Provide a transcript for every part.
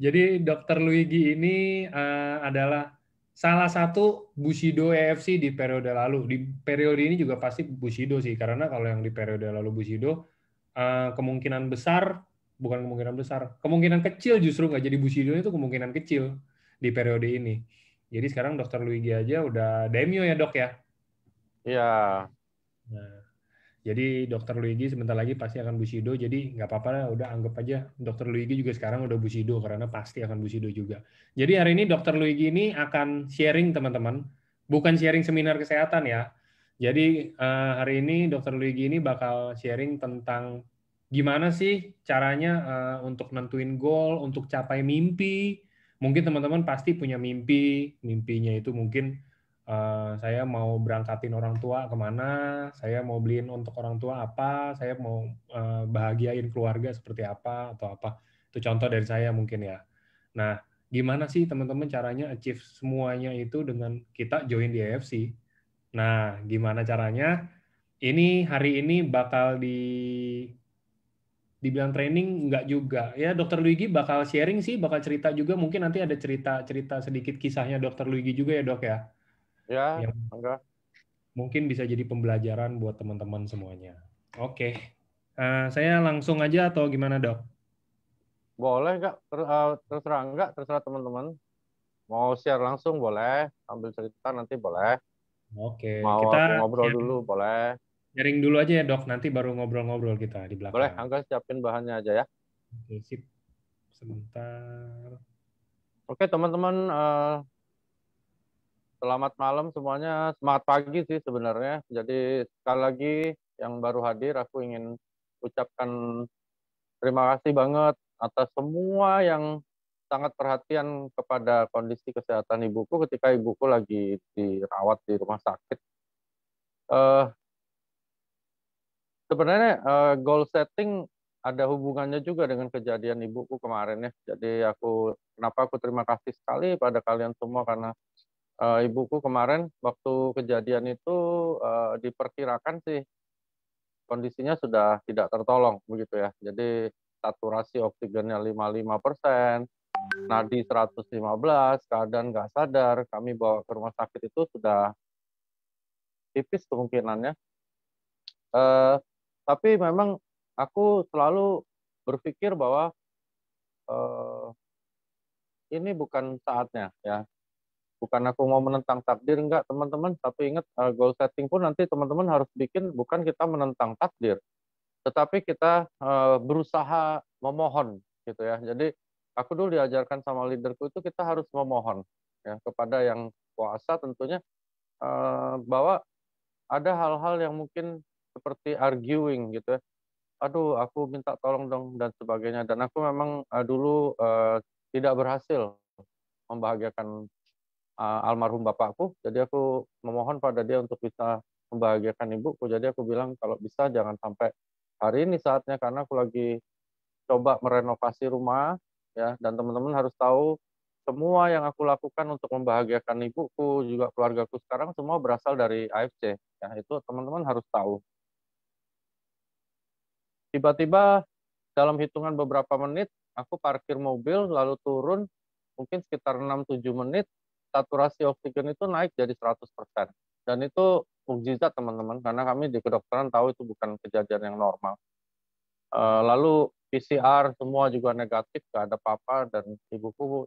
Jadi Dokter Luigi ini adalah salah satu Bushido EFC di periode lalu. Di periode ini juga pasti Bushido sih, karena kalau yang di periode lalu Bushido kemungkinan besar, bukan kemungkinan besar, kemungkinan kecil justru nggak jadi Bushido itu kemungkinan kecil di periode ini. Jadi sekarang Dokter Luigi aja udah daimyo ya dok ya. Iya, Nah, jadi Dokter Luigi sebentar lagi pasti akan Bushido. Jadi nggak apa-apa lah, udah anggap aja Dokter Luigi juga sekarang udah Bushido karena pasti akan Bushido juga. Jadi hari ini Dokter Luigi ini akan sharing teman-teman, bukan sharing seminar kesehatan ya. Jadi hari ini Dokter Luigi ini bakal sharing tentang gimana sih caranya untuk nentuin goal, untuk capai mimpi. Mungkin teman-teman pasti punya mimpi, mimpinya itu mungkin saya mau berangkatin orang tua kemana, saya mau beliin untuk orang tua apa, saya mau bahagiain keluarga seperti apa, atau apa. Itu contoh dari saya mungkin ya. Nah, gimana sih teman-teman caranya achieve semuanya itu dengan kita join di AFC? Nah, gimana caranya? Ini hari ini bakal dibilang training enggak juga. Ya, Dokter Luigi bakal sharing sih, bakal cerita juga. Mungkin nanti ada cerita-cerita sedikit kisahnya Dokter Luigi juga ya, Dok ya. ya, Yang enggak. mungkin bisa jadi pembelajaran buat teman-teman semuanya. Oke. Saya langsung aja atau gimana, Dok? Boleh nggak? Terserah nggak? Terserah teman-teman. Mau share langsung boleh, ambil cerita nanti boleh. Oke, Mau kita aku ngobrol sharing, dulu boleh. sharing dulu aja ya, Dok. Nanti baru ngobrol-ngobrol kita di Boleh, belakang. Angga siapin bahannya aja ya. Oke, sip. Sebentar. Oke teman-teman, selamat malam semuanya. Semangat pagi sih sebenarnya. Jadi sekali lagi yang baru hadir, aku ingin ucapkan terima kasih banget atas semua yang sangat perhatian kepada kondisi kesehatan ibuku ketika ibuku lagi dirawat di rumah sakit. Eh, Sebenarnya goal setting ada hubungannya juga dengan kejadian ibuku kemarin ya. Jadi kenapa aku terima kasih sekali pada kalian semua karena ibuku kemarin waktu kejadian itu diperkirakan sih kondisinya sudah tidak tertolong begitu ya. Jadi saturasi oksigennya 55%, nadi 115, keadaan nggak sadar. Kami bawa ke rumah sakit itu sudah tipis kemungkinannya. Eh, tapi memang aku selalu berpikir bahwa eh, ini bukan saatnya ya. Bukan aku mau menentang takdir enggak teman-teman, tapi ingat goal setting pun nanti teman-teman harus bikin bukan kita menentang takdir, tetapi kita berusaha memohon gitu ya. Jadi aku dulu diajarkan sama leaderku itu kita harus memohon ya kepada yang kuasa tentunya bahwa ada hal-hal yang mungkin seperti arguing gitu ya. Aduh, aku minta tolong dong dan sebagainya. Dan aku memang dulu tidak berhasil membahagiakan almarhum bapakku. Jadi aku memohon pada dia untuk bisa membahagiakan ibuku. Jadi aku bilang kalau bisa jangan sampai hari ini saatnya karena aku lagi coba merenovasi rumah ya dan teman-teman harus tahu semua yang aku lakukan untuk membahagiakan ibuku juga keluargaku sekarang semua berasal dari AFC ya itu teman-teman harus tahu. Tiba-tiba dalam hitungan beberapa menit aku parkir mobil lalu turun mungkin sekitar 6-7 menit saturasi oksigen itu naik jadi 100%. Dan itu mukjizat teman-teman karena kami di kedokteran tahu itu bukan kejadian yang normal. Lalu PCR semua juga negatif, gak ada apa-apa dan ibuku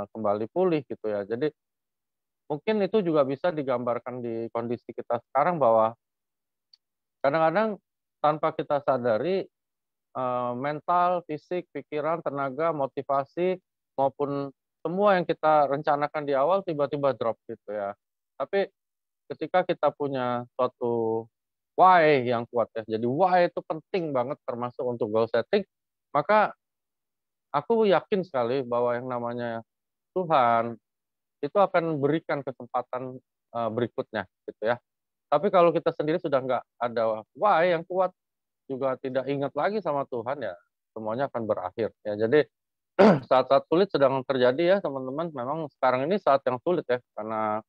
kembali pulih gitu ya. Jadi mungkin itu juga bisa digambarkan di kondisi kita sekarang bahwa kadang-kadang tanpa kita sadari mental, fisik, pikiran, tenaga, motivasi maupun semua yang kita rencanakan di awal tiba-tiba drop gitu ya. Tapi ketika kita punya suatu why yang kuat ya. Jadi why itu penting banget termasuk untuk goal setting. Maka aku yakin sekali bahwa yang namanya Tuhan itu akan berikan kesempatan berikutnya gitu ya. Tapi kalau kita sendiri sudah nggak ada why yang kuat juga tidak ingat lagi sama Tuhan ya semuanya akan berakhir ya. Jadi saat-saat sulit sedang terjadi ya teman-teman. Memang sekarang ini saat yang sulit ya karena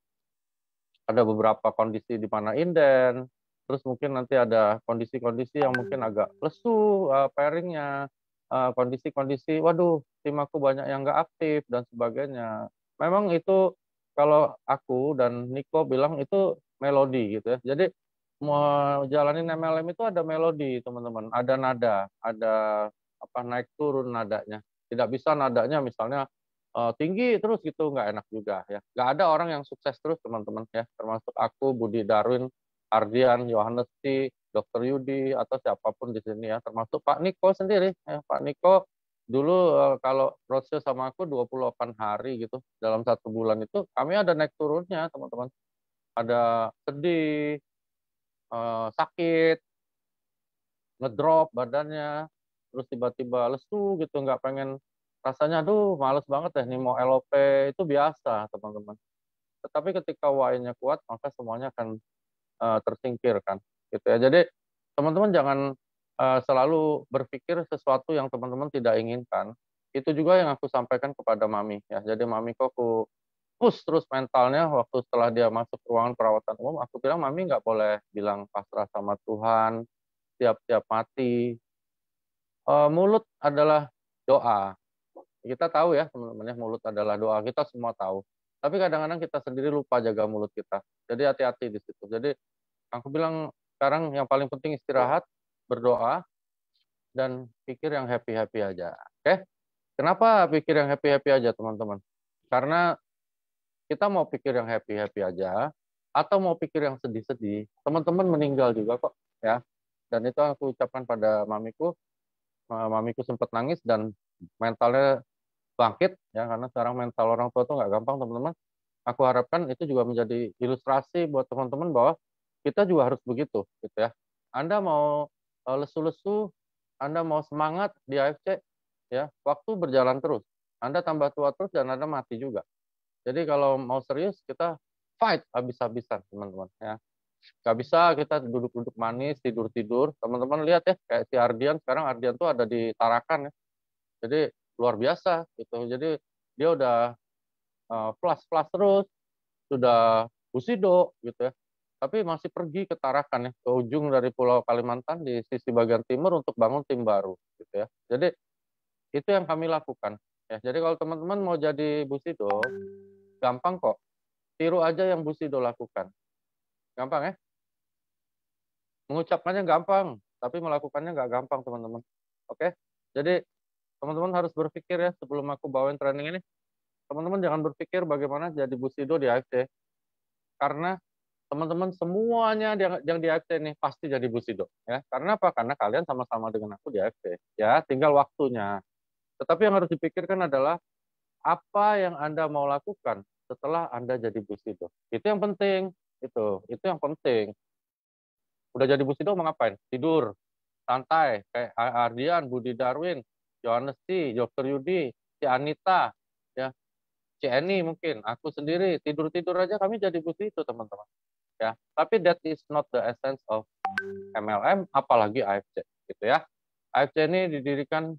ada beberapa kondisi di mana inden, terus mungkin nanti ada kondisi-kondisi yang mungkin agak lesu pairingnya. kondisi-kondisi, waduh, tim aku banyak yang nggak aktif dan sebagainya. Memang itu kalau aku dan Niko bilang itu melodi gitu ya. Jadi mau jalanin MLM itu ada melodi, teman-teman. Ada nada, ada apa naik turun nadanya. Tidak bisa nadanya misalnya tinggi terus gitu, nggak enak juga ya. Nggak ada orang yang sukses terus, teman-teman ya. Termasuk aku, Budi Darwin, Ardian, Yohanes T, Dr. Yudi, atau siapapun di sini ya. Termasuk Pak Niko sendiri. Ya. Pak Niko dulu kalau roadshow sama aku 28 hari gitu. Dalam 1 bulan itu kami ada naik turunnya, teman-teman. Ada sedih, sakit, ngedrop badannya, terus tiba-tiba lesu gitu, nggak pengen, rasanya aduh males banget deh nih mau LOP, itu biasa teman-teman. Tetapi ketika why-nya kuat, maka semuanya akan tersingkirkan gitu ya. Jadi teman-teman jangan selalu berpikir sesuatu yang teman-teman tidak inginkan. Itu juga yang aku sampaikan kepada Mami ya. Jadi Mami kok aku push terus mentalnya waktu setelah dia masuk ruangan perawatan umum. Aku bilang Mami nggak boleh bilang pasrah sama Tuhan, siap-siap mati. Mulut adalah doa. Kita tahu ya teman-teman ya, mulut adalah doa. Kita semua tahu. Tapi kadang-kadang kita sendiri lupa jaga mulut kita. Jadi hati-hati di situ. Jadi aku bilang sekarang yang paling penting istirahat, berdoa, dan pikir yang happy-happy aja. Oke? Kenapa pikir yang happy-happy aja teman-teman? Karena kita mau pikir yang happy-happy aja, atau mau pikir yang sedih-sedih, teman-teman meninggal juga kok. Ya. Dan itu aku ucapkan pada mamiku. Mamiku sempat nangis dan mentalnya bangkit ya, karena sekarang mental orang tua itu nggak gampang teman-teman. Aku harapkan itu juga menjadi ilustrasi buat teman-teman bahwa kita juga harus begitu gitu ya. Anda mau lesu-lesu, Anda mau semangat di AFC ya, waktu berjalan terus. Anda tambah tua terus dan Anda mati juga. Jadi kalau mau serius kita fight habis-habisan teman-teman ya. Gak bisa kita duduk-duduk manis, tidur-tidur. Teman-teman lihat ya, kayak si Ardian, sekarang Ardian tuh ada di Tarakan ya. Jadi luar biasa gitu. Jadi dia udah flash-flash terus, sudah Busido gitu ya. Tapi masih pergi ke Tarakan ya, ke ujung dari Pulau Kalimantan di sisi bagian timur untuk bangun tim baru gitu ya. Jadi itu yang kami lakukan. Ya, jadi kalau teman-teman mau jadi Busido, gampang kok. Tiru aja yang Busido lakukan. Gampang ya. Mengucapkannya gampang, tapi melakukannya nggak gampang teman-teman. Oke? Jadi teman-teman harus berpikir ya sebelum aku bawain training ini. Teman-teman jangan berpikir bagaimana jadi Busido di AFC. Karena teman-teman semuanya yang di AFC ini pasti jadi Busido ya. Karena apa? Karena kalian sama-sama dengan aku di AFC ya, tinggal waktunya. Tetapi yang harus dipikirkan adalah apa yang Anda mau lakukan setelah Anda jadi Busido. Itu yang penting. Itu yang penting. Udah jadi Busido mau ngapain? Tidur, santai kayak Ardian, Budi Darwin, Yohanes T, Dr. Yudi, si Anita, ya, si Eni mungkin, aku sendiri tidur-tidur aja kami jadi Busido teman-teman. Ya, tapi that is not the essence of MLM, apalagi AFC, gitu ya. AFC ini didirikan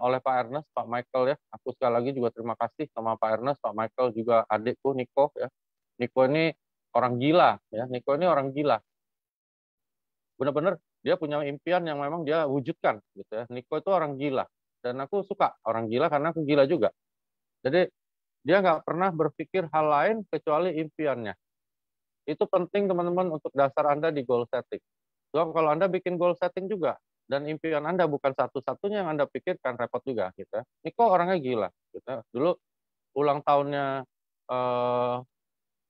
oleh Pak Ernest, Pak Michael ya. Aku sekali lagi juga terima kasih sama Pak Ernest, Pak Michael juga adikku Niko ya. Niko ini orang gila ya. Niko ini orang gila. Benar-benar dia punya impian yang memang dia wujudkan gitu ya. Niko itu orang gila dan aku suka orang gila karena aku gila juga. Jadi dia nggak pernah berpikir hal lain kecuali impiannya. Itu penting teman-teman untuk dasar Anda di goal setting. So, kalau Anda bikin goal setting juga dan impian Anda bukan satu-satunya yang Anda pikirkan, repot juga gitu ya. Niko orangnya gila gitu ya. Dulu ulang tahunnya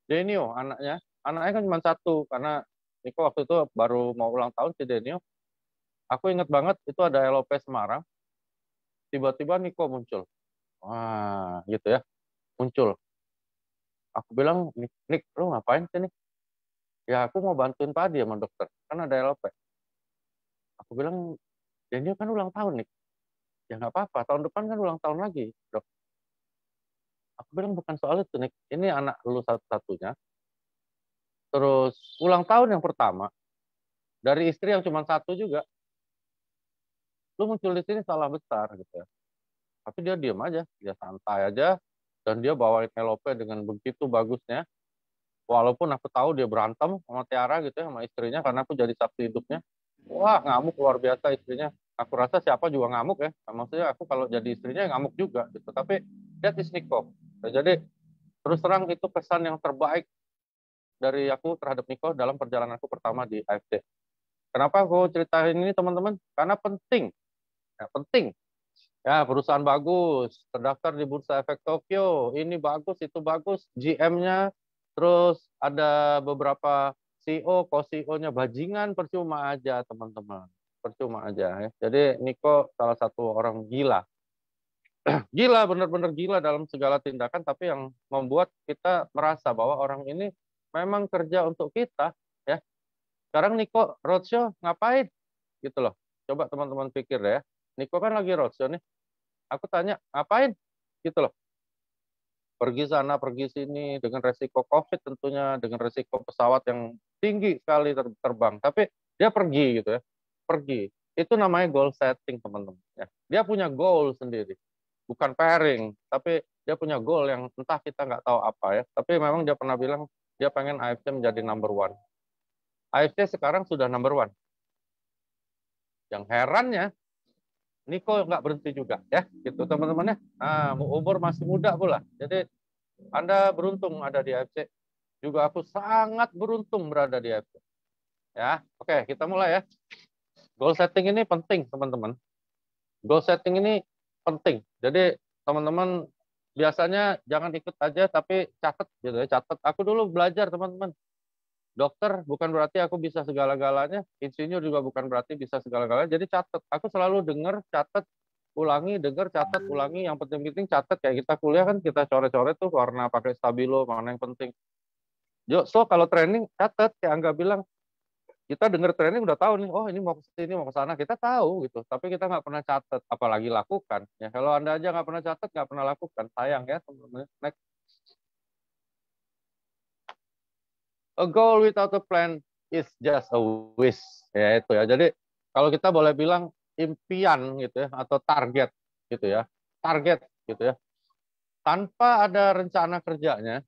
Denio anaknya kan cuma satu karena Niko waktu itu baru mau ulang tahun si Denio. Aku ingat banget itu ada LOP Semarang, tiba-tiba Niko muncul. Wah, gitu ya, muncul. Aku bilang, Nik, lu ngapain sih nih? Ya aku mau bantuin Pak Adi sama dokter, kan ada LOP. Aku bilang, Denio kan ulang tahun nih. Ya nggak apa-apa, tahun depan kan ulang tahun lagi, dok. Aku bilang bukan soal itu, Nik. Ini anak lu satu-satunya. Terus ulang tahun yang pertama, dari istri yang cuma satu juga. Lu muncul di sini salah besar gitu ya. Tapi dia diam aja, dia santai aja, dan dia bawain LOP dengan begitu bagusnya. Walaupun aku tahu dia berantem sama Tiara gitu ya, sama istrinya, karena aku jadi saksi hidupnya. Wah, ngamuk luar biasa istrinya. Aku rasa siapa juga ngamuk ya. Maksudnya aku kalau jadi istrinya ngamuk juga gitu. Tapi that is Niko. Jadi terus terang itu kesan yang terbaik dari aku terhadap Niko dalam perjalananku pertama di AFC. Kenapa aku ceritain ini teman-teman? Karena penting. Ya, penting. Ya, perusahaan bagus, terdaftar di Bursa Efek Tokyo, ini bagus, itu bagus, GM-nya, terus ada beberapa CEO, co-CEO-nya bajingan, percuma aja teman-teman. Percuma aja ya. Jadi Niko salah satu orang gila. Gila, benar-benar gila dalam segala tindakan, tapi yang membuat kita merasa bahwa orang ini memang kerja untuk kita. Ya. Sekarang Niko roadshow ngapain? Gitu loh. Coba teman-teman pikir deh ya. Niko kan lagi roadshow nih. Aku tanya, ngapain? Gitu loh. Pergi sana, pergi sini, dengan resiko COVID tentunya, dengan resiko pesawat yang tinggi sekali terbang. Tapi dia pergi gitu ya. Pergi. Itu namanya goal setting, teman-teman. Ya. Dia punya goal sendiri. Bukan pairing, tapi dia punya goal yang entah kita nggak tahu apa ya. Tapi memang dia pernah bilang, dia pengen AFC menjadi number one. AFC sekarang sudah number one. Yang herannya, Niko nggak berhenti juga ya, gitu teman-teman ya. Nah, umur masih muda pula. Jadi Anda beruntung ada di AFC. Juga aku sangat beruntung berada di AFC. Ya, oke kita mulai ya. Goal setting ini penting teman-teman. Goal setting ini penting. Jadi teman-teman biasanya jangan ikut aja tapi catat gitu ya, catat. Aku dulu belajar teman-teman. Dokter bukan berarti aku bisa segala-galanya, insinyur juga bukan berarti bisa segala-galanya. Jadi catat. Aku selalu dengar, catat, ulangi, dengar, catat, ulangi. Yang penting-penting catat. Kayak kita kuliah kan kita coret-coret tuh warna pakai stabilo, mana yang penting. So kalau training catat, kayak Angga bilang, kita dengar training udah tahu nih, oh ini mau ke sini, mau ke sana, kita tahu gitu. Tapi kita nggak pernah catat, apalagi lakukan. Ya kalau Anda aja nggak pernah catat, nggak pernah lakukan, sayang ya teman-teman. Next. A goal without a plan is just a wish. Ya itu ya. Jadi kalau kita boleh bilang impian gitu ya atau target gitu ya. Target gitu ya. Tanpa ada rencana kerjanya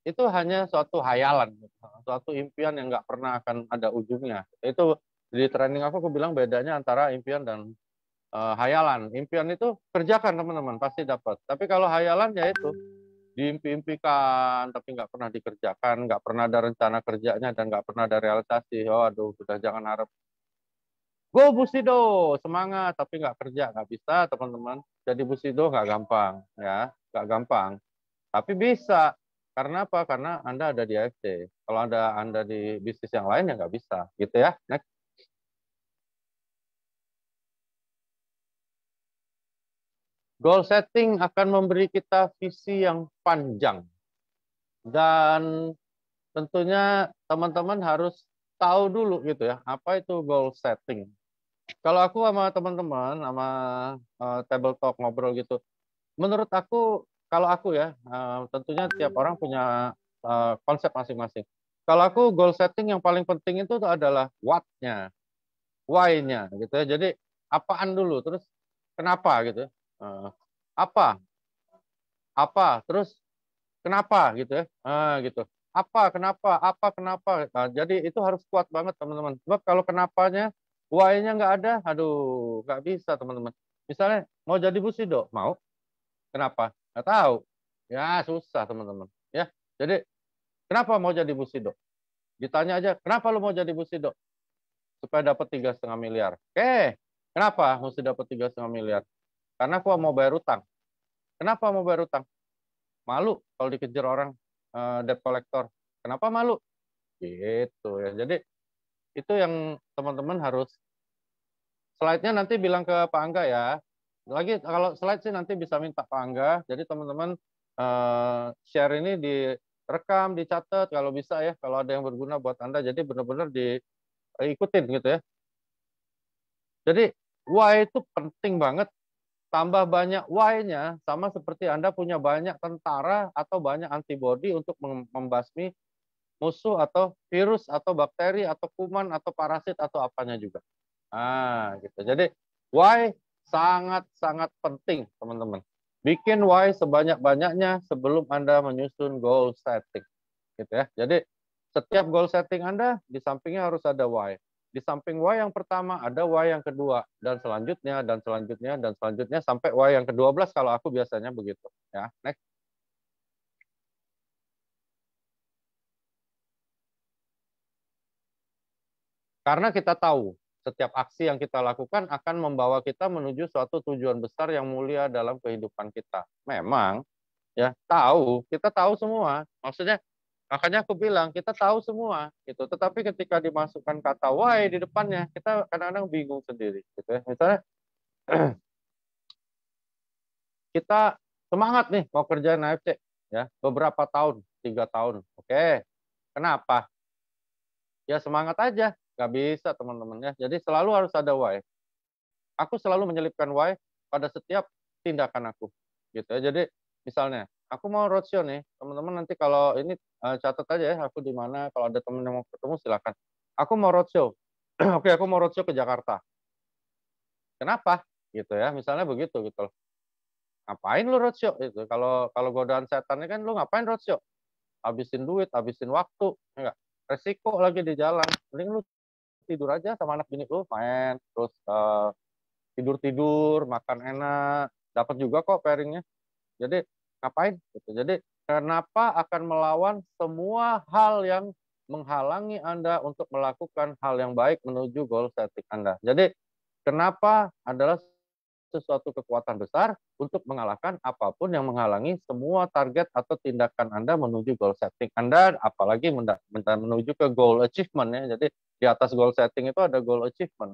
itu hanya suatu hayalan, suatu impian yang nggak pernah akan ada ujungnya. Itu di training aku bilang bedanya antara impian dan hayalan. Impian itu kerjakan teman-teman pasti dapat. Tapi kalau hayalan ya itu diimpi-impikan tapi nggak pernah dikerjakan, nggak pernah ada rencana kerjanya dan nggak pernah ada realisasi. Oh aduh, sudah jangan harap. Go Busido, semangat tapi nggak kerja, nggak bisa teman-teman. Jadi Busido nggak gampang ya, nggak gampang. Tapi bisa. Karena apa? Karena Anda ada di AFC. Kalau Anda di bisnis yang lain ya nggak bisa, gitu ya. Next. Goal setting akan memberi kita visi yang panjang. Dan tentunya teman-teman harus tahu dulu gitu ya, apa itu goal setting. Kalau aku sama teman-teman, sama table talk, ngobrol gitu, menurut aku, kalau aku ya, tentunya tiap orang punya konsep masing-masing. Kalau aku goal setting yang paling penting itu adalah what-nya, why-nya gitu ya. Jadi apaan dulu, terus kenapa gitu ya. Apa, terus kenapa gitu ya. Gitu. Apa, kenapa. Nah, jadi itu harus kuat banget teman-teman. Sebab kalau kenapanya, why-nya nggak ada, aduh, nggak bisa teman-teman. Misalnya mau jadi busido, mau? Kenapa? Nggak tahu. Ya susah teman-teman. Ya, jadi kenapa mau jadi busido? Ditanya aja, kenapa lu mau jadi busido? Supaya dapat 3,5 miliar. Oke, kenapa mesti dapat 3,5 miliar? Karena aku mau bayar utang. Kenapa mau bayar utang? Malu kalau dikejar orang debt collector. Kenapa malu? Gitu ya. Jadi itu yang teman-teman harus slide-nya nanti bilang ke Pak Angga ya. Lagi kalau slide sih nanti bisa minta Pak Angga. Jadi teman-teman share ini direkam, dicatat kalau bisa ya. Kalau ada yang berguna buat Anda. Jadi benar-benar diikutin gitu ya. Jadi why itu penting banget. Tambah banyak why-nya sama seperti Anda punya banyak tentara atau banyak antibodi untuk membasmi musuh atau virus atau bakteri atau kuman atau parasit atau apanya juga. Gitu. Jadi why sangat-sangat penting, teman-teman. Bikin why sebanyak-banyaknya sebelum Anda menyusun goal setting. Gitu ya. Jadi setiap goal setting Anda di sampingnya harus ada why. Di samping Y yang pertama ada Y yang kedua, dan selanjutnya, dan selanjutnya, dan selanjutnya sampai Y yang ke-12 kalau aku biasanya begitu. Ya, next. Karena kita tahu setiap aksi yang kita lakukan akan membawa kita menuju suatu tujuan besar yang mulia dalam kehidupan kita. Memang ya tahu, kita tahu semua. Maksudnya makanya aku bilang kita tahu semua gitu. Tetapi ketika dimasukkan kata why di depannya, kita kadang-kadang bingung sendiri gitu ya. Misalnya kita semangat nih mau kerjain AFC ya, beberapa tahun, 3 tahun. Oke. Kenapa? Ya semangat aja. Nggak bisa teman-teman ya. Jadi selalu harus ada why. Aku selalu menyelipkan why pada setiap tindakan aku gitu ya. Jadi misalnya aku mau roadshow nih, teman-teman nanti kalau ini catat aja ya, aku di mana, kalau ada teman yang mau ketemu silakan. Aku mau roadshow. Oke, aku mau roadshow ke Jakarta. Kenapa? Gitu ya. Misalnya begitu gitu loh. Ngapain lu roadshow itu? Kalau godaan setannya kan lu ngapain roadshow? Habisin duit, habisin waktu, enggak. Resiko lagi di jalan. Mending lu tidur aja sama anak bini lu, main terus tidur-tidur, makan enak, dapat juga kok pairingnya. Jadi ngapain? Gitu. Jadi kenapa akan melawan semua hal yang menghalangi Anda untuk melakukan hal yang baik menuju goal setting Anda. Jadi kenapa adalah sesuatu kekuatan besar untuk mengalahkan apapun yang menghalangi semua target atau tindakan Anda menuju goal setting Anda, apalagi menuju ke goal achievement ya. Jadi di atas goal setting itu ada goal achievement.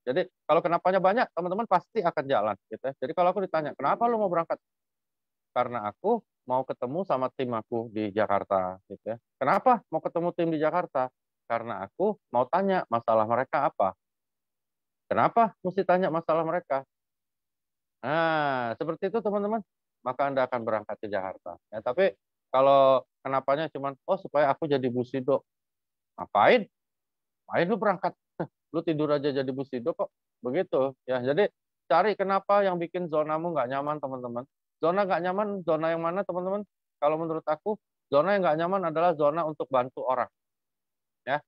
Jadi kalau kenapanya banyak, teman-teman pasti akan jalan gitu ya. Jadi kalau aku ditanya, kenapa lu mau berangkat? Karena aku mau ketemu sama tim aku di Jakarta gitu ya. Kenapa mau ketemu tim di Jakarta? Karena aku mau tanya masalah mereka apa. Kenapa mesti tanya masalah mereka? Nah, seperti itu teman-teman. Maka Anda akan berangkat ke Jakarta. Ya, tapi kalau kenapanya cuman, oh supaya aku jadi busido. Ngapain? Ngapain lu berangkat? Lu tidur aja jadi busido kok. Begitu. Ya, jadi cari kenapa yang bikin zonamu nggak nyaman teman-teman. Zona nggak nyaman, zona yang mana teman-teman? Kalau menurut aku, zona yang nggak nyaman adalah zona untuk bantu orang. Ya,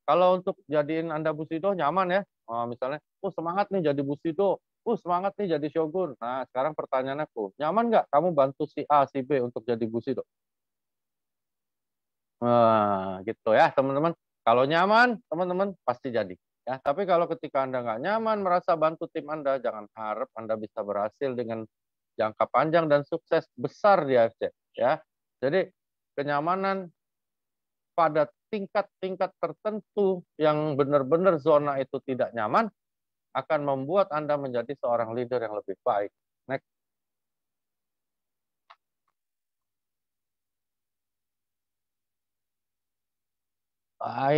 kalau untuk jadiin Anda busido nyaman ya. Oh, misalnya, semangat nih jadi busido. Semangat nih jadi shogun. Nah, sekarang pertanyaan aku, nyaman nggak kamu bantu si A, si B untuk jadi busido? Nah, gitu ya, teman-teman. Kalau nyaman, teman-teman pasti jadi. Ya, tapi kalau ketika Anda nggak nyaman merasa bantu tim Anda, jangan harap Anda bisa berhasil dengan jangka panjang dan sukses besar di AFC. Ya, jadi kenyamanan pada tingkat-tingkat tertentu yang benar-benar zona itu tidak nyaman akan membuat Anda menjadi seorang leader yang lebih baik. Next.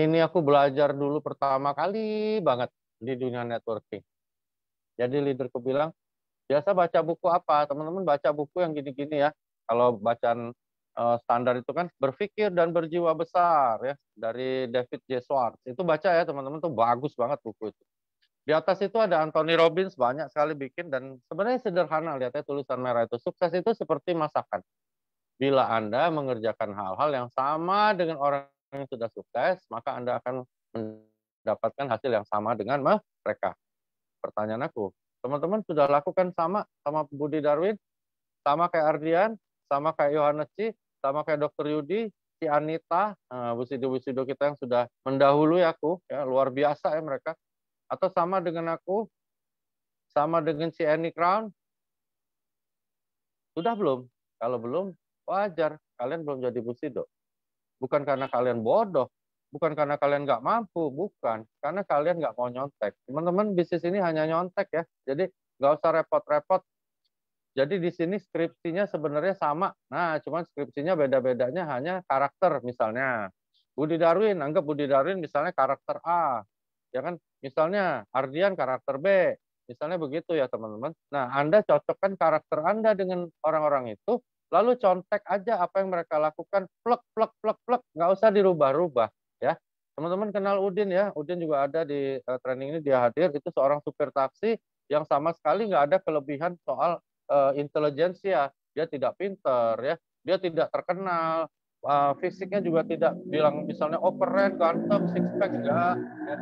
Ini aku belajar dulu pertama kali banget di dunia networking. Jadi leaderku bilang, biasa baca buku apa? Teman-teman baca buku yang gini-gini ya. Kalau bacaan standar itu kan berpikir dan berjiwa besar ya dari David J. Schwartz. Itu baca ya teman-teman, tuh bagus banget buku itu. Di atas itu ada Anthony Robbins, banyak sekali bikin, dan sebenarnya sederhana, lihatnya tulisan merah itu. Sukses itu seperti masakan. Bila Anda mengerjakan hal-hal yang sama dengan orang yang sudah sukses, maka Anda akan mendapatkan hasil yang sama dengan mereka. Pertanyaan aku, teman-teman sudah lakukan sama Budi Darwin, sama kayak Ardian, sama kayak Yohanes Ci, sama kayak Dr. Yudi, si Anita, busido-busido kita yang sudah mendahului aku, ya luar biasa ya mereka. Atau sama dengan aku, sama dengan si Annie Crown? Sudah belum? Kalau belum, wajar. Kalian belum jadi busido. Bukan karena kalian bodoh, bukan karena kalian nggak mampu, bukan. Karena kalian nggak mau nyontek. Teman-teman, bisnis ini hanya nyontek ya. Jadi nggak usah repot-repot. Jadi di sini skripsinya sebenarnya sama. Nah, cuman skripsinya beda-bedanya hanya karakter misalnya. Budi Darwin, anggap Budi Darwin misalnya karakter A. Ya kan? Misalnya Ardian karakter B. Misalnya begitu ya teman-teman. Nah, Anda cocokkan karakter Anda dengan orang-orang itu, lalu contek aja apa yang mereka lakukan, plek, plek, plek, plek. Nggak usah dirubah-rubah. Ya, teman-teman kenal Udin ya. Udin juga ada di training ini, dia hadir. Itu seorang supir taksi yang sama sekali nggak ada kelebihan soal intelijensia. Dia tidak pinter ya. Dia tidak terkenal. Fisiknya juga tidak bilang misalnya keren, ganteng, six pack, enggak. Ya.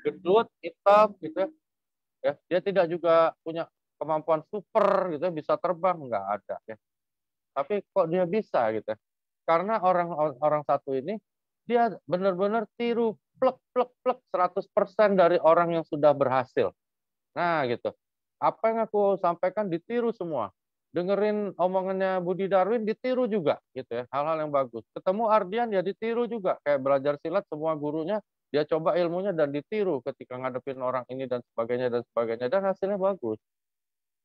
gendut, hitam gitu ya. Ya, dia tidak juga punya kemampuan super gitu ya, bisa terbang, nggak ada ya. Tapi kok dia bisa gitu ya? Karena orang satu ini dia benar-benar tiru plek plek plek 100% dari orang yang sudah berhasil. Nah, gitu. Apa yang aku sampaikan ditiru semua. Dengerin omongannya Budi Darwin ditiru juga gitu ya, hal-hal yang bagus. Ketemu Ardian ya ditiru juga, kayak belajar silat semua gurunya dia coba ilmunya dan ditiru ketika ngadepin orang ini dan sebagainya dan hasilnya bagus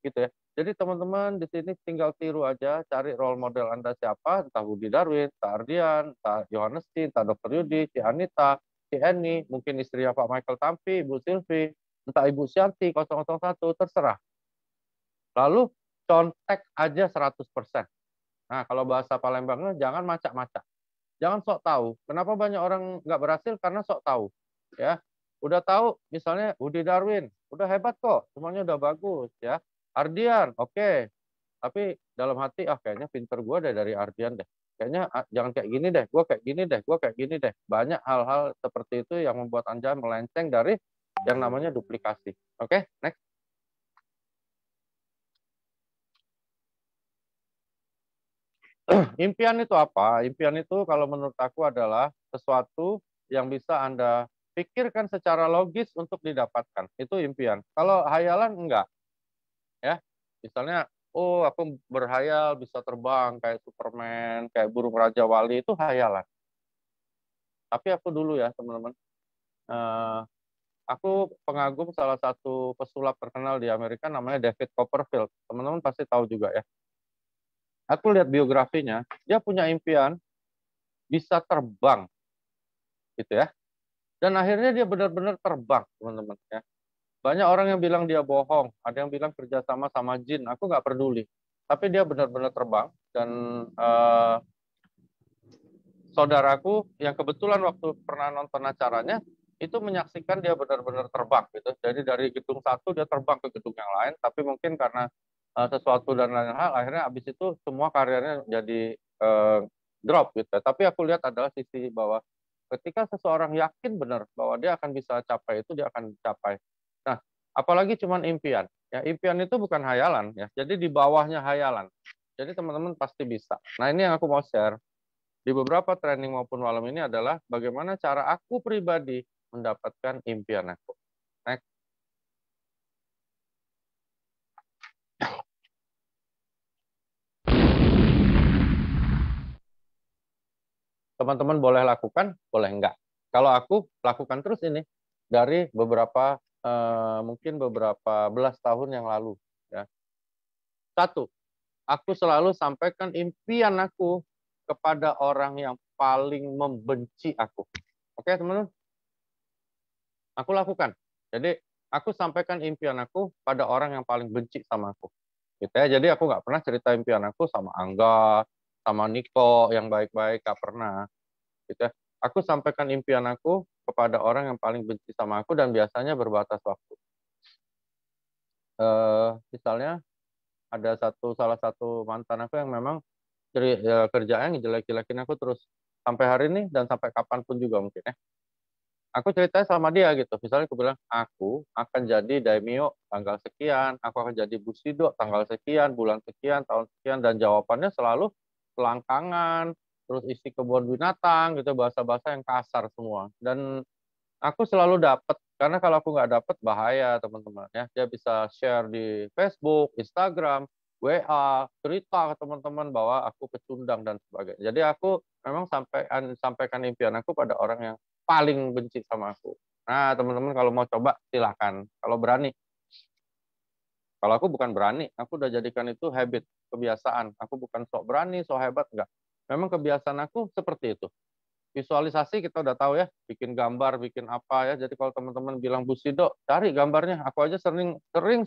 gitu ya. Jadi teman-teman di sini tinggal tiru aja, cari role model Anda siapa, entah Budi Darwin, entah Ardian, entah Yohanes, entah Dr. Yudi, si Anita, si Eni, mungkin istrinya Pak Michael Tampi, Ibu Silvi, entah Ibu Syanti 001, terserah. Lalu contek aja 100%. Nah, kalau bahasa Palembangnya jangan macak-macak. Jangan sok tahu. Kenapa banyak orang nggak berhasil? Karena sok tahu. Ya, udah tahu, misalnya Budi Darwin, udah hebat kok, semuanya udah bagus ya. Ardian, oke. Tapi dalam hati, kayaknya pinter gue deh dari Ardian deh. Kayaknya jangan kayak gini deh, gue kayak gini deh, gue kayak gini deh. Banyak hal-hal seperti itu yang membuat Anda melenceng dari yang namanya duplikasi. Oke, next. Impian itu apa? Impian itu kalau menurut aku adalah sesuatu yang bisa Anda pikirkan secara logis untuk didapatkan. Itu impian. Kalau hayalan enggak, ya. Misalnya, oh aku berhayal bisa terbang kayak Superman, kayak burung Raja Wali, itu hayalan. Tapi aku dulu ya, teman-teman. eh, aku pengagum salah satu pesulap terkenal di Amerika namanya David Copperfield. Teman-teman pasti tahu juga ya. Aku lihat biografinya, dia punya impian bisa terbang gitu ya. Dan akhirnya dia benar-benar terbang, teman-teman ya. Banyak orang yang bilang dia bohong, ada yang bilang kerjasama sama jin. Aku nggak peduli. Tapi dia benar-benar terbang dan saudaraku yang kebetulan waktu pernah nonton acaranya itu menyaksikan dia benar-benar terbang gitu. Jadi dari gedung satu dia terbang ke gedung yang lain, tapi mungkin karena sesuatu dan lain hal, akhirnya habis itu semua karirnya jadi drop gitu. Tapi aku lihat adalah sisi bahwa ketika seseorang yakin benar bahwa dia akan bisa capai itu, dia akan capai. Nah, apalagi cuman impian. Ya, impian itu bukan hayalan ya. Jadi di bawahnya hayalan. Jadi teman-teman pasti bisa. Nah, ini yang aku mau share di beberapa training maupun malam ini adalah bagaimana cara aku pribadi mendapatkan impian aku. Next. Teman-teman boleh lakukan, boleh enggak. Kalau aku lakukan terus ini dari beberapa mungkin beberapa belas tahun yang lalu. Ya. Satu, aku selalu sampaikan impian aku kepada orang yang paling membenci aku. Oke, teman-teman? Aku lakukan. Jadi, aku sampaikan impian aku pada orang yang paling benci sama aku. Gitu ya. Jadi, aku nggak pernah cerita impian aku sama Angga, sama Niko yang baik-baik, nggak pernah. Gitu ya. Aku sampaikan impian aku kepada orang yang paling benci sama aku dan biasanya berbatas waktu. Misalnya, ada salah satu mantan aku yang memang kerjaannya ngejelek-jelekin aku terus sampai hari ini dan sampai kapanpun juga mungkin ya. Aku cerita sama dia gitu. Misalnya aku bilang, aku akan jadi daimyo tanggal sekian, aku akan jadi bushido tanggal sekian, bulan sekian, tahun sekian, dan jawabannya selalu selangkangan, terus isi kebun binatang gitu, bahasa-bahasa yang kasar semua. Dan aku selalu dapat, karena kalau aku nggak dapat bahaya teman-teman ya. Dia bisa share di Facebook, Instagram, WA, cerita ke teman-teman bahwa aku pecundang dan sebagainya. Jadi aku memang sampaikan impian aku pada orang yang paling benci sama aku. Nah teman-teman kalau mau coba silahkan. Kalau berani. Kalau aku bukan berani, aku udah jadikan itu habit, kebiasaan. Aku bukan sok berani, sok hebat, enggak. Memang kebiasaan aku seperti itu. Visualisasi kita udah tahu ya, bikin gambar, bikin apa ya. Jadi kalau teman-teman bilang Bushido, cari gambarnya. Aku aja sering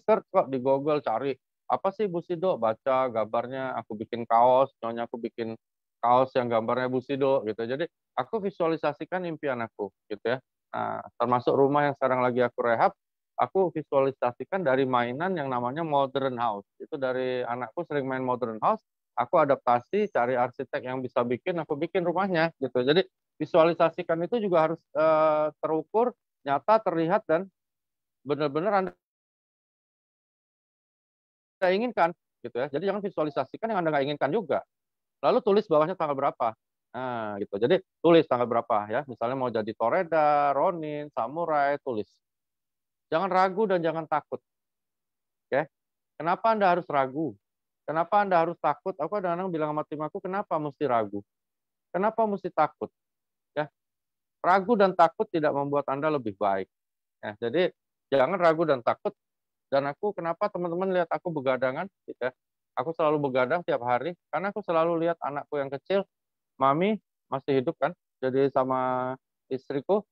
search kok di Google, cari apa sih Bushido, baca gambarnya, aku bikin kaos, nyonya aku bikin kaos yang gambarnya Bushido gitu. Jadi aku visualisasikan impian aku gitu ya. Nah, termasuk rumah yang sekarang lagi aku rehab, aku visualisasikan dari mainan yang namanya Modern House. Itu dari anakku sering main Modern House, aku adaptasi, cari arsitek yang bisa bikin, aku bikin rumahnya gitu. Jadi visualisasikan itu juga harus terukur nyata, terlihat, dan benar-benar Anda inginkan, gitu ya. Jadi jangan visualisasikan yang Anda nggak inginkan juga. Lalu tulis bawahnya tanggal berapa. Nah, gitu. Jadi tulis tanggal berapa ya. Misalnya mau jadi Toreda, Ronin, Samurai, tulis. Jangan ragu dan jangan takut. Oke. Kenapa Anda harus ragu? Kenapa Anda harus takut? Aku kadang-kadang bilang sama tim aku, kenapa mesti ragu? Kenapa mesti takut? Ya, ragu dan takut tidak membuat Anda lebih baik. Ya, jadi jangan ragu dan takut. Dan aku, kenapa teman-teman lihat aku begadangan? Gitu ya. Aku selalu begadang tiap hari karena aku selalu lihat anakku yang kecil, mami masih hidup kan. Jadi sama istriku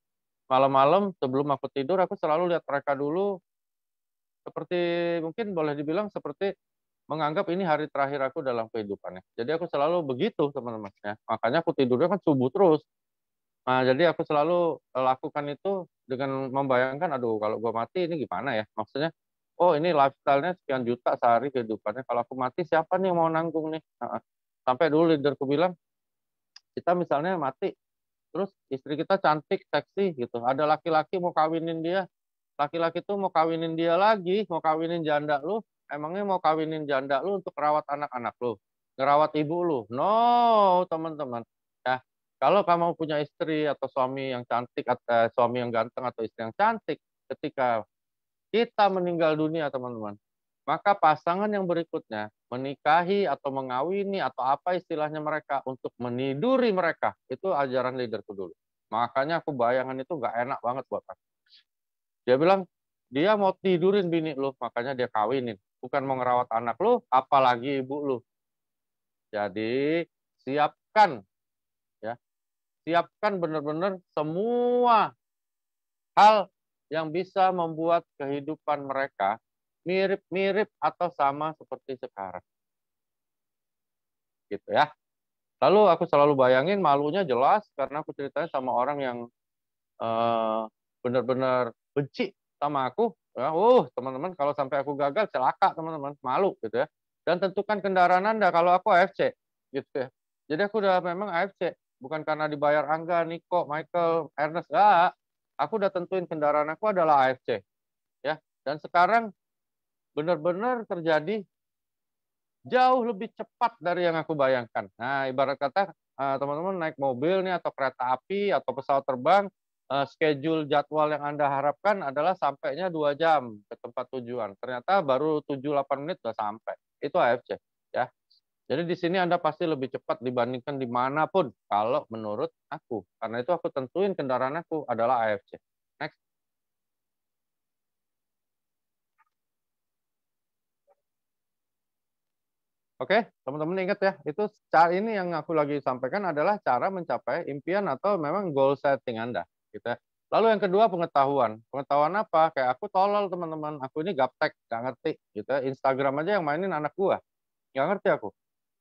malam-malam sebelum aku tidur, aku selalu lihat mereka dulu, seperti mungkin boleh dibilang seperti menganggap ini hari terakhir aku dalam kehidupannya. Jadi aku selalu begitu, teman-teman. Ya. Makanya aku tidurnya kan subuh terus. Nah, jadi aku selalu lakukan itu dengan membayangkan, aduh, kalau gue mati ini gimana ya? Maksudnya, oh ini lifestyle-nya sekian juta sehari kehidupannya. Kalau aku mati, siapa nih yang mau nanggung nih? Nah, sampai dulu leaderku bilang, kita misalnya mati, terus istri kita cantik, seksi gitu. Ada laki-laki mau kawinin dia, laki-laki tuh mau kawinin dia lagi, mau kawinin janda lu, emangnya mau kawinin janda lu untuk merawat anak-anak lu, ngerawat ibu lu? No, teman-teman. Ya, kalau kamu punya istri atau suami yang cantik, atau suami yang ganteng atau istri yang cantik, ketika kita meninggal dunia, teman-teman, maka pasangan yang berikutnya menikahi atau mengawini atau apa istilahnya mereka untuk meniduri mereka. Itu ajaran leaderku dulu. Makanya aku bayangan itu nggak enak banget buat aku. Dia bilang, dia mau tidurin bini lu, makanya dia kawinin. Bukan mau ngerawat anak lu, apalagi ibu lu. Jadi siapkan, ya, siapkan benar-benar semua hal yang bisa membuat kehidupan mereka mirip-mirip atau sama seperti sekarang. Gitu ya. Lalu aku selalu bayangin malunya jelas karena aku ceritanya sama orang yang benar-benar benci sama aku. Ya, teman-teman, kalau sampai aku gagal celaka, teman-teman, malu gitu ya. Dan tentukan kendaraan Anda kalau aku AFC gitu ya. Jadi aku udah memang AFC, bukan karena dibayar Angga, Niko, Michael, Ernest, enggak. Aku udah tentuin kendaraan aku adalah AFC ya. Dan sekarang benar-benar terjadi jauh lebih cepat dari yang aku bayangkan. Nah, ibarat kata teman-teman naik mobil nih atau kereta api atau pesawat terbang, schedule jadwal yang Anda harapkan adalah sampainya 2 jam ke tempat tujuan. Ternyata baru 7-8 menit sudah sampai. Itu AFC ya. Jadi di sini Anda pasti lebih cepat dibandingkan dimanapun kalau menurut aku. Karena itu aku tentuin kendaraan aku adalah AFC. Next. Oke, teman-teman ingat ya, itu cara ini yang aku lagi sampaikan adalah cara mencapai impian atau memang goal setting Anda, gitu ya. Lalu yang kedua, pengetahuan. Pengetahuan apa? Kayak aku tolol, teman-teman. Aku ini gaptek, nggak ngerti, gitu ya. Instagram aja yang mainin anak gua, nggak ngerti aku.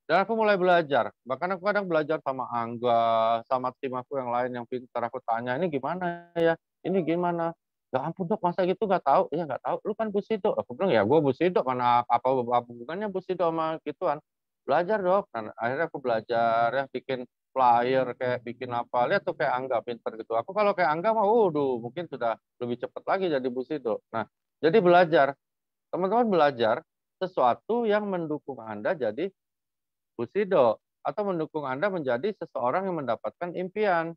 Dan aku mulai belajar. Bahkan aku kadang belajar sama Angga, sama tim aku yang lain yang pintar. Aku tanya, ini gimana ya? Ini gimana? Ya ampun dok, masa gitu nggak tahu? Ya nggak tahu. Lu kan Busido. Aku bilang, ya gue Busido. Mana apa hubungannya Busido sama gituan? Belajar dok. Dan akhirnya aku belajar ya, bikin flyer, kayak bikin apa. Lihat tuh kayak Angga pintar gitu. Aku kalau kayak Angga mah, mungkin sudah lebih cepat lagi jadi Busido. Nah, jadi belajar. Teman-teman belajar sesuatu yang mendukung Anda jadi Busido, atau mendukung Anda menjadi seseorang yang mendapatkan impian.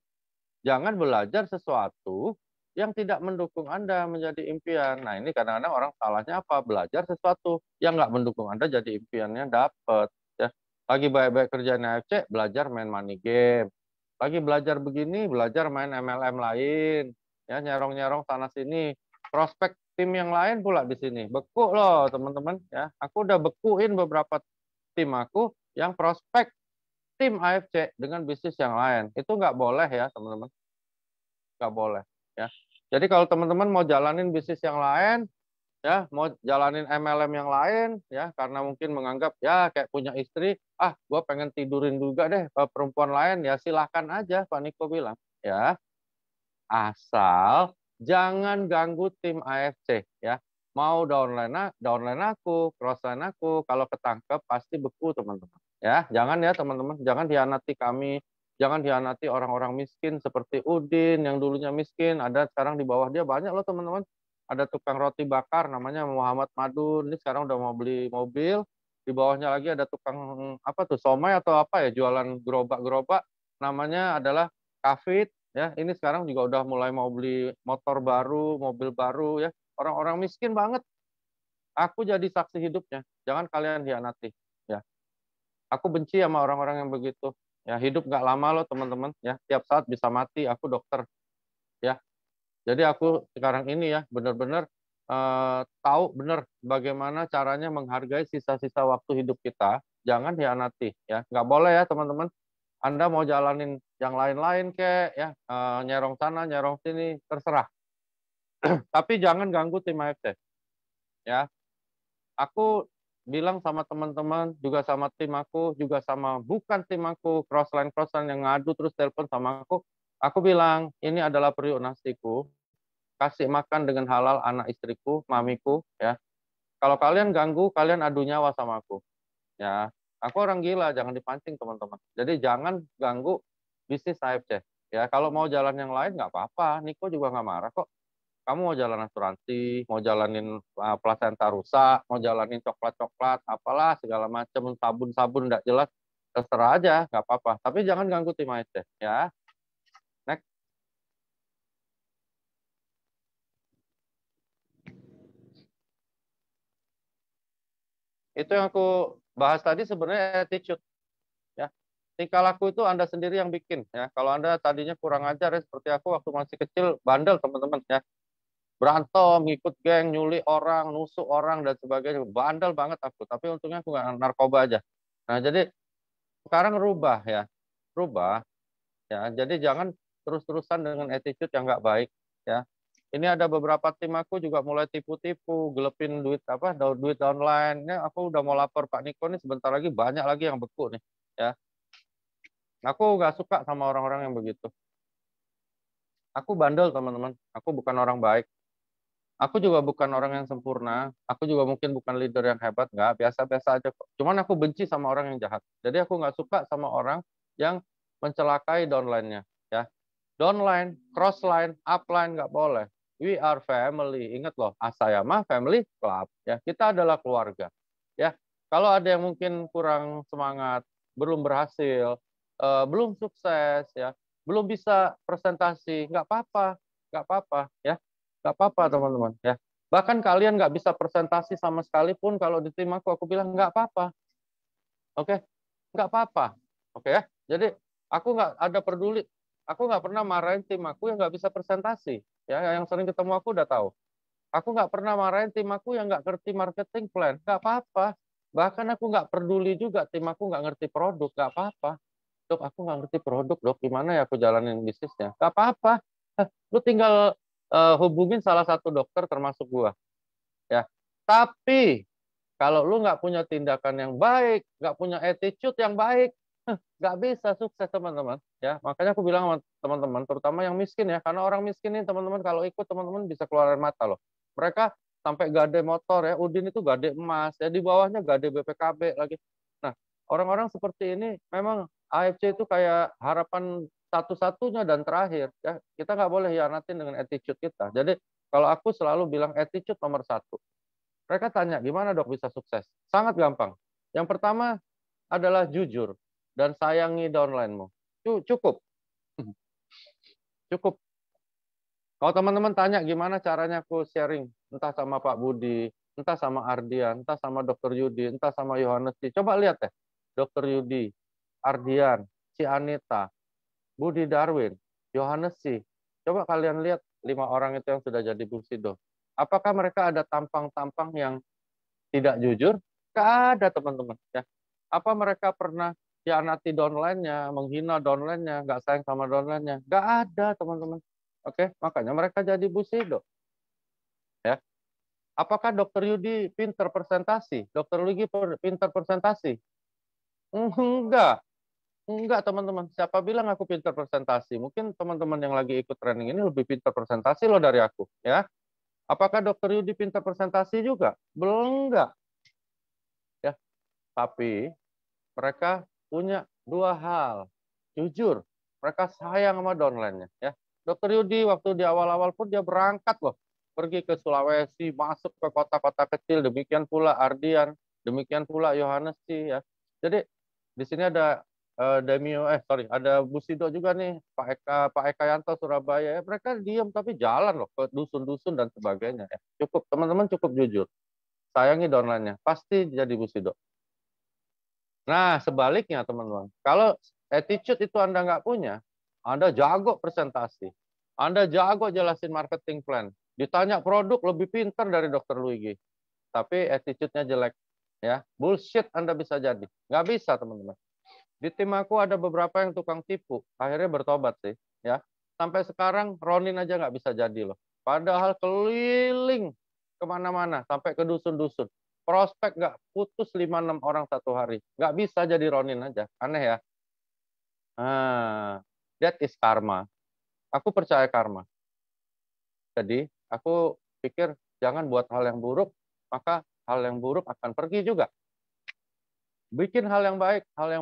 Jangan belajar sesuatu yang tidak mendukung Anda menjadi impian. Nah, ini kadang-kadang orang salahnya apa? Belajar sesuatu yang nggak mendukung Anda jadi impiannya dapat. Ya. Lagi baik-baik kerjaan AFC, belajar main money game. Lagi belajar begini, belajar main MLM lain. Ya, nyerong-nyerong sana sini. Prospek tim yang lain pula di sini. Beku loh, teman-teman. Ya, aku udah bekuin beberapa tim aku yang prospek tim AFC dengan bisnis yang lain. Itu nggak boleh ya, teman-teman. Nggak boleh. Ya. Jadi kalau teman-teman mau jalanin bisnis yang lain, ya mau jalanin MLM yang lain, ya karena mungkin menganggap ya kayak punya istri, gue pengen tidurin juga deh perempuan lain, ya silahkan aja, Pak Niko bilang. Ya, asal jangan ganggu tim AFC. Ya, mau downline aku, crossline aku, kalau ketangkep pasti beku teman-teman. Ya, jangan ya teman-teman, jangan hianati kami, Jangan hianati orang-orang miskin seperti Udin yang dulunya miskin, ada sekarang di bawah dia banyak loh teman-teman. Ada tukang roti bakar namanya Muhammad Madun, ini sekarang udah mau beli mobil. Di bawahnya lagi ada tukang apa tuh somai atau apa ya, jualan gerobak-gerobak, namanya adalah Kafit ya. Ini sekarang juga udah mulai mau beli motor baru, mobil baru ya. Orang-orang miskin banget. Aku jadi saksi hidupnya. Jangan kalian hianati ya. Aku benci sama orang-orang yang begitu. Ya, hidup nggak lama loh teman-teman. Ya, tiap saat bisa mati. Aku dokter. Ya, jadi aku sekarang ini ya benar-benar tahu benar bagaimana caranya menghargai sisa-sisa waktu hidup kita. Jangan hianati. Ya, nggak boleh ya teman-teman. Anda mau jalanin yang lain-lain kek, ya nyerong sana, nyerong sini, terserah. Tapi jangan ganggu tim AFC. Ya, aku bilang sama teman-teman, juga sama tim aku, juga sama bukan tim aku, crossline yang ngadu terus telepon sama aku bilang, ini adalah periuk nasiku, kasih makan dengan halal anak istriku, mamiku, ya. Kalau kalian ganggu, kalian adu nyawa sama aku, ya. Aku orang gila, jangan dipancing teman-teman. Jadi jangan ganggu bisnis AFC. Ya, kalau mau jalan yang lain nggak apa-apa, Niko juga nggak marah kok. Kamu mau jalan asuransi, mau jalanin plasenta rusak, mau jalanin coklat-coklat, apalah segala macam, sabun-sabun nggak jelas, terserah aja, nggak apa-apa. Tapi jangan ganggu tim AFC, ya. Next. Itu yang aku bahas tadi sebenarnya attitude, ya. Tingkah laku itu Anda sendiri yang bikin, ya. Kalau Anda tadinya kurang ajar, ya, seperti aku waktu masih kecil, bandel teman-teman, ya. Berantem, ngikut geng, nyuli orang, nusuk orang, dan sebagainya. Bandel banget aku, tapi untungnya aku nggak narkoba aja. Nah, jadi sekarang rubah ya, rubah ya. Jadi jangan terus-terusan dengan attitude yang nggak baik ya. Ini ada beberapa tim aku juga mulai tipu-tipu, gelepin duit apa, duit online. Ini aku udah mau lapor Pak Niko nih, sebentar lagi banyak lagi yang beku nih ya. Aku nggak suka sama orang-orang yang begitu. Aku bandel teman-teman, aku bukan orang baik. Aku juga bukan orang yang sempurna. Aku juga mungkin bukan leader yang hebat, nggak, biasa-biasa aja kok. Cuman aku benci sama orang yang jahat. Jadi aku nggak suka sama orang yang mencelakai downline-nya. Ya, downline, crossline, upline nggak boleh. We are family. Ingat loh, Asayama Family Club. Ya, kita adalah keluarga. Ya, kalau ada yang mungkin kurang semangat, belum berhasil, belum sukses, ya, belum bisa presentasi, nggak apa-apa, nggak apa-apa, ya. Nggak apa-apa teman-teman ya. Bahkan kalian nggak bisa presentasi sama sekali pun kalau di tim aku bilang nggak apa-apa. Oke, nggak apa-apa. Oke ya. Jadi aku nggak ada peduli. Aku nggak pernah marahin tim aku yang nggak bisa presentasi. Ya, yang sering ketemu aku udah tahu. Aku nggak pernah marahin tim aku yang nggak ngerti marketing plan. Nggak apa-apa. Bahkan aku nggak peduli juga tim aku nggak ngerti produk. Nggak apa-apa. Dok, aku nggak ngerti produk, dok. Gimana ya aku jalanin bisnisnya? Nggak apa-apa. Lu tinggal hubungin salah satu dokter termasuk gua. Ya. Tapi kalau lu nggak punya tindakan yang baik, nggak punya attitude yang baik, nggak bisa sukses teman-teman. Ya, makanya aku bilang sama teman-teman, terutama yang miskin ya, karena orang miskin ini teman-teman kalau ikut teman-teman bisa keluar air mata loh. Mereka sampai gade motor ya, Udin itu gade emas, ya di bawahnya gade BPKB lagi. Nah, orang-orang seperti ini memang AFC itu kayak harapan satu-satunya dan terakhir. Ya, kita nggak boleh hianatin dengan attitude kita. Jadi kalau aku selalu bilang attitude nomor satu. Mereka tanya, gimana dok bisa sukses? Sangat gampang. Yang pertama adalah jujur dan sayangi downline-mu. Cukup. Cukup. Kalau teman-teman tanya gimana caranya aku sharing, entah sama Pak Budi, entah sama Ardian, entah sama Dr. Yudi, entah sama Yohanes, coba lihat ya. Dr. Yudi, Ardian, si Anita, Budi Darwin, Yohanes sih. Coba kalian lihat 5 orang itu yang sudah jadi Busido. Apakah mereka ada tampang-tampang yang tidak jujur? Nggak ada teman-teman. Ya. Apa mereka pernah hianati downline-nya, menghina downline-nya, nggak sayang sama downline-nya? Nggak ada teman-teman. Oke, makanya mereka jadi Busido. Ya. Apakah Dokter Yudi pinter presentasi? Dokter Luigi pinter presentasi? Enggak. Enggak, teman-teman. Siapa bilang aku pinter presentasi? Mungkin teman-teman yang lagi ikut training ini lebih pinter presentasi loh dari aku. Ya. Apakah Dokter Yudi pinter presentasi juga? Belum, enggak. Ya. Tapi mereka punya dua hal. Jujur Mereka sayang sama downline-nya ya. Dokter Yudi waktu di awal-awal pun dia berangkat loh, pergi ke Sulawesi, masuk ke kota-kota kecil, demikian pula Ardian, demikian pula Yohanes sih ya. Jadi di sini ada ada Busido juga nih, Pak Eka Yanto Surabaya. Ya, mereka diam tapi jalan loh ke dusun-dusun dan sebagainya ya. Cukup teman-teman cukup jujur. Sayangi downline-nya, pasti jadi Busido. Nah, sebaliknya teman-teman, kalau attitude itu Anda nggak punya, Anda jago presentasi, Anda jago jelasin marketing plan, ditanya produk lebih pintar dari Dokter Luigi, tapi attitude-nya jelek, ya bullshit Anda bisa jadi, nggak bisa teman-teman. Di tim aku ada beberapa yang tukang tipu, akhirnya bertobat sih, ya. Sampai sekarang Ronin aja nggak bisa jadi loh. Padahal keliling kemana-mana, sampai ke dusun-dusun. Prospek nggak putus 5-6 orang satu hari. Nggak bisa jadi Ronin aja. Aneh ya. Ah, that is karma. Aku percaya karma. Jadi aku pikir jangan buat hal yang buruk, maka hal yang buruk akan pergi juga. Bikin hal yang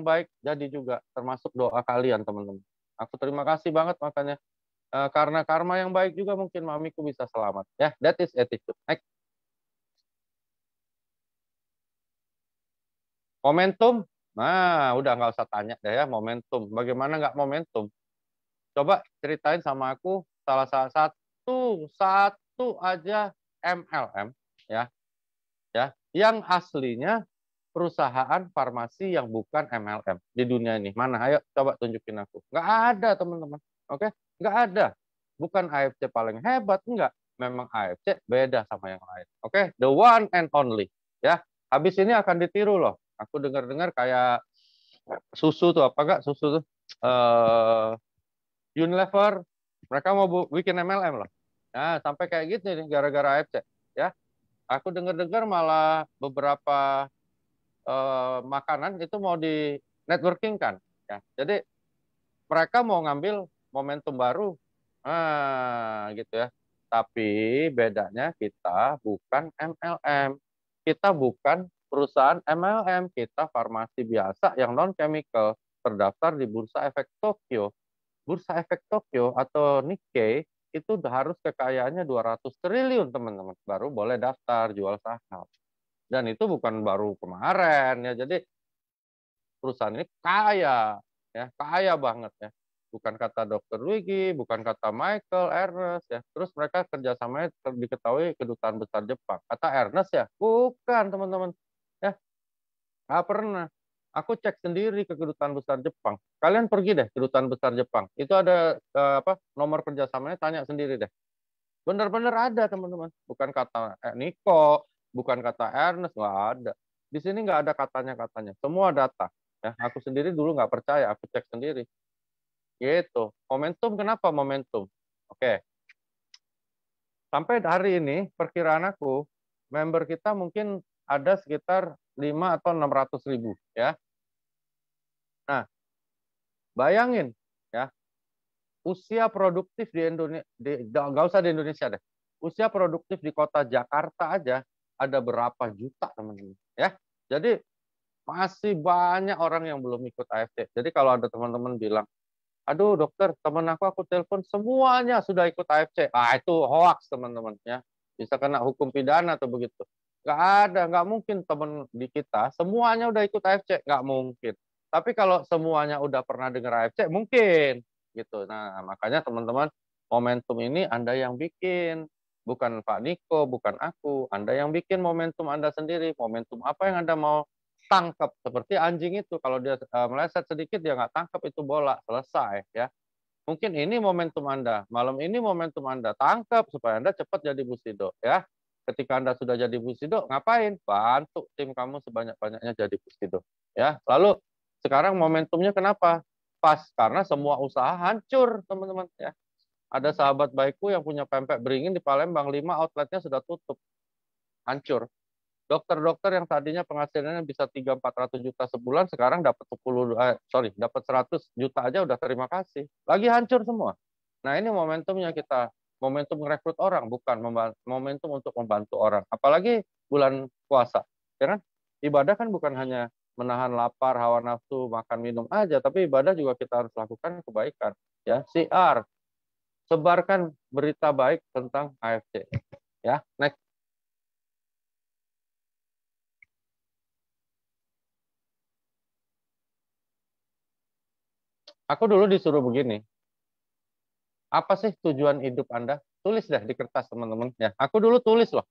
baik jadi juga, termasuk doa kalian teman-teman. Aku terima kasih banget makanya karena karma yang baik juga mungkin mamiku bisa selamat. Ya, that is attitude. Next. Momentum. Nah, udah nggak usah tanya deh ya momentum. Bagaimana nggak momentum? Coba ceritain sama aku salah satu aja MLM ya, ya, yang aslinya perusahaan farmasi yang bukan MLM di dunia ini. Mana? Ayo coba tunjukin aku. Nggak ada teman-teman. Oke? Nggak ada. Bukan AFC paling hebat, enggak. Memang AFC beda sama yang lain. Oke? The one and only. Ya. Habis ini akan ditiru loh. Aku dengar-dengar kayak susu tuh apa enggak? Susu tuh. Unilever. Mereka mau bikin MLM loh. Nah, sampai kayak gitu nih gara-gara AFC. Ya. Aku dengar-dengar malah beberapa makanan itu mau di networking kan ya, jadi mereka mau ngambil momentum baru gitu ya, tapi bedanya kita bukan MLM, kita bukan perusahaan MLM, kita farmasi biasa yang non chemical terdaftar di Bursa Efek Tokyo. Bursa Efek Tokyo atau Nikkei itu harus kekayaannya 200 triliun teman-teman baru boleh daftar jual saham. Dan itu bukan baru kemarin ya. Jadi perusahaan ini kaya ya, kaya banget ya. Bukan kata Dokter Luigi, bukan kata Michael, Ernest ya. Terus mereka kerjasamanya diketahui kedutaan besar Jepang. Kata Ernest ya, bukan teman-teman ya, nggak pernah. Aku cek sendiri ke kedutaan besar Jepang. Kalian pergi deh kedutaan besar Jepang. Itu ada nomor kerjasamanya, tanya sendiri deh. Benar-benar ada teman-teman. Bukan kata Niko, bukan kata Ernest, nggak ada. Di sini nggak ada katanya-katanya. Semua data. Ya, aku sendiri dulu nggak percaya, aku cek sendiri. Gitu. Momentum, kenapa momentum? Oke. Sampai hari ini, perkiraan aku, member kita mungkin ada sekitar 5 atau 600 ribu. Ya. Nah, bayangin, ya, usia produktif di Indonesia, nggak usah di Indonesia deh, usia produktif di kota Jakarta aja ada berapa juta teman-teman, ya. Jadi masih banyak orang yang belum ikut AFC. Jadi kalau ada teman-teman bilang, aduh dokter, teman aku telepon semuanya sudah ikut AFC, itu hoax teman-teman ya, bisa kena hukum pidana atau begitu. Nggak ada, nggak mungkin teman di kita semuanya udah ikut AFC, nggak mungkin. Tapi kalau semuanya udah pernah dengar AFC, mungkin gitu. Nah, makanya teman-teman, momentum ini Anda yang bikin, bukan Pak Niko, bukan aku. Anda yang bikin momentum Anda sendiri. Momentum apa yang Anda mau tangkap, seperti anjing itu, kalau dia meleset sedikit dia nggak tangkap itu bola, selesai ya. Mungkin ini momentum Anda, malam ini momentum Anda, tangkap supaya Anda cepat jadi Busido ya. Ketika Anda sudah jadi Busido, ngapain? Bantu tim kamu sebanyak-banyaknya jadi Busido ya. Lalu sekarang momentumnya kenapa pas? Karena semua usaha hancur teman-teman ya. Ada sahabat baikku yang punya pempek beringin di Palembang, 5 outletnya sudah tutup, hancur. Dokter-dokter yang tadinya penghasilannya bisa 300-400 juta sebulan, sekarang dapat dapat 100 juta aja udah terima kasih. Lagi hancur semua. Nah, ini momentumnya kita, momentum merekrut orang, bukan momentum untuk membantu orang. Apalagi bulan puasa, ya kan? Ibadah kan bukan hanya menahan lapar, hawa nafsu, makan minum aja, tapi ibadah juga kita harus lakukan kebaikan. Ya, siar, sebarkan berita baik tentang AFC. Ya, next. Aku dulu disuruh begini, apa sih tujuan hidup Anda? Tulis deh di kertas teman-teman. Ya, aku dulu tulis loh.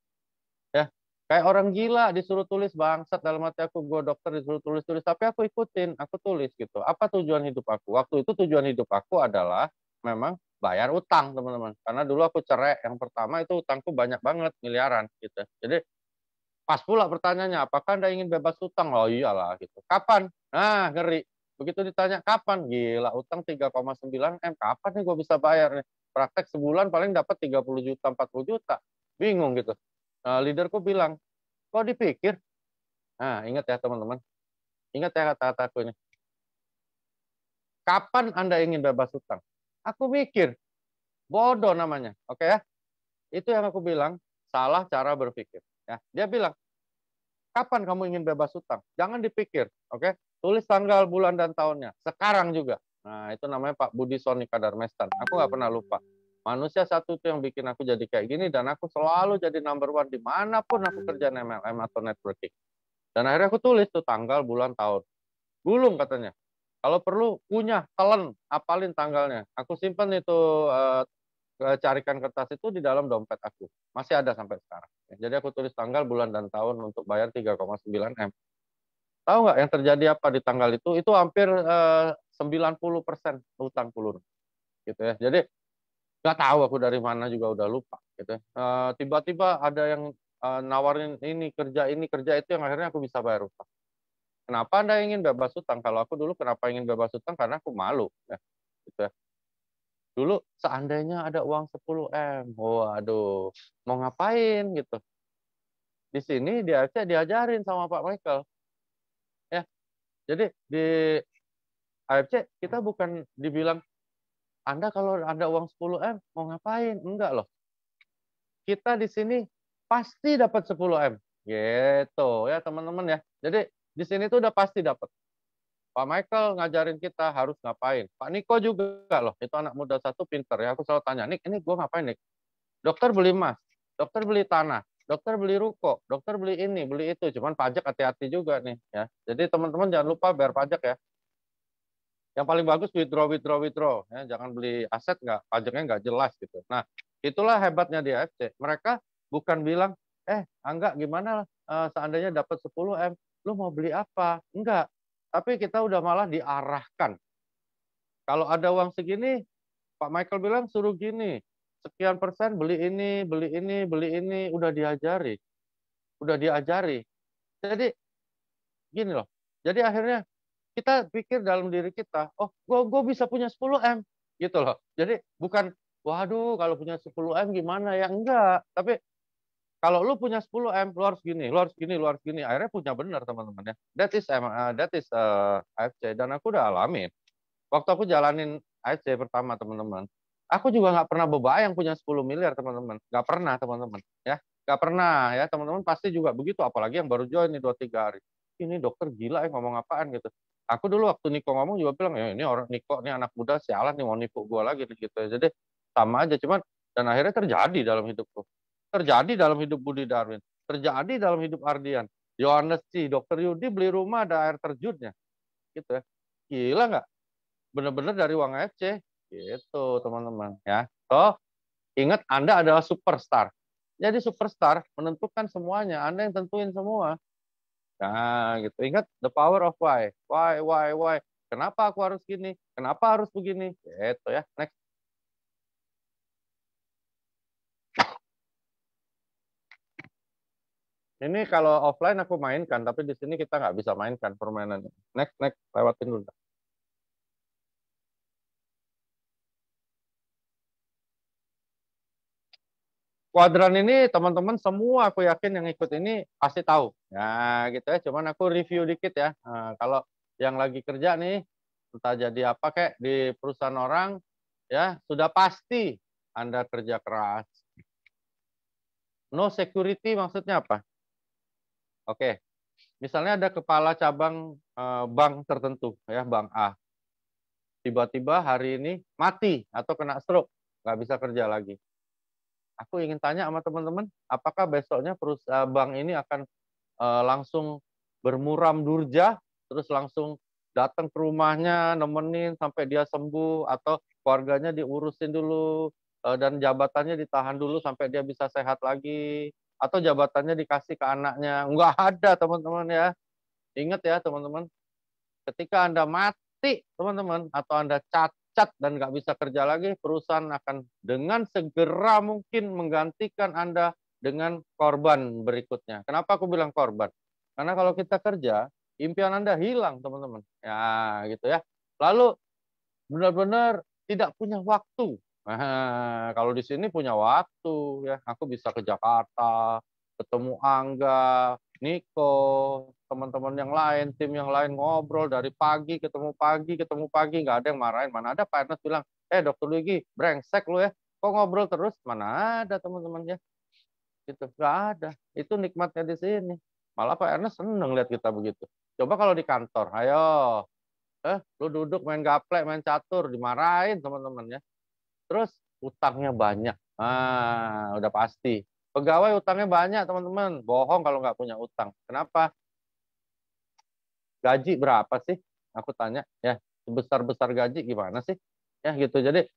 Ya, kayak orang gila disuruh tulis, bangsat dalam hati aku, gue dokter disuruh tulis-tulis, tapi aku ikutin, aku tulis gitu. Apa tujuan hidup aku? Waktu itu tujuan hidup aku adalah memang bayar utang, teman-teman. Karena dulu aku cerai, yang pertama itu utangku banyak banget, miliaran gitu. Jadi pas pula pertanyaannya, apakah Anda ingin bebas utang? Oh iyalah gitu. Kapan? Nah, ngeri. Begitu ditanya kapan? Gila, utang 3,9 M. Kapan nih gue bisa bayar nih? Praktek sebulan paling dapat 30 juta, 40 juta. Bingung gitu. Nah, leaderku bilang, kok dipikir? Nah, ingat ya teman-teman. Ingat ya kata-kataku ini. Kapan Anda ingin bebas utang? Aku mikir. Bodoh namanya. Oke ya? Itu yang aku bilang, salah cara berpikir. Ya, dia bilang, kapan kamu ingin bebas utang? Jangan dipikir. Oke? Tulis tanggal, bulan, dan tahunnya. Sekarang juga. Nah, itu namanya Pak Budi Soni Kadarmestan. Aku nggak pernah lupa. Manusia satu itu yang bikin aku jadi kayak gini, dan aku selalu jadi number one dimanapun aku kerja MLM atau networking. Dan akhirnya aku tulis tuh tanggal, bulan, tahun. Gulung katanya. Kalau perlu punya, telan, apalin tanggalnya. Aku simpan itu, carikan kertas itu di dalam dompet aku. Masih ada sampai sekarang. Jadi aku tulis tanggal, bulan, dan tahun untuk bayar 3,9 M. Tahu nggak yang terjadi apa di tanggal itu? Itu hampir 90% utang lunas. Gitu ya. Jadi nggak tahu aku dari mana juga udah lupa. Gitu. Tiba-tiba ada yang nawarin ini kerja itu yang akhirnya aku bisa bayar utang. Kenapa Anda ingin bebas utang? Kalau aku dulu kenapa ingin bebas utang? Karena aku malu. Ya. Gitu ya. Dulu seandainya ada uang 10 M, waduh, mau ngapain gitu. Di sini di AFC diajarin sama Pak Michael. Ya, jadi di AFC kita bukan dibilang, Anda kalau ada uang 10 M mau ngapain? Enggak loh. Kita di sini pasti dapat 10 M. Gitu ya teman-teman ya. Jadi di sini tuh udah pasti dapat. Pak Michael ngajarin kita harus ngapain. Pak Niko juga loh, itu anak muda satu pinter ya. Aku selalu tanya, Nik, ini gue ngapain Nik? Dokter beli emas, dokter beli tanah, dokter beli ruko, dokter beli ini, beli itu. Cuman pajak hati-hati juga nih ya. Jadi teman-teman jangan lupa bayar pajak ya. Yang paling bagus withdraw, withdraw, withdraw. Ya, jangan beli aset nggak, pajaknya nggak jelas gitu. Nah, itulah hebatnya di AFC. Mereka bukan bilang, Angga gimana seandainya dapat 10 M, lu mau beli apa? Enggak. Tapi kita udah malah diarahkan. Kalau ada uang segini, Pak Michael bilang suruh gini, sekian persen beli ini, beli ini, beli ini, udah diajari. Udah diajari. Jadi gini loh. Jadi akhirnya kita pikir dalam diri kita, oh gue bisa punya 10 M gitu loh. Jadi bukan, waduh kalau punya 10 M gimana ya, enggak. Tapi kalau lu punya 10 M, lu harus gini, lu harus gini, lu harus gini. Akhirnya punya benar teman-teman ya. That is AFC dan aku udah alamin. Waktu aku jalanin AFC pertama teman-teman, aku juga nggak pernah bebayang punya 10 miliar teman-teman. Nggak pernah teman-teman ya. Nggak pernah ya teman-teman pasti juga begitu. Apalagi yang baru join nih 2-3 hari. Ini dokter gila ya ngomong apaan gitu. Aku dulu waktu Niko ngomong juga bilang, ya ini orang Niko, ini anak muda sialan nih mau nipu gue lagi gitu. Jadi sama aja. Cuman dan akhirnya terjadi dalam hidupku. Terjadi dalam hidup Budi Darwin. Terjadi dalam hidup Ardian. Yohanes C. Dokter Yudi beli rumah ada air terjunnya. Gitu ya. Gila nggak? Benar-benar dari uang FC gitu teman-teman ya. So ingat Anda adalah superstar. Jadi superstar menentukan semuanya. Anda yang tentuin semua. Nah gitu. Ingat the power of why. Why. Kenapa aku harus gini? Kenapa harus begini? Gitu ya. Next. Ini kalau offline aku mainkan, tapi di sini kita nggak bisa mainkan permainannya. Next, lewatin dulu. Kuadran ini teman-teman semua aku yakin yang ikut ini pasti tahu. Ya gitu ya, cuman aku review dikit ya. Nah, kalau yang lagi kerja nih, entah jadi apa kayak di perusahaan orang, ya sudah pasti Anda kerja keras. No security maksudnya apa? Oke, Misalnya ada kepala cabang bank tertentu, ya bank A. Tiba-tiba hari ini mati atau kena stroke, nggak bisa kerja lagi. Aku ingin tanya sama teman-teman, apakah besoknya perusahaan bank ini akan langsung bermuram durja, terus langsung datang ke rumahnya, nemenin sampai dia sembuh, atau keluarganya diurusin dulu, dan jabatannya ditahan dulu sampai dia bisa sehat lagi, atau jabatannya dikasih ke anaknya. Nggak ada, teman-teman ya. Ingat ya, teman-teman, ketika Anda mati, teman-teman, atau Anda cacat dan nggak bisa kerja lagi, perusahaan akan dengan segera mungkin menggantikan Anda dengan korban berikutnya. Kenapa aku bilang korban? Karena kalau kita kerja, impian Anda hilang, teman-teman. Ya, gitu ya. Lalu benar-benar tidak punya waktu. Nah, kalau di sini punya waktu ya, aku bisa ke Jakarta, ketemu Angga, Niko, teman-teman yang lain, tim yang lain ngobrol dari ketemu pagi, nggak ada yang marahin. Mana ada Pak Ernest bilang, Dokter Luigi, brengsek lu ya, kok ngobrol terus? Mana ada teman-teman ya, gitu, nggak ada. Itu nikmatnya di sini. Malah Pak Ernest seneng lihat kita begitu. Coba kalau di kantor, ayo, lu duduk main gaplek, main catur, dimarahin teman-teman ya. Terus utangnya banyak. Udah pasti. Pegawai utangnya banyak, teman-teman. Bohong kalau nggak punya utang. Kenapa? Gaji berapa sih? Aku tanya, ya. Sebesar-besar gaji gimana sih? Ya gitu. Jadi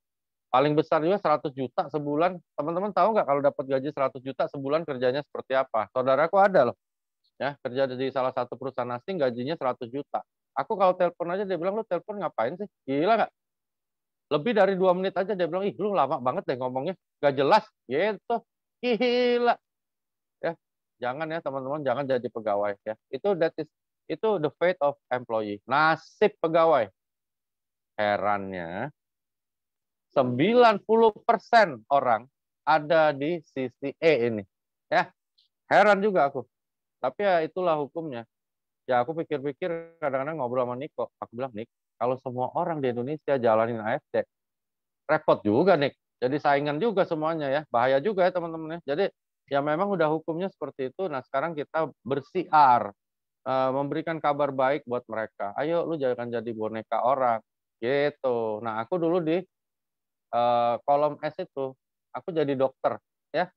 paling besar juga 100 juta sebulan. Teman-teman tahu nggak kalau dapat gaji 100 juta sebulan kerjanya seperti apa? Saudaraku ada loh. Ya, kerja di salah satu perusahaan asing gajinya 100 juta. Aku kalau telepon aja dia bilang, lu telepon ngapain sih? Gila nggak? Lebih dari 2 menit aja dia bilang, ih lu lama banget deh ngomongnya, gak jelas gitu. Gila ya. Jangan ya teman-teman, jangan jadi pegawai ya. Itu the fate of employee, nasib pegawai. Herannya 90% orang ada di sisi E ini ya. Heran juga aku, tapi ya itulah hukumnya. Ya aku pikir-pikir, kadang-kadang ngobrol sama Niko, aku bilang, Nik, kalau semua orang di Indonesia jalanin AFC, repot juga nih. Jadi saingan juga semuanya ya. Bahaya juga ya teman-teman ya. Jadi ya memang udah hukumnya seperti itu. Nah sekarang kita bersiar, memberikan kabar baik buat mereka. Ayo lu jangan jadi boneka orang gitu. Nah aku dulu di kolom S itu, aku jadi dokter ya.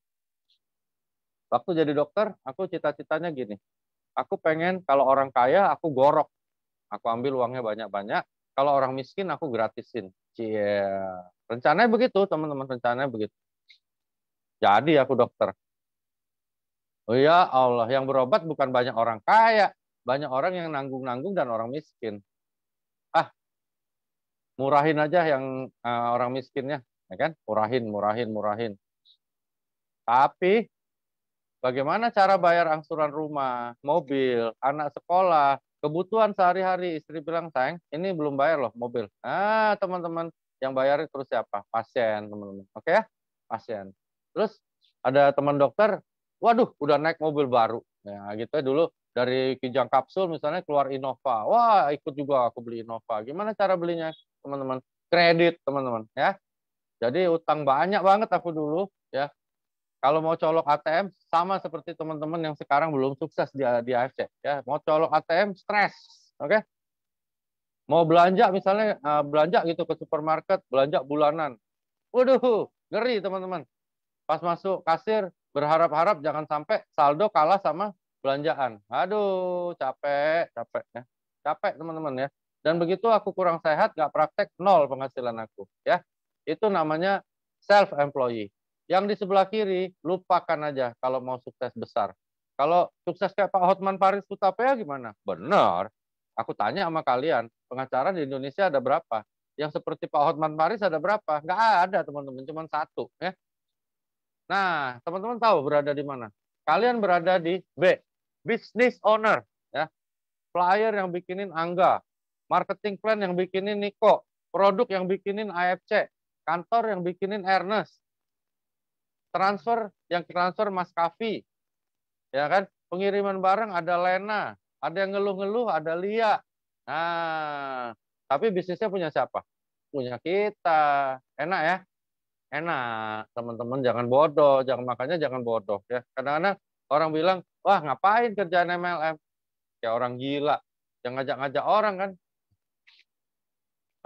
Waktu jadi dokter, aku cita-citanya gini. Aku pengen kalau orang kaya aku gorok. Aku ambil uangnya banyak-banyak. Kalau orang miskin aku gratisin. Cie. Rencananya begitu, teman-teman. Rencananya begitu. Jadi aku dokter. Oh ya Allah, yang berobat bukan banyak orang kaya. Banyak orang yang nanggung-nanggung dan orang miskin. Ah, murahin aja yang orang miskinnya. Ya kan? Murahin, murahin, murahin. Tapi bagaimana cara bayar angsuran rumah, mobil, anak sekolah, kebutuhan sehari-hari? Istri bilang, sayang, ini belum bayar loh mobil. Teman-teman, yang bayar terus siapa? Pasien, teman-teman. Oke ya? Pasien. Terus ada teman dokter, waduh, udah naik mobil baru. Ya gitu ya, dulu dari Kijang Kapsul misalnya keluar Innova. Wah, ikut juga aku beli Innova. Gimana cara belinya, teman-teman? Kredit, teman-teman. Ya. Jadi utang banyak banget aku dulu. Ya, kalau mau colok ATM sama seperti teman-teman yang sekarang belum sukses di AFC ya. Mau colok ATM stres, oke? Mau belanja misalnya belanja gitu ke supermarket, belanja bulanan. Waduh, ngeri teman-teman. Pas masuk kasir berharap-harap jangan sampai saldo kalah sama belanjaan. Aduh, capek, capek ya. Capek teman-teman ya. Dan begitu aku kurang sehat, nggak praktek, nol penghasilan aku ya. Itu namanya self employee. Yang di sebelah kiri lupakan aja kalau mau sukses besar. Kalau sukses kayak Pak Hotman Paris Hutapea gimana? Benar. Aku tanya sama kalian, pengacara di Indonesia ada berapa? Yang seperti Pak Hotman Paris ada berapa? Nggak ada teman-teman, cuma satu ya. Nah, teman-teman tahu berada di mana? Kalian berada di B, business owner, ya. Flyer yang bikinin Angga, marketing plan yang bikinin Niko, produk yang bikinin AFC, kantor yang bikinin Ernest, transfer yang transfer Mas Kavi, ya kan? Pengiriman barang ada Lena, ada yang ngeluh-ngeluh, ada Lia. Nah, tapi bisnisnya punya siapa? Punya kita. Enak ya? Enak, teman-teman jangan bodoh, jangan makanya jangan bodoh ya. Kadang-kadang orang bilang, wah ngapain kerjaan MLM? kayak orang gila yang ngajak-ngajak orang kan.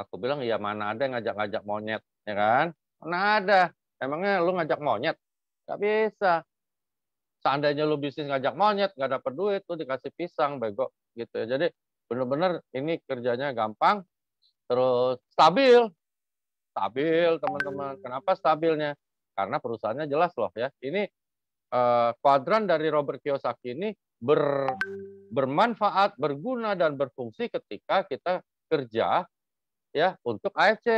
Aku bilang, ya mana ada yang ngajak-ngajak monyet, ya kan? Mana ada. Emangnya lu ngajak monyet? Gak bisa. Seandainya lu bisnis ngajak monyet, nggak dapet duit, lu dikasih pisang, bego. Gitu ya. Jadi bener-bener ini kerjanya gampang, terus stabil. Stabil, teman-teman. Kenapa stabilnya? Karena perusahaannya jelas loh ya. Ini kuadran dari Robert Kiyosaki ini bermanfaat, berguna, dan berfungsi ketika kita kerja ya untuk AFC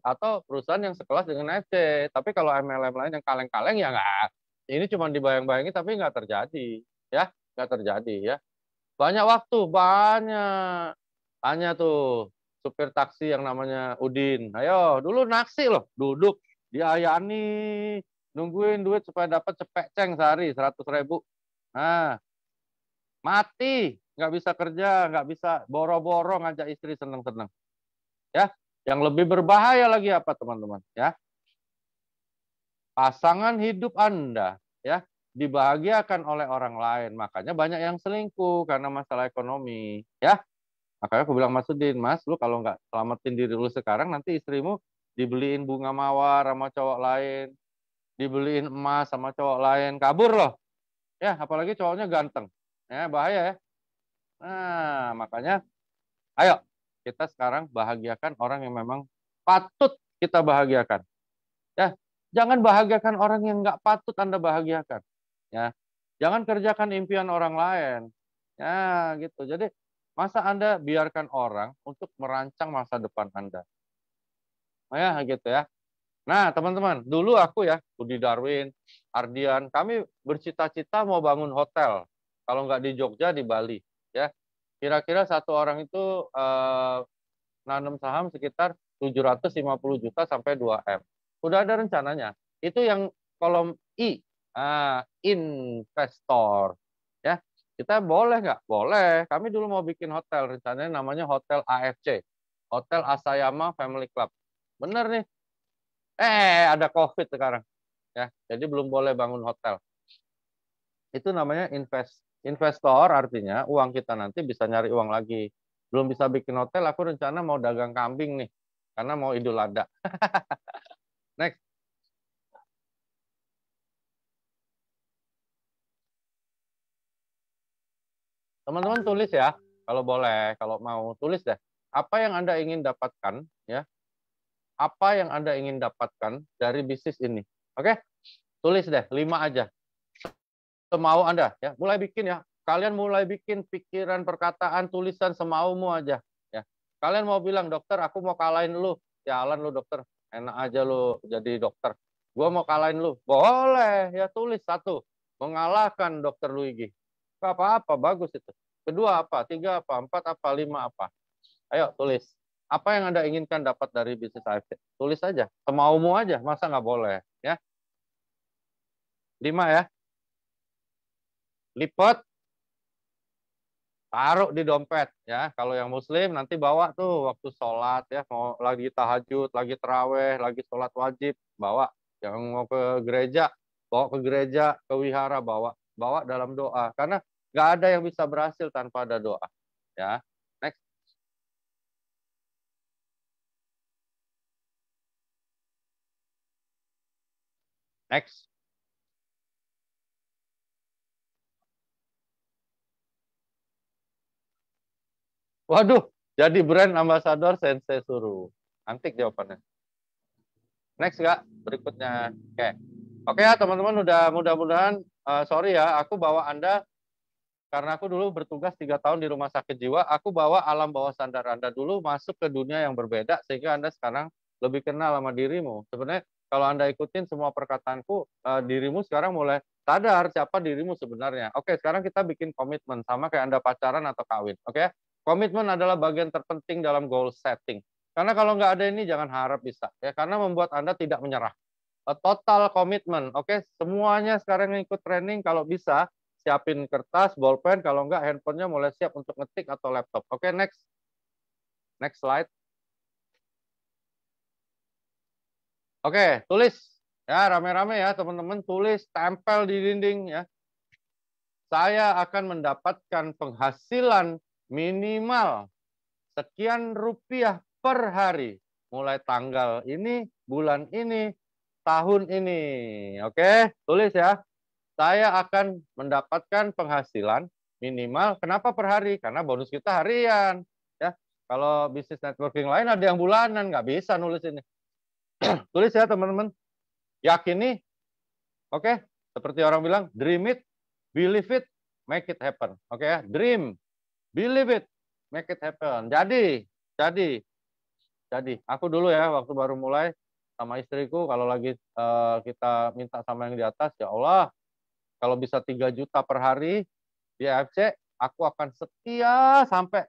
atau perusahaan yang sekelas dengan AFC. Tapi kalau MLM lain yang kaleng-kaleng ya nggak. Ini cuma dibayang-bayangin tapi nggak terjadi, ya nggak terjadi ya. Banyak waktu, banyak. Tanya tuh supir taksi yang namanya Udin. Ayo, dulu naksi loh, duduk diayani, nungguin duit supaya dapat cepek ceng sehari 100.000. Nah, mati, nggak bisa kerja, nggak bisa boro-boro ngajak istri seneng-seneng. Ya, yang lebih berbahaya lagi apa teman-teman? Ya, pasangan hidup Anda ya dibahagiakan oleh orang lain. Makanya banyak yang selingkuh karena masalah ekonomi. Ya, makanya aku bilang Mas Udin, Mas, lu kalau nggak selamatin diri lu sekarang, nanti istrimu dibeliin bunga mawar sama cowok lain, dibeliin emas sama cowok lain, kabur loh. Ya, apalagi cowoknya ganteng. Ya, bahaya ya. Nah, makanya ayo kita sekarang bahagiakan orang yang memang patut kita bahagiakan. Ya, jangan bahagiakan orang yang nggak patut Anda bahagiakan. Ya, jangan kerjakan impian orang lain. Ya, gitu. Jadi masa Anda biarkan orang untuk merancang masa depan Anda. Ya, gitu ya. Nah, teman-teman, dulu aku ya, Budi Darwin, Ardian, kami bercita-cita mau bangun hotel. Kalau nggak di Jogja, di Bali. Ya, kira-kira satu orang itu nanam saham sekitar 750 juta sampai 2M. Sudah ada rencananya. Itu yang kolom I, investor. Ya, kita boleh nggak? Boleh. Kami dulu mau bikin hotel, rencananya namanya Hotel AFC, Hotel Asayama Family Club. Bener nih. Ada COVID sekarang. Ya, jadi belum boleh bangun hotel. Itu namanya investor, artinya uang kita nanti bisa nyari uang lagi. Belum bisa bikin hotel, aku rencana mau dagang kambing nih, karena mau Idul Adha. Next. Teman-teman tulis ya, kalau boleh, kalau mau tulis deh. Apa yang Anda ingin dapatkan, ya? Apa yang Anda ingin dapatkan dari bisnis ini? Oke? Tulis deh, 5 aja. Semau Anda, ya. Mulai bikin ya. Kalian mulai bikin pikiran, perkataan, tulisan semaumu aja, ya. Kalian mau bilang, dokter, aku mau kalahin lu. Jalan lu dokter, enak aja lu jadi dokter. Gua mau kalahin lu. Boleh, ya tulis 1. Mengalahkan dokter Luigi. Gak apa-apa, bagus itu. Kedua apa? 3 apa? 4 apa? 5 apa? Ayo tulis. Apa yang Anda inginkan dapat dari bisnis AFC? Tulis aja. Semaumu aja. Masa nggak boleh? Ya. 5 ya. Lipat. Taruh di dompet. Ya. Kalau yang muslim nanti bawa tuh waktu sholat. Ya. Mau lagi tahajud, lagi terawih, lagi sholat wajib. Bawa. Yang mau ke gereja. Bawa ke gereja, ke wihara. Bawa. Bawa dalam doa. Karena nggak ada yang bisa berhasil tanpa ada doa. Ya. Next. Next. Waduh, jadi brand ambassador Sensei Suruh. Antik jawabannya. Next nggak? Berikutnya. Oke. Oke ya teman-teman, udah mudah-mudahan, sorry ya, aku bawa Anda, karena aku dulu bertugas 3 tahun di rumah sakit jiwa, aku bawa alam bawah sadar Anda dulu masuk ke dunia yang berbeda, sehingga Anda sekarang lebih kenal sama dirimu. Sebenarnya kalau Anda ikutin semua perkataanku, dirimu sekarang mulai sadar siapa dirimu sebenarnya. Oke, sekarang kita bikin komitmen, sama kayak Anda pacaran atau kawin. Oke, komitmen adalah bagian terpenting dalam goal setting. Karena kalau nggak ada ini, jangan harap bisa. Ya, karena membuat Anda tidak menyerah. Total komitmen. Oke, semuanya sekarang yang ikut training, kalau bisa siapin kertas, bolpen, kalau enggak handphonenya mulai siap untuk ngetik atau laptop. Oke, next. Next slide. Oke, tulis. Ya, rame-rame ya teman-teman, tulis, tempel di dinding ya. saya akan mendapatkan penghasilan minimal sekian rupiah per hari. Mulai tanggal ini, bulan ini, tahun ini. Oke, tulis ya. Saya akan mendapatkan penghasilan minimal. Kenapa per hari? Karena bonus kita harian. Ya, kalau bisnis networking lain ada yang bulanan, nggak bisa nulis ini. Tulis ya teman-teman. Yakini, oke? Seperti orang bilang, dream it, believe it, make it happen. Oke ya, dream, believe it, make it happen. Jadi. Aku dulu ya, waktu baru mulai sama istriku, kalau lagi kita minta sama yang di atas, ya Allah, kalau bisa 3 juta per hari di AFC, aku akan setia sampai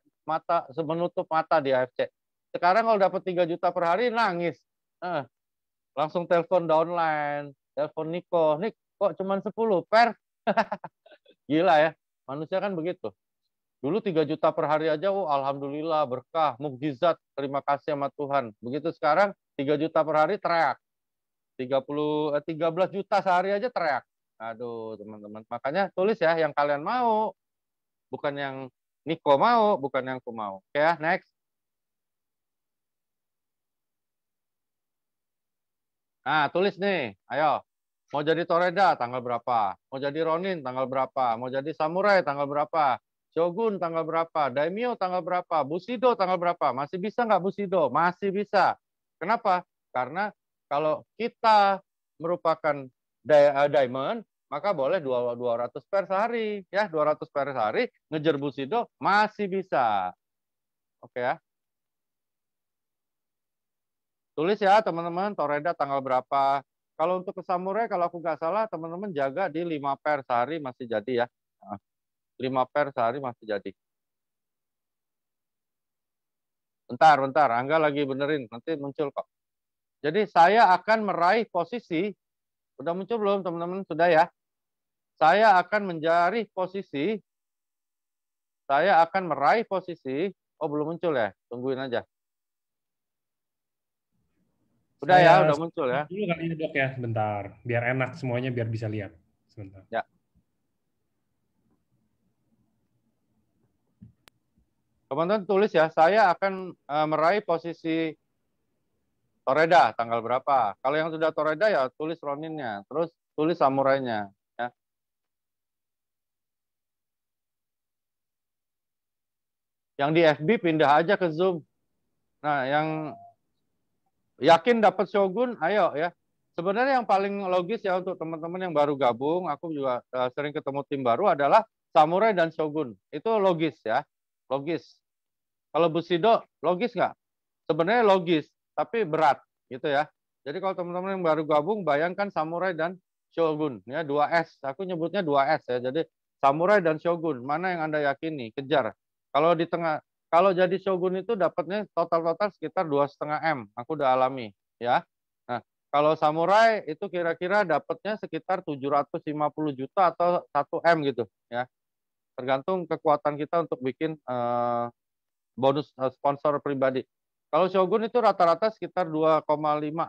menutup mata di AFC. Sekarang kalau dapat 3 juta per hari, nangis. Langsung telepon downline, telepon Niko, Nik, kok cuma 10 per? Gila ya, manusia kan begitu. Dulu 3 juta per hari aja, oh alhamdulillah, berkah, mukjizat, terima kasih sama Tuhan. Begitu sekarang 3 juta per hari teriak. 13 juta sehari aja teriak. Aduh, teman-teman. Makanya tulis ya yang kalian mau, bukan yang Niko mau, bukan yang aku mau. Oke ya, next. Nah, tulis nih. Ayo. Mau jadi Toreda tanggal berapa? Mau jadi Ronin tanggal berapa? Mau jadi Samurai tanggal berapa? Shogun tanggal berapa? Daimyo tanggal berapa? Bushido tanggal berapa? Masih bisa nggak Bushido? Masih bisa. Kenapa? Karena kalau kita merupakan diamond, maka boleh 200 per sehari. Ya, 200 per sehari, ngejar Bushido masih bisa. Oke ya. Tulis ya teman-teman, Toreda tanggal berapa. Kalau untuk ke Samurai, kalau aku nggak salah, teman-teman jaga di 5 per sehari masih jadi ya. 5 per sehari masih jadi. Bentar, Angga lagi benerin, nanti muncul kok. Jadi saya akan meraih posisi, udah muncul belum teman-teman? Sudah ya? Saya akan mencari posisi, saya akan meraih posisi, oh belum muncul ya? Tungguin aja. Udah ya, udah muncul ya. Dulu kali ini Dok ya, sebentar. Biar enak semuanya, biar bisa lihat. Sebentar. Ya. Teman-teman tulis ya, saya akan meraih posisi Toreda tanggal berapa. Kalau yang sudah Toreda ya tulis Roninnya, terus tulis Samurainya. Ya. Yang di FB pindah aja ke Zoom. Nah, yang yakin dapat Shogun, ayo ya. Sebenarnya yang paling logis ya untuk teman-teman yang baru gabung, aku juga sering ketemu tim baru adalah Samurai dan Shogun. Itu logis ya, logis. Kalau Bushido, logis nggak? Sebenarnya logis, tapi berat gitu ya. Jadi kalau teman-teman yang baru gabung, bayangkan Samurai dan Shogun. Ya, 2S. Aku nyebutnya 2S ya. Jadi Samurai dan Shogun, mana yang Anda yakini? Kejar. Kalau di tengah, kalau jadi Shogun itu dapatnya total sekitar 2,5 M. Aku udah alami ya. Nah, kalau Samurai itu kira-kira dapatnya sekitar 750 juta atau 1 M gitu ya. Tergantung kekuatan kita untuk bikin bonus sponsor pribadi. Kalau Shogun itu rata-rata sekitar 2,5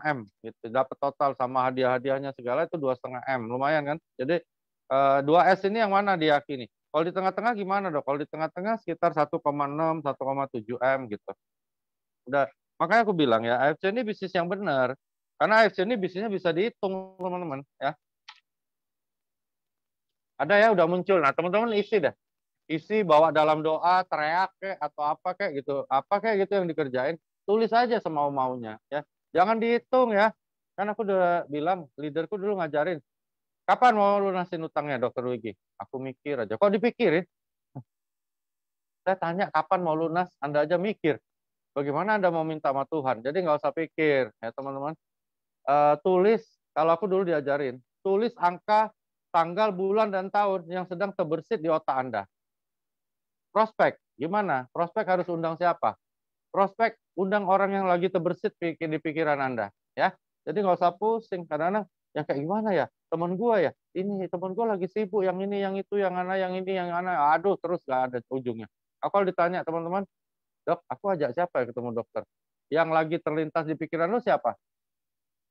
M gitu. Dapat total sama hadiah-hadiahnya segala itu 2,5 M. Lumayan kan? Jadi 2S ini yang mana diyakini? Kalau di tengah-tengah gimana dok? Kalau di tengah-tengah sekitar 1,6, 1,7 M gitu. Udah, makanya aku bilang ya, AFC ini bisnis yang benar. Karena AFC ini bisnisnya bisa dihitung teman-teman ya. Ada ya udah muncul. Nah, teman-teman isi dah. Isi bawa dalam doa, teriak kayak atau apa kayak gitu. Apa kayak gitu yang dikerjain, tulis aja semau-maunya ya. Jangan dihitung ya. Kan aku udah bilang, leaderku dulu ngajarin, kapan mau lunasin utangnya Dokter Wigi? Aku mikir aja. Kok dipikirin? Saya tanya kapan mau lunas, Anda aja mikir. Bagaimana Anda mau minta sama Tuhan? Jadi nggak usah pikir ya teman-teman. Tulis, kalau aku dulu diajarin, tulis angka, tanggal, bulan, dan tahun yang sedang terbersit di otak Anda. Prospek, gimana? Prospek harus undang siapa? Prospek, undang orang yang lagi terbersit di pikiran Anda. Ya, jadi nggak usah pusing. Karena yang kayak gimana ya? Teman gue ya, ini teman gue lagi sibuk, yang ini, yang itu, yang mana, yang ini, yang mana. Aduh, terus nggak ada ujungnya. Aku kalau ditanya teman-teman, dok, aku ajak siapa ya ketemu dokter? Yang lagi terlintas di pikiran lu siapa?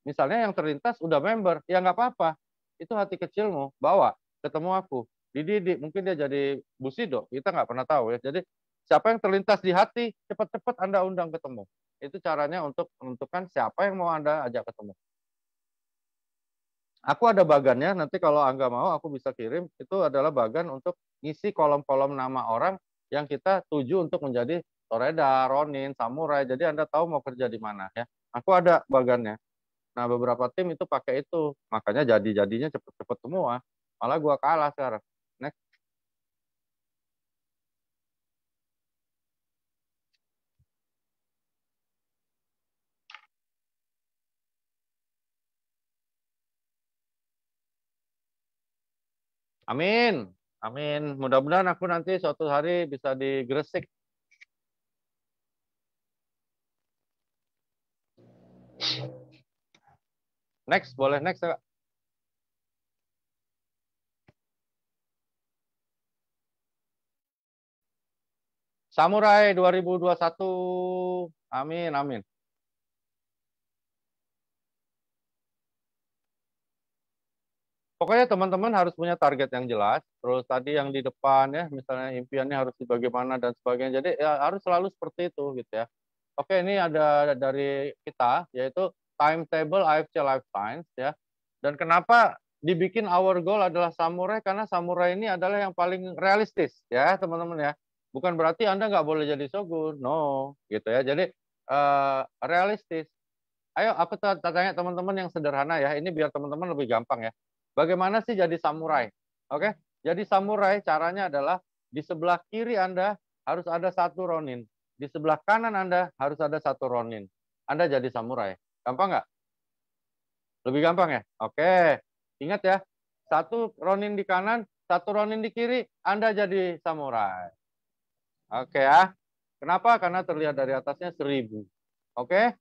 Misalnya yang terlintas udah member, ya nggak apa-apa. Itu hati kecilmu, bawa ketemu aku. dididik, mungkin dia jadi Bushido, kita nggak pernah tahu ya. Jadi siapa yang terlintas di hati, cepat-cepat Anda undang ketemu. Itu caranya untuk menentukan siapa yang mau Anda ajak ketemu. Aku ada bagannya, nanti kalau Angga mau aku bisa kirim, itu adalah bagan untuk ngisi kolom-kolom nama orang yang kita tuju untuk menjadi Toreda, Ronin, Samurai, jadi Anda tahu mau kerja di mana ya. Aku ada bagannya. Nah, beberapa tim itu pakai itu, makanya jadinya cepet-cepet semua. Malah gua kalah sekarang. Next. Amin. Amin. Mudah-mudahan aku nanti suatu hari bisa di Gresik. Next, boleh next ya. Samurai 2021. Amin, amin. Pokoknya teman-teman harus punya target yang jelas. Terus tadi yang di depan ya, misalnya impiannya harus di bagaimana dan sebagainya. Jadi ya harus selalu seperti itu gitu ya. Oke, ini ada dari kita yaitu timetable AFC Life Science ya. Dan kenapa dibikin our goal adalah samurai? Karena samurai ini adalah yang paling realistis ya teman-teman ya. Bukan berarti Anda nggak boleh jadi shogun, no gitu ya. Jadi realistis. Ayo aku tanya teman-teman yang sederhana ya. Ini biar teman-teman lebih gampang ya. Bagaimana sih jadi samurai? Oke, jadi samurai caranya adalah di sebelah kiri Anda harus ada satu ronin. Di sebelah kanan Anda harus ada satu ronin. Anda jadi samurai. Gampang nggak? Lebih gampang ya? Oke, ingat ya. Satu ronin di kanan, satu ronin di kiri, Anda jadi samurai. Oke ya. Kenapa? Karena terlihat dari atasnya 1000. Oke?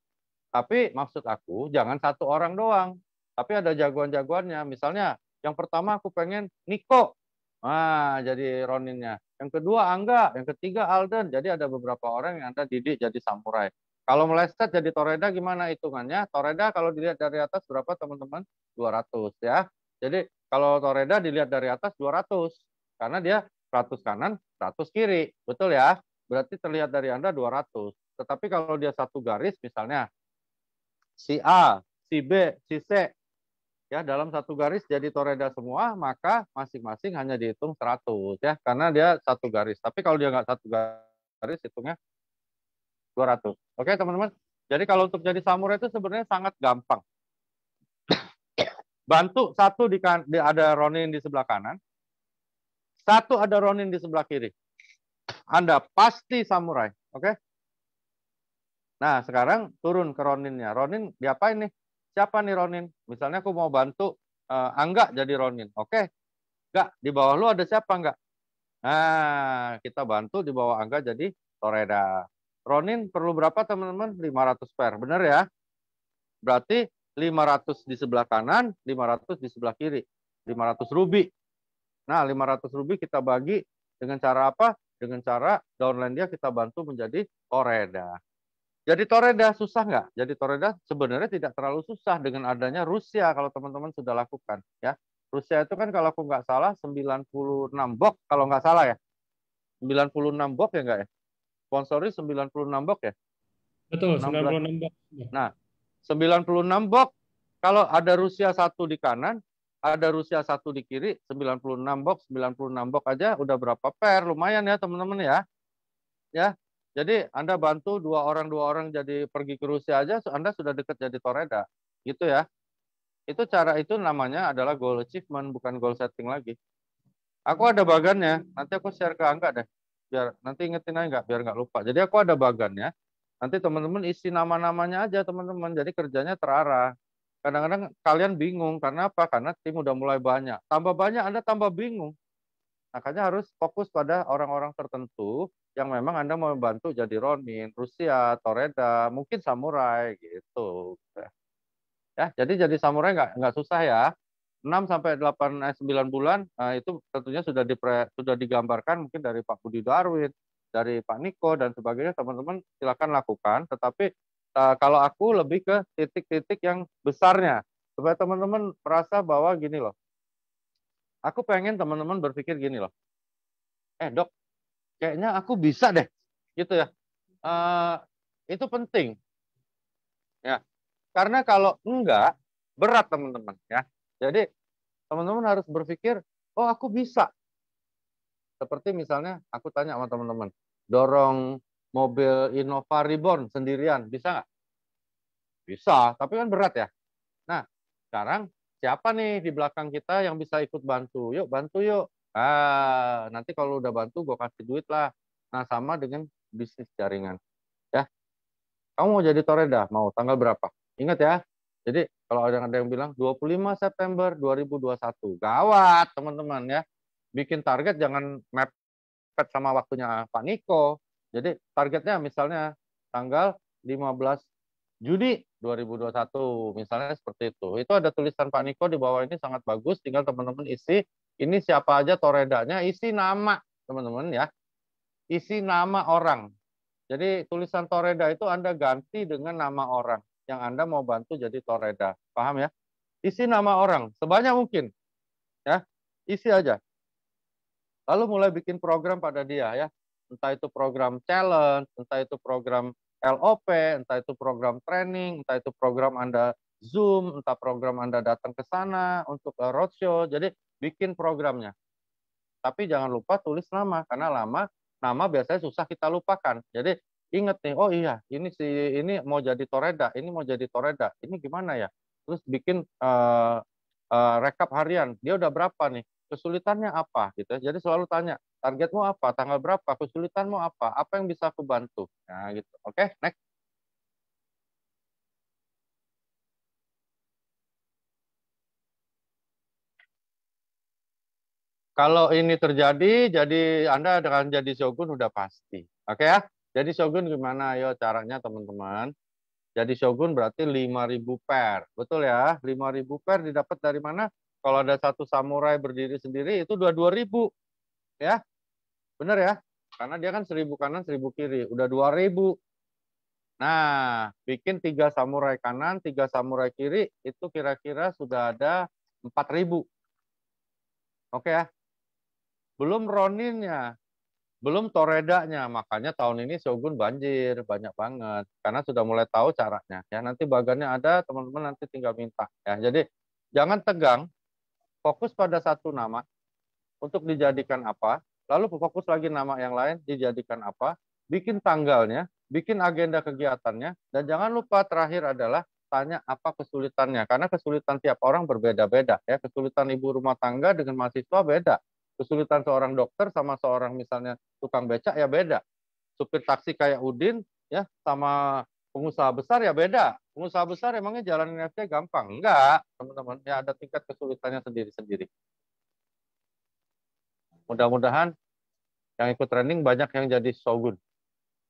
Tapi maksud aku jangan satu orang doang. Tapi ada jagoan-jagoannya. Misalnya yang pertama aku pengen Niko. Nah, jadi Roninnya. Yang kedua Angga, yang ketiga Alden. Jadi ada beberapa orang yang Anda didik jadi samurai. Kalau meleset jadi Toreda gimana hitungannya? Toreda kalau dilihat dari atas berapa teman-teman? 200 ya. Jadi kalau Toreda dilihat dari atas 200. Karena dia 100 kanan, 100 kiri. Betul ya? Berarti terlihat dari Anda 200. Tetapi kalau dia satu garis misalnya si A, si B, si C ya dalam satu garis jadi toreda semua, maka masing-masing hanya dihitung 100 ya karena dia satu garis. Tapi kalau dia nggak satu garis hitungnya 200. Oke, teman-teman. Jadi kalau untuk jadi samurai itu sebenarnya sangat gampang. Bantu satu ada Ronin di sebelah kanan, satu ada Ronin di sebelah kiri. Anda pasti samurai. Oke? Nah, sekarang turun ke Roninnya. Ronin diapain nih? Siapa nih Ronin? Misalnya aku mau bantu Angga jadi Ronin. Oke, Enggak, di bawah lu ada siapa enggak? Nah, kita bantu di bawah Angga jadi Toreda. Ronin perlu berapa teman-teman? 500 per. Benar ya? Berarti 500 di sebelah kanan, 500 di sebelah kiri. 500 ruby. Nah, 500 ruby kita bagi dengan cara apa? Dengan cara downline dia kita bantu menjadi Toreda. Jadi Toreda susah nggak? Jadi Toreda sebenarnya tidak terlalu susah dengan adanya Rusia kalau teman-teman sudah lakukan ya. Rusia itu kan kalau aku nggak salah 96 bok kalau nggak salah ya. 96 bok ya nggak ya? Sponsori 96 bok ya? Betul, 16. 96 bok. Nah, 96 bok kalau ada Rusia satu di kanan, ada Rusia satu di kiri, 96 bok, 96 bok aja udah berapa per? Lumayan ya teman-teman ya. Ya, jadi Anda bantu dua orang jadi pergi ke Rusia aja, Anda sudah dekat jadi Toreda, gitu ya. Itu cara itu namanya adalah goal achievement, bukan goal setting lagi. Aku ada bagannya, nanti aku share ke Angga deh, biar nanti ingetin aja nggak, biar nggak lupa. Jadi aku ada bagannya, nanti teman-teman isi nama-namanya aja teman-teman, jadi kerjanya terarah. Kadang-kadang kalian bingung, karena apa? Karena tim udah mulai banyak. Tambah banyak, Anda tambah bingung. Makanya harus fokus pada orang-orang tertentu yang memang Anda mau membantu jadi Ronin, Rusia, Toreda, mungkin samurai gitu. Ya, jadi samurai nggak susah ya. 6 sampai 8 9 bulan itu tentunya sudah digambarkan mungkin dari Pak Budi Darwin, dari Pak Niko dan sebagainya, teman-teman silakan lakukan, tetapi kalau aku lebih ke titik-titik yang besarnya supaya teman-teman merasa bahwa gini loh. Aku pengen teman-teman berpikir gini loh. Dok, kayaknya aku bisa deh. Gitu ya. Eh, itu penting. Ya. Karena kalau enggak, berat teman-teman. Ya. Jadi teman-teman harus berpikir, oh aku bisa. Seperti misalnya aku tanya sama teman-teman, dorong mobil Innova Reborn sendirian, bisa nggak? Bisa, tapi kan berat ya. Nah, sekarang siapa nih di belakang kita yang bisa ikut bantu? Yuk, bantu yuk. Nanti kalau udah bantu, gue kasih duit lah. Nah, sama dengan bisnis jaringan. Ya, kamu mau jadi toreda? Mau tanggal berapa? Ingat ya. Jadi, kalau ada yang bilang 25 September 2021. Gawat, teman-teman ya. Bikin target jangan mepet sama waktunya Pak Niko. Jadi, targetnya misalnya tanggal 15 Juni 2021, misalnya seperti itu. Itu ada tulisan Pak Niko di bawah ini sangat bagus, tinggal teman-teman isi, ini siapa aja toredanya, isi nama, teman-teman ya. Isi nama orang. Jadi tulisan toreda itu Anda ganti dengan nama orang yang Anda mau bantu jadi toreda. Paham ya? Isi nama orang, sebanyak mungkin. Ya, isi aja. Lalu mulai bikin program pada dia ya. Entah itu program challenge, entah itu program LOP, entah itu program training, entah itu program Anda Zoom, entah program Anda datang ke sana untuk roadshow. Jadi bikin programnya. Tapi jangan lupa tulis nama karena nama biasanya susah kita lupakan. Jadi ingat nih, oh iya, ini mau jadi toreda, ini mau jadi toreda. Ini gimana ya? Terus bikin rekap harian. Dia udah berapa nih? Kesulitannya apa gitu ya. Jadi selalu tanya, targetmu apa? Tanggal berapa? Kesulitanmu apa? Apa yang bisa aku bantu? Nah, gitu. Oke, next. Kalau ini terjadi, jadi Anda akan jadi shogun udah pasti. Oke ya? Jadi shogun gimana? Ayo caranya teman-teman. Jadi shogun berarti 5.000 pair. Betul ya? 5.000 pair didapat dari mana? Kalau ada satu samurai berdiri sendiri itu 2.000. Ya, benar ya? Karena dia kan 1.000 kanan, 1.000 kiri. Udah 2.000. Nah, bikin 3 samurai kanan, 3 samurai kiri, itu kira-kira sudah ada 4.000. Oke ya? Belum roninnya, belum toredanya. Makanya tahun ini Shogun banjir, banyak banget. Karena sudah mulai tahu caranya. Ya, nanti bagannya ada, teman-teman nanti tinggal minta. Ya, jadi jangan tegang, fokus pada satu nama untuk dijadikan apa, lalu fokus lagi nama yang lain dijadikan apa, bikin tanggalnya, bikin agenda kegiatannya, dan jangan lupa terakhir adalah tanya apa kesulitannya, karena kesulitan tiap orang berbeda-beda. Ya, kesulitan ibu rumah tangga dengan mahasiswa beda, kesulitan seorang dokter sama seorang misalnya tukang becak ya beda, supir taksi kayak Udin ya sama pengusaha besar ya beda. Pengusaha besar emangnya jalanin FC gampang? Enggak, teman-teman. Ya ada tingkat kesulitannya sendiri-sendiri. Mudah-mudahan yang ikut training banyak yang jadi shogun.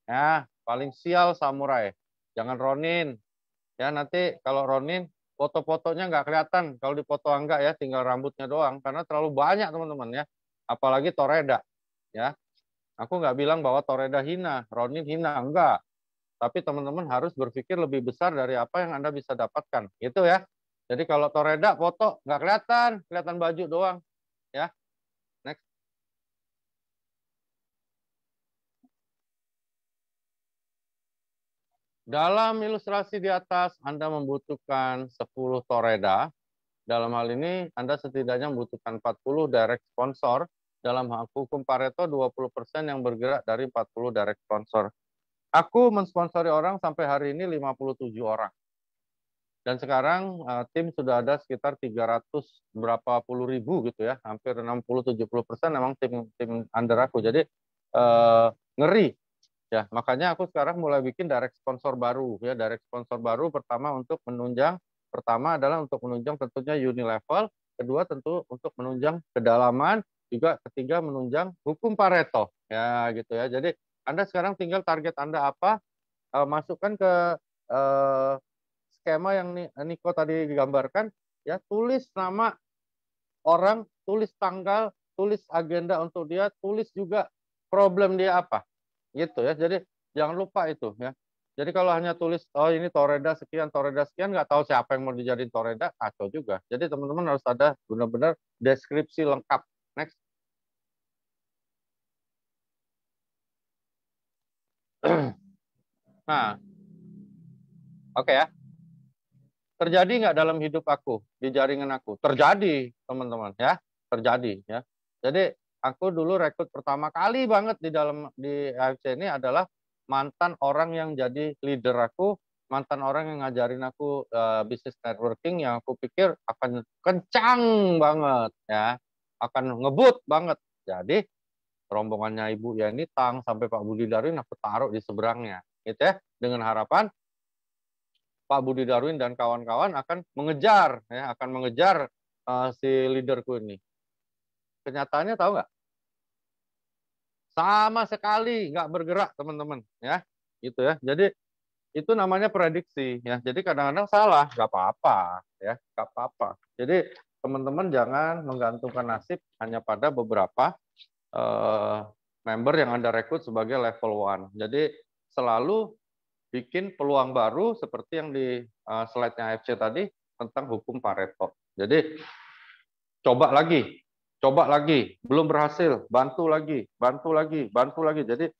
Ya, paling sial samurai. Jangan Ronin. Ya, nanti kalau Ronin, foto-fotonya nggak kelihatan. Kalau di foto enggak ya, tinggal rambutnya doang. Karena terlalu banyak teman-teman ya. Apalagi Toreda. Ya, aku nggak bilang bahwa Toreda hina, Ronin hina. Enggak. Tapi teman-teman harus berpikir lebih besar dari apa yang Anda bisa dapatkan. Gitu ya. Jadi kalau Toreda foto nggak kelihatan, kelihatan baju doang. Ya, next. Dalam ilustrasi di atas, Anda membutuhkan 10 toreda. Dalam hal ini, Anda setidaknya membutuhkan 40 direct sponsor. Dalam hukum Pareto, 20% yang bergerak dari 40 direct sponsor. Aku mensponsori orang sampai hari ini 57 orang. Dan sekarang tim sudah ada sekitar 300 berapa puluh ribu gitu ya. Hampir 60-70% memang tim under aku. Jadi ngeri. Ya, makanya aku sekarang mulai bikin direct sponsor baru ya, direct sponsor baru pertama untuk menunjang, pertama adalah untuk menunjang tentunya Unilevel, kedua tentu untuk menunjang kedalaman, juga ketiga menunjang hukum Pareto. Ya, gitu ya. Jadi Anda sekarang tinggal target Anda apa, masukkan ke skema yang Niko tadi digambarkan, ya, tulis nama orang, tulis tanggal, tulis agenda untuk dia, tulis juga problem dia apa. Gitu ya. Jadi jangan lupa itu ya. Jadi kalau hanya tulis, oh ini Toreda sekian, nggak tahu siapa yang mau dijadiin Toreda, kacau juga. Jadi teman-teman harus ada benar-benar deskripsi lengkap. Next. Nah, oke ya. Terjadi nggak dalam hidup aku, di jaringan aku? Terjadi, teman-teman ya. Terjadi ya. Jadi aku dulu rekrut pertama kali banget di AFC ini adalah mantan orang yang jadi leader aku, mantan orang yang ngajarin aku bisnis networking yang aku pikir akan kencang banget ya, akan ngebut banget. Jadi rombongannya Ibu Yani Tang sampai Pak Budi Darwin aku taruh di seberangnya, gitu ya, dengan harapan Pak Budi Darwin dan kawan-kawan akan mengejar, ya, akan mengejar si leaderku ini. Kenyataannya tahu nggak? Sama sekali nggak bergerak, teman-teman, ya, gitu ya. Jadi itu namanya prediksi, ya. Jadi kadang-kadang salah, nggak apa-apa, ya, nggak apa-apa. Jadi teman-teman jangan menggantungkan nasib hanya pada beberapa member yang Anda rekrut sebagai level 1. Jadi selalu bikin peluang baru seperti yang di slide-nya AFC tadi tentang hukum Pareto. Jadi coba lagi, belum berhasil, bantu lagi, bantu lagi, bantu lagi. Jadi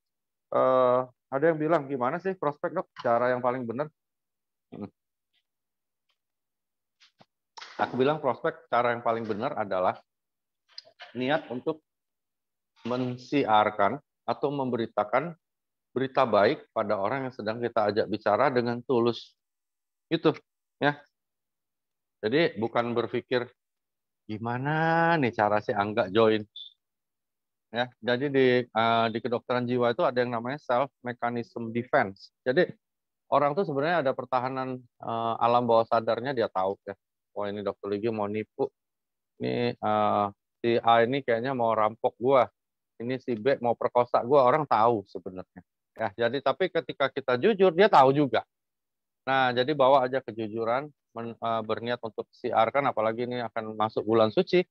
ada yang bilang gimana sih prospek dok? Cara yang paling benar? Aku bilang prospek cara yang paling benar adalah niat untuk mensiarkan atau memberitakan berita baik pada orang yang sedang kita ajak bicara dengan tulus. Itu ya. Jadi bukan berpikir gimana nih cara si Angga join. Ya, jadi di kedokteran jiwa itu ada yang namanya self mechanism defense. Jadi orang tuh sebenarnya ada pertahanan alam bawah sadarnya, dia tahu ya. Oh ini dokter Ligi mau nipu. Ini si A ini kayaknya mau rampok gua. Ini si B mau perkosa gua, orang tahu sebenarnya. Ya, jadi tapi ketika kita jujur, dia tahu juga. Nah, jadi bawa aja kejujuran, berniat untuk siarkan, apalagi ini akan masuk bulan suci.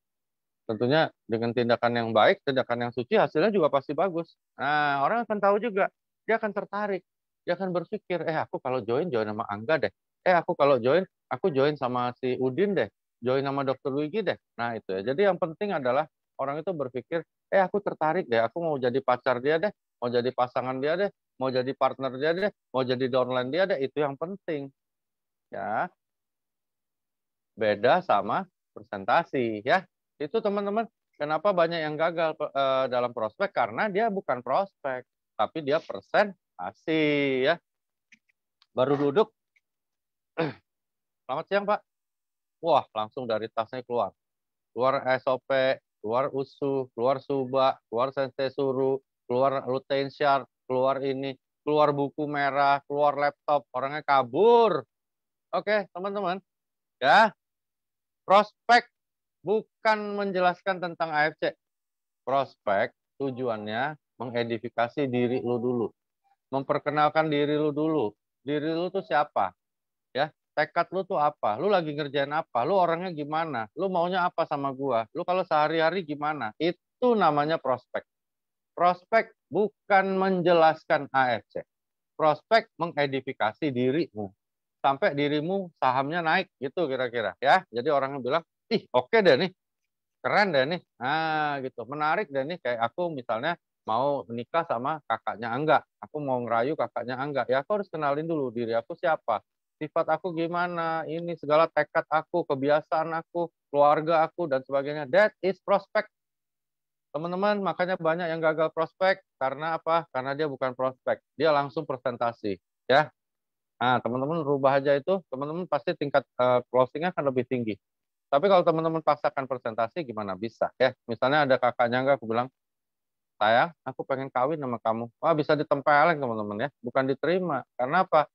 Tentunya dengan tindakan yang baik, tindakan yang suci, hasilnya juga pasti bagus. Nah, orang akan tahu juga, dia akan tertarik, dia akan berpikir, aku kalau join sama Angga deh. Aku kalau join, aku join sama si Udin deh, join sama Dokter Wigi deh. Nah, itu ya. Jadi yang penting adalah orang itu berpikir, aku tertarik deh, aku mau jadi pacar dia deh, mau jadi pasangan dia deh, mau jadi partner dia deh, mau jadi downline dia deh, itu yang penting. Ya, beda sama presentasi ya. Itu teman-teman, kenapa banyak yang gagal dalam prospek? Karena dia bukan prospek, tapi dia presentasi ya. Baru duduk, selamat siang Pak. Wah, langsung dari tasnya keluar. Keluar SOP, keluar USU, keluar SUBA, keluar Sensei Suruh, keluar lutein chart, keluar ini, keluar buku merah, keluar laptop, orangnya kabur. Oke, teman-teman. Ya, prospek bukan menjelaskan tentang AFC. Prospek tujuannya mengedifikasi diri lu dulu. Memperkenalkan diri lu dulu. Diri lu tuh siapa? Ya, tekad lu tuh apa? Lu lagi ngerjain apa? Lu orangnya gimana? Lu maunya apa sama gua? Lu kalau sehari-hari gimana? Itu namanya prospek. Prospek bukan menjelaskan AFC. Prospek mengedifikasi dirimu. Sampai dirimu sahamnya naik gitu kira-kira ya. Jadi orangnya bilang, "Ih, oke deh nih. Keren deh nih." Nah, gitu. Menarik deh nih, kayak aku misalnya mau menikah sama kakaknya Angga. Aku mau ngerayu kakaknya Angga. Ya aku harus kenalin dulu diri aku siapa. Sifat aku gimana, ini segala tekad aku, kebiasaan aku, keluarga aku, dan sebagainya. That is prospek. Teman-teman, makanya banyak yang gagal prospek. Karena apa? Karena dia bukan prospek. Dia langsung presentasi. Ya. Nah, teman-teman rubah aja itu, teman-teman pasti tingkat closing-nya akan lebih tinggi. Tapi kalau teman-teman paksakan presentasi gimana bisa ya? Misalnya ada kakaknya enggak, aku bilang, sayang, aku pengen kawin sama kamu. Wah, bisa ditempelin teman-teman ya, bukan diterima. Karena apa?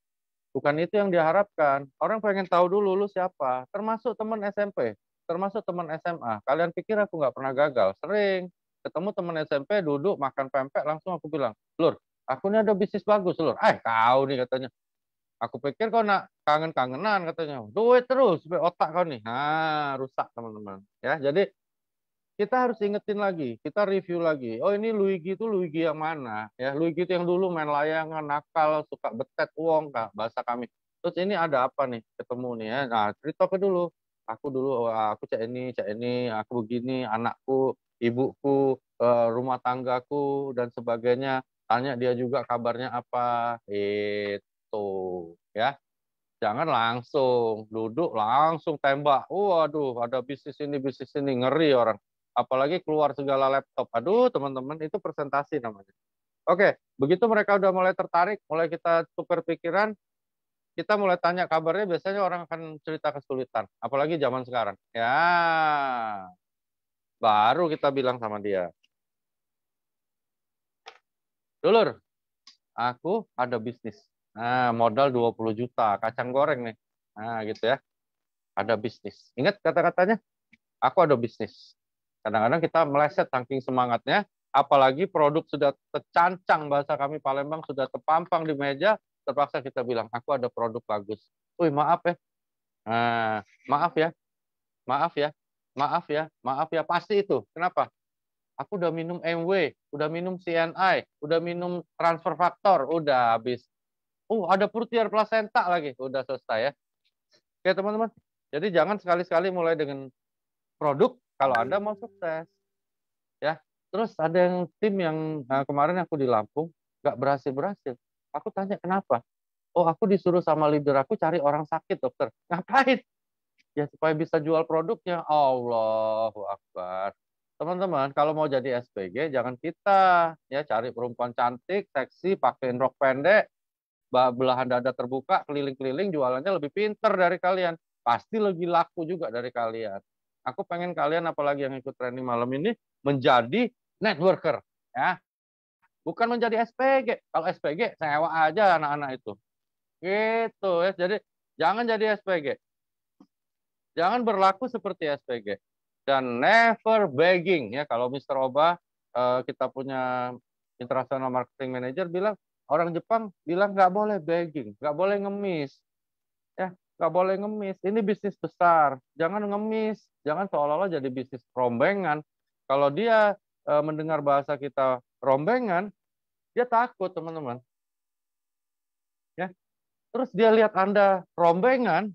Bukan itu yang diharapkan. Orang pengen tahu dulu lu siapa. Termasuk teman SMP, termasuk teman SMA. Kalian pikir aku nggak pernah gagal? Sering. Ketemu teman SMP, duduk makan pempek, langsung aku bilang, Lur, aku ini ada bisnis bagus, Lur. Kau nih katanya. Aku pikir kau nak kangen-kangenan katanya. Duit terus, otak kau nih. Nah, rusak teman-teman. Ya, jadi kita harus ingetin lagi, kita review lagi. Oh ini Luigi itu Luigi yang mana? Ya Luigi itu yang dulu main layangan, nakal, suka betet uang, kak bahasa kami. Terus ini ada apa nih ketemu nih ya? Nah cerita ke dulu. Aku dulu, aku cak ini, aku begini, anakku, ibuku, rumah tanggaku dan sebagainya. Tanya dia juga kabarnya apa? Itu ya. Jangan langsung duduk, langsung tembak. Waduh, ada bisnis ini, ngeri orang. Apalagi keluar segala laptop. Aduh, teman-teman, itu presentasi namanya. Oke, begitu mereka udah mulai tertarik, mulai kita tukar pikiran, kita mulai tanya kabarnya, biasanya orang akan cerita kesulitan. Apalagi zaman sekarang. Ya, baru kita bilang sama dia. Dulur, aku ada bisnis. Nah, modal 20 juta, kacang goreng nih. Nah, gitu ya. Ada bisnis. Ingat kata-katanya? Aku ada bisnis. Kadang-kadang kita meleset saking semangatnya, apalagi produk sudah tercancang, bahasa kami Palembang sudah terpampang di meja, terpaksa kita bilang, aku ada produk bagus. Wih, maaf ya. Nah, maaf ya, maaf ya, maaf ya, maaf ya. Pasti itu. Kenapa? Aku udah minum MW, udah minum CNI, udah minum transfer faktor, udah habis. Ada Purtiar Placenta lagi, udah selesai ya. Oke teman-teman, jadi jangan sekali-sekali mulai dengan produk kalau Anda mau sukses. Ya, terus ada yang tim yang kemarin aku di Lampung nggak berhasil. Aku tanya kenapa? Oh, aku disuruh sama leader aku cari orang sakit, dokter. Ngapain? Ya supaya bisa jual produknya. Allahu Akbar. Teman-teman, kalau mau jadi SPG jangan kita ya cari perempuan cantik, seksi, pakein rok pendek, belahan dada terbuka, keliling-keliling jualannya lebih pinter dari kalian. Pasti lebih laku juga dari kalian. Aku pengen kalian apalagi yang ikut training malam ini menjadi networker ya, bukan menjadi SPG. Kalau SPG sewa aja anak-anak itu. Gitu ya. Jadi jangan jadi SPG. Jangan berlaku seperti SPG. Dan never begging ya. Kalau Mr. Oba kita punya international marketing manager bilang, orang Jepang bilang nggak boleh begging, nggak boleh ngemis. Ya, nggak boleh ngemis. Ini bisnis besar. Jangan ngemis. Jangan seolah-olah jadi bisnis rombengan. Kalau dia mendengar bahasa kita rombengan, dia takut, teman-teman. Ya. Terus dia lihat Anda rombengan,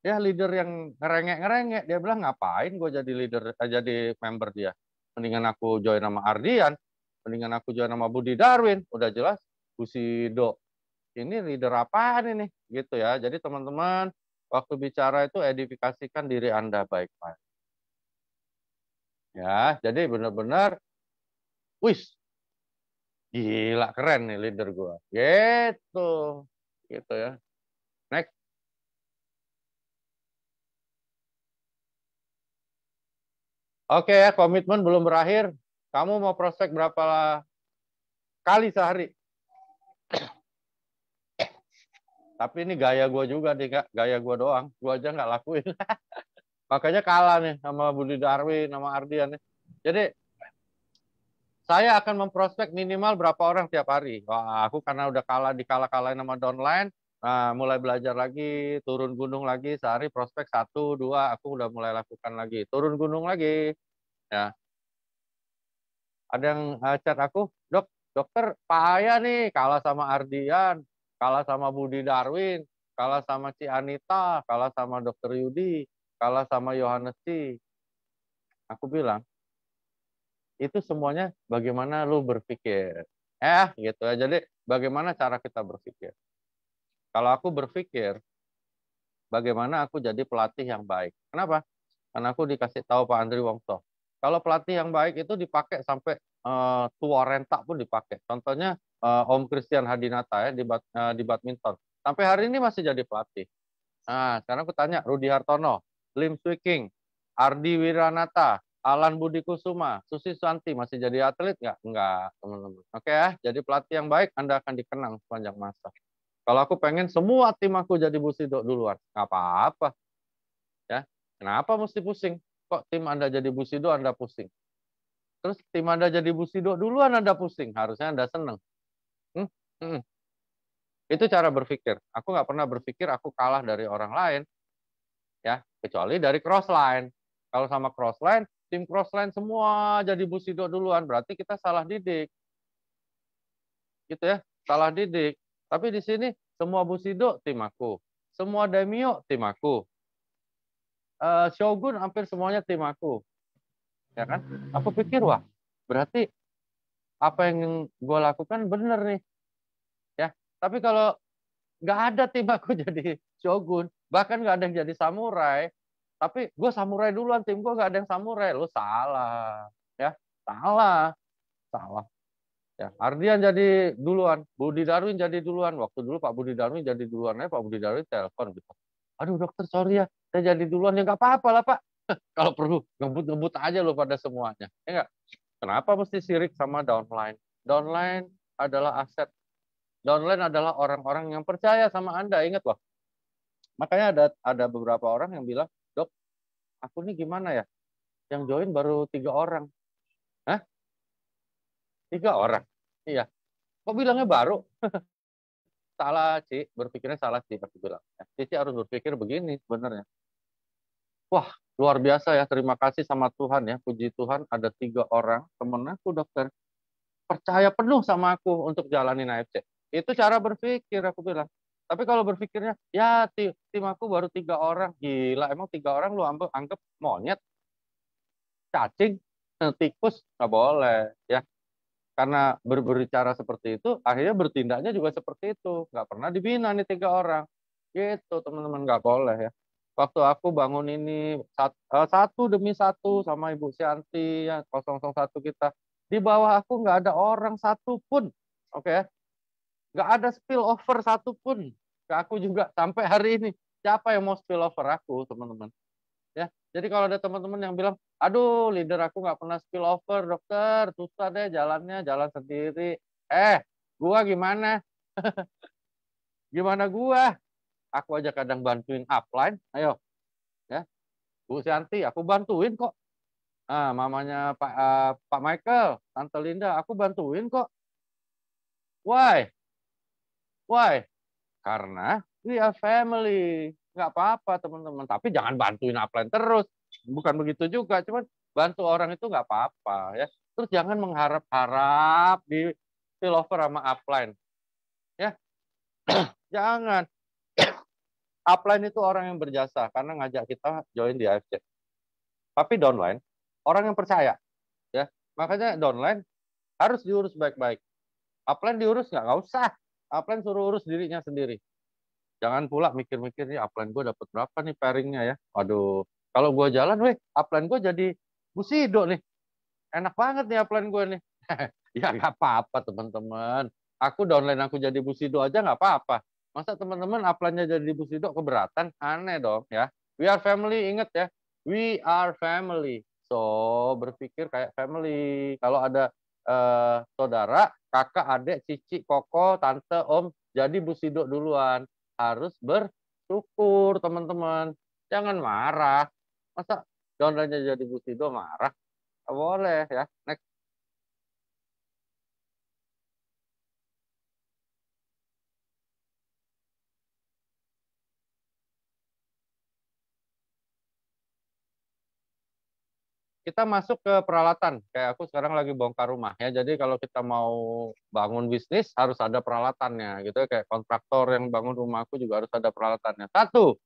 ya leader yang ngerengek-ngerengek, dia bilang ngapain gue jadi leader, jadi member dia. Mendingan aku join nama Ardian, mendingan aku join nama Budi Darwin. Udah jelas Busido. Ini leader apaan ini? Gitu ya. Jadi teman-teman, waktu bicara itu edifikasikan diri Anda baik-baik. Ya, jadi benar-benar, wis, gila keren nih leader gua. Gitu. Gitu ya. Next. Oke ya, komitmen belum berakhir. Kamu mau prospek berapa kali sehari? Tapi ini gaya gua juga nih, Kak. Gaya gua doang. Gua aja nggak lakuin. Makanya kalah nih sama Budi Darwin, sama Ardian nih. Jadi saya akan memprospek minimal berapa orang tiap hari. Wah, aku karena udah kalah dikalah-kalahin sama downline, nah, mulai belajar lagi, turun gunung lagi, sehari prospek 1, 2, aku udah mulai lakukan lagi. Turun gunung lagi. Ya, ada yang chat aku, dokter Pak Aya nih kalah sama Ardian, kalah sama Budi Darwin, kalah sama Ci Anita, kalah sama Dokter Yudi, kalah sama Yohanes C. Aku bilang, itu semuanya bagaimana lu berpikir. Gitu ya. Jadi bagaimana cara kita berpikir. Kalau aku berpikir, bagaimana aku jadi pelatih yang baik. Kenapa? Karena aku dikasih tahu Pak Andri Wongso. Kalau pelatih yang baik itu dipakai sampai tua renta pun dipakai. Contohnya Om Christian Hadinata ya di badminton. Sampai hari ini masih jadi pelatih. Nah, sekarang aku tanya Rudi Hartono, Lim Swee King, Ardi Wiranata, Alan Budi Kusuma, Susi Susanti masih jadi atlet nggak? Nggak, teman-teman. Oke ya, jadi pelatih yang baik Anda akan dikenang sepanjang masa. Kalau aku pengen semua tim aku jadi Busido duluan, nggak apa-apa. Ya, kenapa mesti pusing? Kok tim Anda jadi Busido Anda pusing? Terus tim Anda jadi Busido duluan Anda pusing, harusnya Anda seneng. Hmm? Hmm. Itu cara berpikir. Aku nggak pernah berpikir aku kalah dari orang lain. Ya, kecuali dari crossline. Kalau sama crossline, tim crossline semua jadi Bushido duluan, berarti kita salah didik. Gitu ya, salah didik. Tapi di sini semua Bushido tim aku, semua Daimyo tim aku, Shogun hampir semuanya tim aku, ya kan? Aku pikir wah, berarti apa yang gue lakukan bener nih, ya. Tapi kalau nggak ada tim aku jadi Shogun, bahkan nggak ada yang jadi samurai, tapi gue samurai duluan, tim gue nggak ada yang samurai, lu salah, ya, salah, salah. Ya, Ardian jadi duluan, Budi Darwin jadi duluan. Waktu dulu Pak Budi Darwin jadi duluan, Pak Budi Darwin telepon gitu. Aduh dokter, sorry ya, saya jadi duluan. Ya nggak apa-apa lah Pak. Kalau perlu ngebut-ngebut aja loh pada semuanya. Ya nggak? Kenapa mesti sirik sama downline? Downline adalah aset. Downline adalah orang-orang yang percaya sama Anda. Ingat loh. Makanya ada beberapa orang yang bilang, dok, aku nih gimana ya? Yang join baru 3 orang. Hah? 3 orang? Iya. Kok bilangnya baru? Salah, Ci. Berpikirnya salah, Ci. Aku bilang. Cici harus berpikir begini sebenarnya. Wah, luar biasa ya. Terima kasih sama Tuhan ya. Puji Tuhan ada 3 orang temen aku dokter. Percaya penuh sama aku untuk jalanin AFC. Itu cara berpikir, aku bilang. Tapi kalau berpikirnya, ya tim aku baru 3 orang. Gila, emang 3 orang lu anggap monyet? Cacing? Tikus? Nggak boleh. Ya, karena berbicara seperti itu, akhirnya bertindaknya juga seperti itu. Nggak pernah dibina nih 3 orang. Gitu, teman-teman, nggak boleh ya. Waktu aku bangun ini satu demi satu sama Ibu Sianti, ya, 001 kita. Di bawah aku nggak ada orang satu pun. Oke ya. Nggak ada spill over satu pun. Ke aku juga sampai hari ini. Siapa yang mau spill over aku, teman-teman? Ya, jadi kalau ada teman-teman yang bilang, aduh leader aku nggak pernah spill over dokter, susah deh jalannya, jalan sendiri. Gua gimana? Gimana gua? Aku aja kadang bantuin upline, ayo, ya, Bu Sianti, aku bantuin kok. Mamanya Pak Michael, Tante Linda, aku bantuin kok. Why? Why? Karena we are family. Nggak apa-apa teman-teman. Tapi jangan bantuin upline terus. Bukan begitu juga. Cuman bantu orang itu nggak apa-apa. Ya. Terus jangan mengharap-harap di spillover sama upline. Ya, jangan. Upline itu orang yang berjasa karena ngajak kita join di AFC. Tapi downline, orang yang percaya. Ya, makanya downline harus diurus baik-baik. Upline diurus nggak usah. Upline suruh urus dirinya sendiri. Jangan pula mikir-mikir nih upline gue dapat berapa nih pairingnya ya. Aduh, kalau gue jalan, upline gue jadi Bushido nih. Enak banget nih upline gue nih. Ya nggak apa-apa teman-teman. Aku downline aku jadi Bushido aja nggak apa-apa. Masa teman-teman upline-nya jadi Bushido keberatan? Aneh dong ya. We are family, ingat ya. We are family. So, berpikir kayak family. Kalau ada saudara, kakak, adik, cici, koko, tante, om, jadi Bushido duluan. Harus bersyukur teman-teman, jangan marah. Masa downline-nya jadi Bushido marah? Nggak boleh ya. Next. Kita masuk ke peralatan. Kayak aku sekarang lagi bongkar rumah ya. Jadi kalau kita mau bangun bisnis harus ada peralatannya gitu. Kayak kontraktor yang bangun rumahku juga harus ada peralatannya. Satu,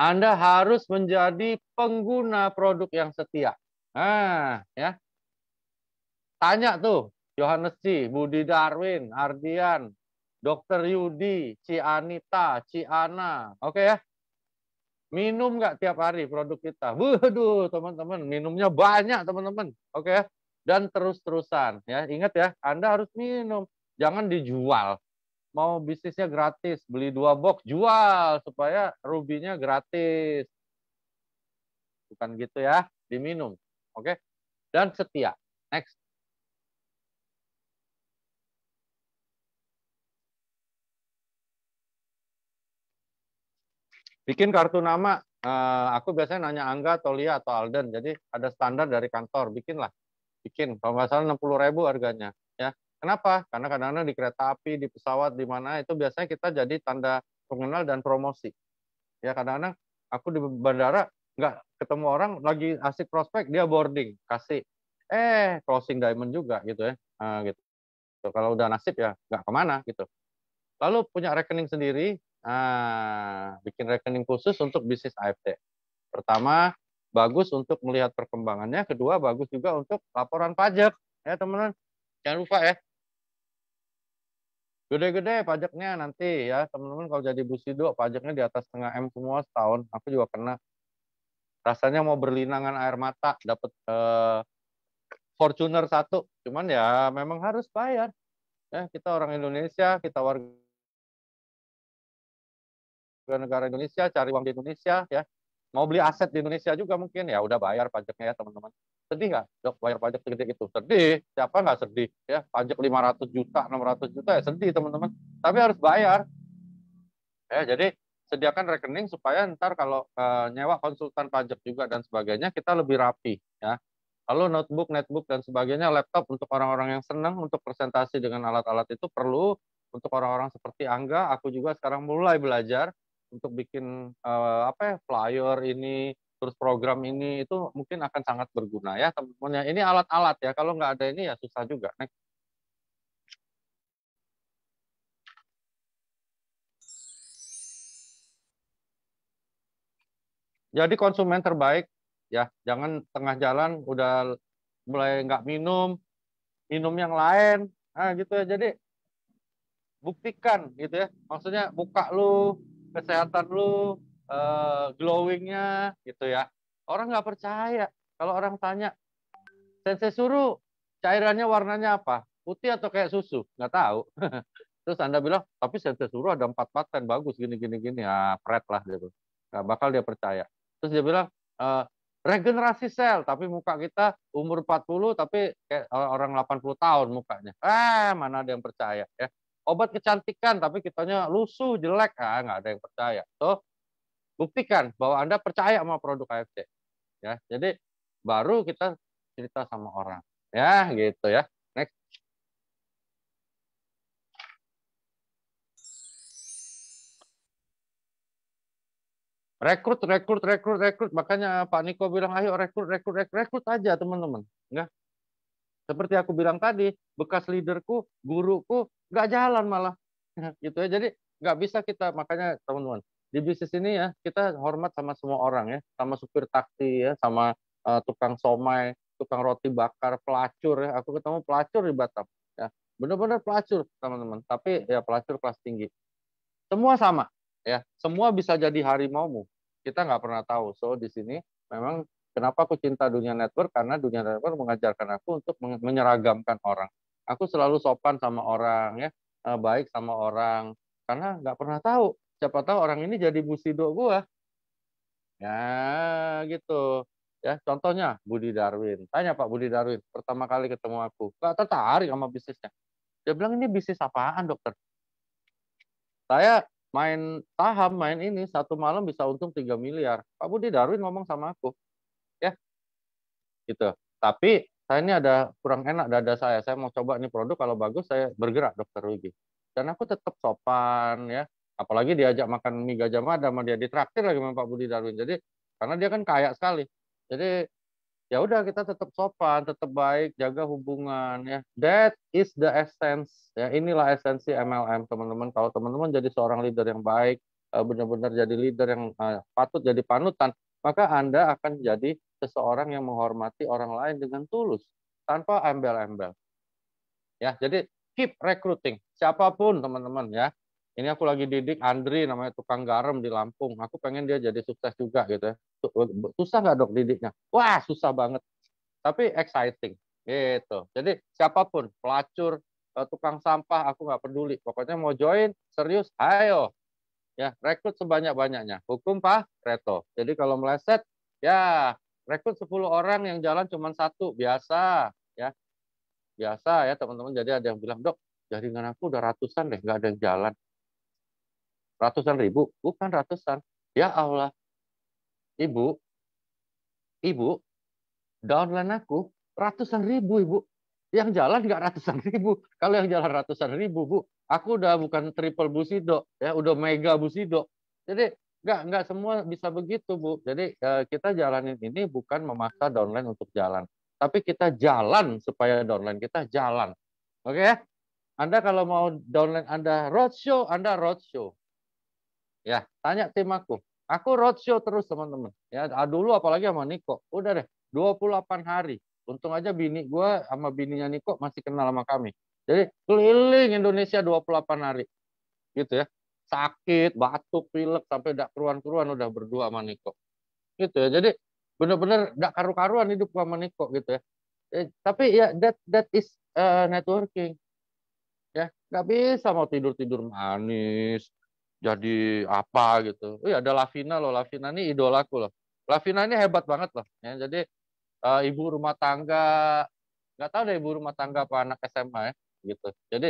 Anda harus menjadi pengguna produk yang setia. Nah, ya. Tanya tuh, Johannes Ci, Budi Darwin, Ardian, Dokter Yudi, Ci Anita, Ci Ana. Oke ya. Minum nggak tiap hari produk kita? Waduh, teman-teman, minumnya banyak, teman-teman. Oke ya. Dan terus-terusan. Ya, ingat ya, Anda harus minum. Jangan dijual. Mau bisnisnya gratis, beli 2 box, jual supaya rubinya gratis. Bukan gitu ya, diminum. Oke. Dan setia. Next. Bikin kartu nama, aku biasanya nanya Angga atau Lia atau Alden. Jadi ada standar dari kantor, bikinlah. Bikin, kalau nggak salah 60.000 harganya. Ya, kenapa? Karena kadang-kadang di kereta api, di pesawat, di mana itu biasanya kita jadi tanda pengenal dan promosi. Ya kadang-kadang aku di bandara nggak ketemu orang lagi asik prospek, dia boarding, kasih closing diamond juga gitu ya. Nah, gitu. Kalau udah nasib ya nggak kemana gitu. Lalu punya rekening sendiri, bikin rekening khusus untuk bisnis AFT. Pertama, bagus untuk melihat perkembangannya. Kedua, bagus juga untuk laporan pajak. Ya teman-teman, jangan lupa ya. Gede-gede pajaknya nanti ya teman-teman, kalau jadi Busido pajaknya di atas setengah M semua setahun. Aku juga kena. Rasanya mau berlinangan air mata dapat Fortuner 1. Cuman ya memang harus bayar. Ya, kita orang Indonesia, kita warga negara Indonesia, cari uang di Indonesia ya. Mau beli aset di Indonesia juga mungkin ya udah bayar pajaknya ya teman-teman. Sedih nggak dok bayar pajak segede itu? Sedih. Siapa nggak sedih ya? Pajak 500 juta, 600 juta ya sedih teman-teman. Tapi harus bayar. Ya, jadi sediakan rekening supaya ntar kalau nyewa konsultan pajak juga dan sebagainya kita lebih rapi ya. Lalu notebook, netbook dan sebagainya, laptop untuk orang-orang yang senang untuk presentasi dengan alat-alat itu perlu. Untuk orang-orang seperti Angga, aku juga sekarang mulai belajar untuk bikin flyer ini, terus program ini itu mungkin akan sangat berguna ya teman-teman. Ini alat-alat ya, kalau nggak ada ini ya susah juga. Next. Jadi konsumen terbaik ya, jangan tengah jalan udah mulai nggak minum yang lain, gitu ya. Jadi buktikan gitu ya, maksudnya muka lu, kesehatan lu, glowingnya gitu ya. Orang nggak percaya kalau orang tanya, Sensei Suru cairannya warnanya apa, putih atau kayak susu, nggak tahu. Terus Anda bilang tapi Sensei Suru ada 4 paten bagus gini gini gini, ya pret lah gitu, nggak bakal dia percaya. Terus dia bilang regenerasi sel, tapi muka kita umur 40 tapi kayak orang 80 tahun mukanya. Mana ada yang percaya ya. Obat kecantikan tapi kitanya lusuh, jelek, nggak ada yang percaya. So, buktikan bahwa Anda percaya sama produk AFC. Ya, jadi baru kita cerita sama orang. Ya, gitu ya. Next. Rekrut. Makanya Pak Niko bilang, ayo rekrut aja teman-teman. Ya. Seperti aku bilang tadi, bekas leaderku, guruku, nggak jalan malah. Gitu ya. Jadi nggak bisa kita, makanya teman-teman, di bisnis ini ya, kita hormat sama semua orang ya. Sama supir taksi ya, sama tukang somai, tukang roti bakar, pelacur ya. Aku ketemu pelacur di Batam. Ya. Benar-benar pelacur, teman-teman. Tapi ya pelacur kelas tinggi. Semua sama. Ya, semua bisa jadi harimaumu. Kita nggak pernah tahu. So di sini memang kenapa aku cinta dunia network, karena dunia network mengajarkan aku untuk menyeragamkan orang. Aku selalu sopan sama orang ya, baik sama orang, karena nggak pernah tahu. Siapa tahu orang ini jadi busido gua. Ya gitu. Ya contohnya Budi Darwin. Tanya Pak Budi Darwin, pertama kali ketemu aku, nggak tertarik sama bisnisnya. Dia bilang ini bisnis apaan dokter? Saya main saham, main ini satu malam bisa untung 3 miliar. Pak Budi Darwin ngomong sama aku, ya gitu. Tapi saya ini ada kurang enak dada saya. Saya mau coba nih produk, kalau bagus saya bergerak dokter Wigi. Dan aku tetap sopan ya. Apalagi diajak makan mie Gajah Mada sama dia ditraktir lagi sama Pak Budi Darwin. Jadi karena dia kan kaya sekali. Jadi ya udah kita tetap sopan, tetap baik, jaga hubungan ya. That is the essence. Ya, inilah esensi MLM teman-teman. Kalau teman-teman jadi seorang leader yang baik, benar-benar jadi leader yang patut jadi panutan, maka Anda akan jadi seseorang yang menghormati orang lain dengan tulus, tanpa embel-embel. Ya, jadi keep recruiting. Siapapun teman-teman ya. Ini aku lagi didik Andri, namanya tukang garam di Lampung. Aku pengen dia jadi sukses juga gitu ya. Susah nggak dok didiknya? Wah, susah banget. Tapi exciting gitu. Jadi siapapun, pelacur, tukang sampah, aku nggak peduli. Pokoknya mau join, serius, ayo. Ya, rekrut sebanyak-banyaknya. Hukum Pak Reto. Jadi kalau meleset, ya rekrut 10 orang yang jalan cuma satu, biasa. Ya, biasa ya teman-teman. Jadi ada yang bilang, dok, jaringan aku udah ratusan deh, nggak ada yang jalan. Ratusan ribu? Bukan ratusan. Ya Allah, ibu, downline aku ratusan ribu, Ibu. Yang jalan nggak ratusan ribu. Kalau yang jalan ratusan ribu, Bu, aku udah bukan triple busido, ya, udah mega busido. Jadi nggak semua bisa begitu, Bu. Jadi kita jalanin ini bukan memaksa downline untuk jalan, tapi kita jalan supaya downline kita jalan. Oke ya? Anda kalau mau downline Anda roadshow. Ya, tanya tim aku. Aku roadshow terus, teman-teman. Ya, dulu apalagi sama Niko. Udah deh, 28 hari. Untung aja bini gue sama bininya Niko masih kenal sama kami. Jadi keliling Indonesia 28 hari. Gitu ya. Sakit, batuk, pilek, sampai tidak keruan-keruan udah berdua sama Niko. Gitu ya. Jadi benar-benar tidak karu-karuan hidup sama Niko gitu ya. Tapi ya that is networking. Ya, nggak bisa mau tidur-tidur manis, jadi apa gitu. Ada Lavina loh, Lavina ini idolaku loh. Lavina ini hebat banget loh. Ya, jadi ibu rumah tangga, nggak tahu deh ibu rumah tangga apa anak SMA ya, gitu. Jadi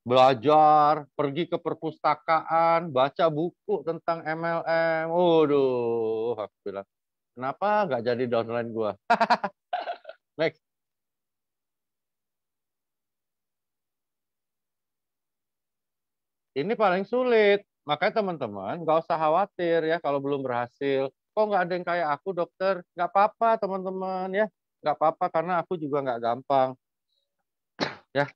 belajar, pergi ke perpustakaan, baca buku tentang MLM. Waduh, aku bilang, kenapa nggak jadi downline gua? Next. Ini paling sulit. Makanya teman-teman nggak usah khawatir ya kalau belum berhasil. Kok nggak ada yang kayak aku dokter? Nggak apa-apa teman-teman ya. Nggak apa-apa karena aku juga nggak gampang. Ya,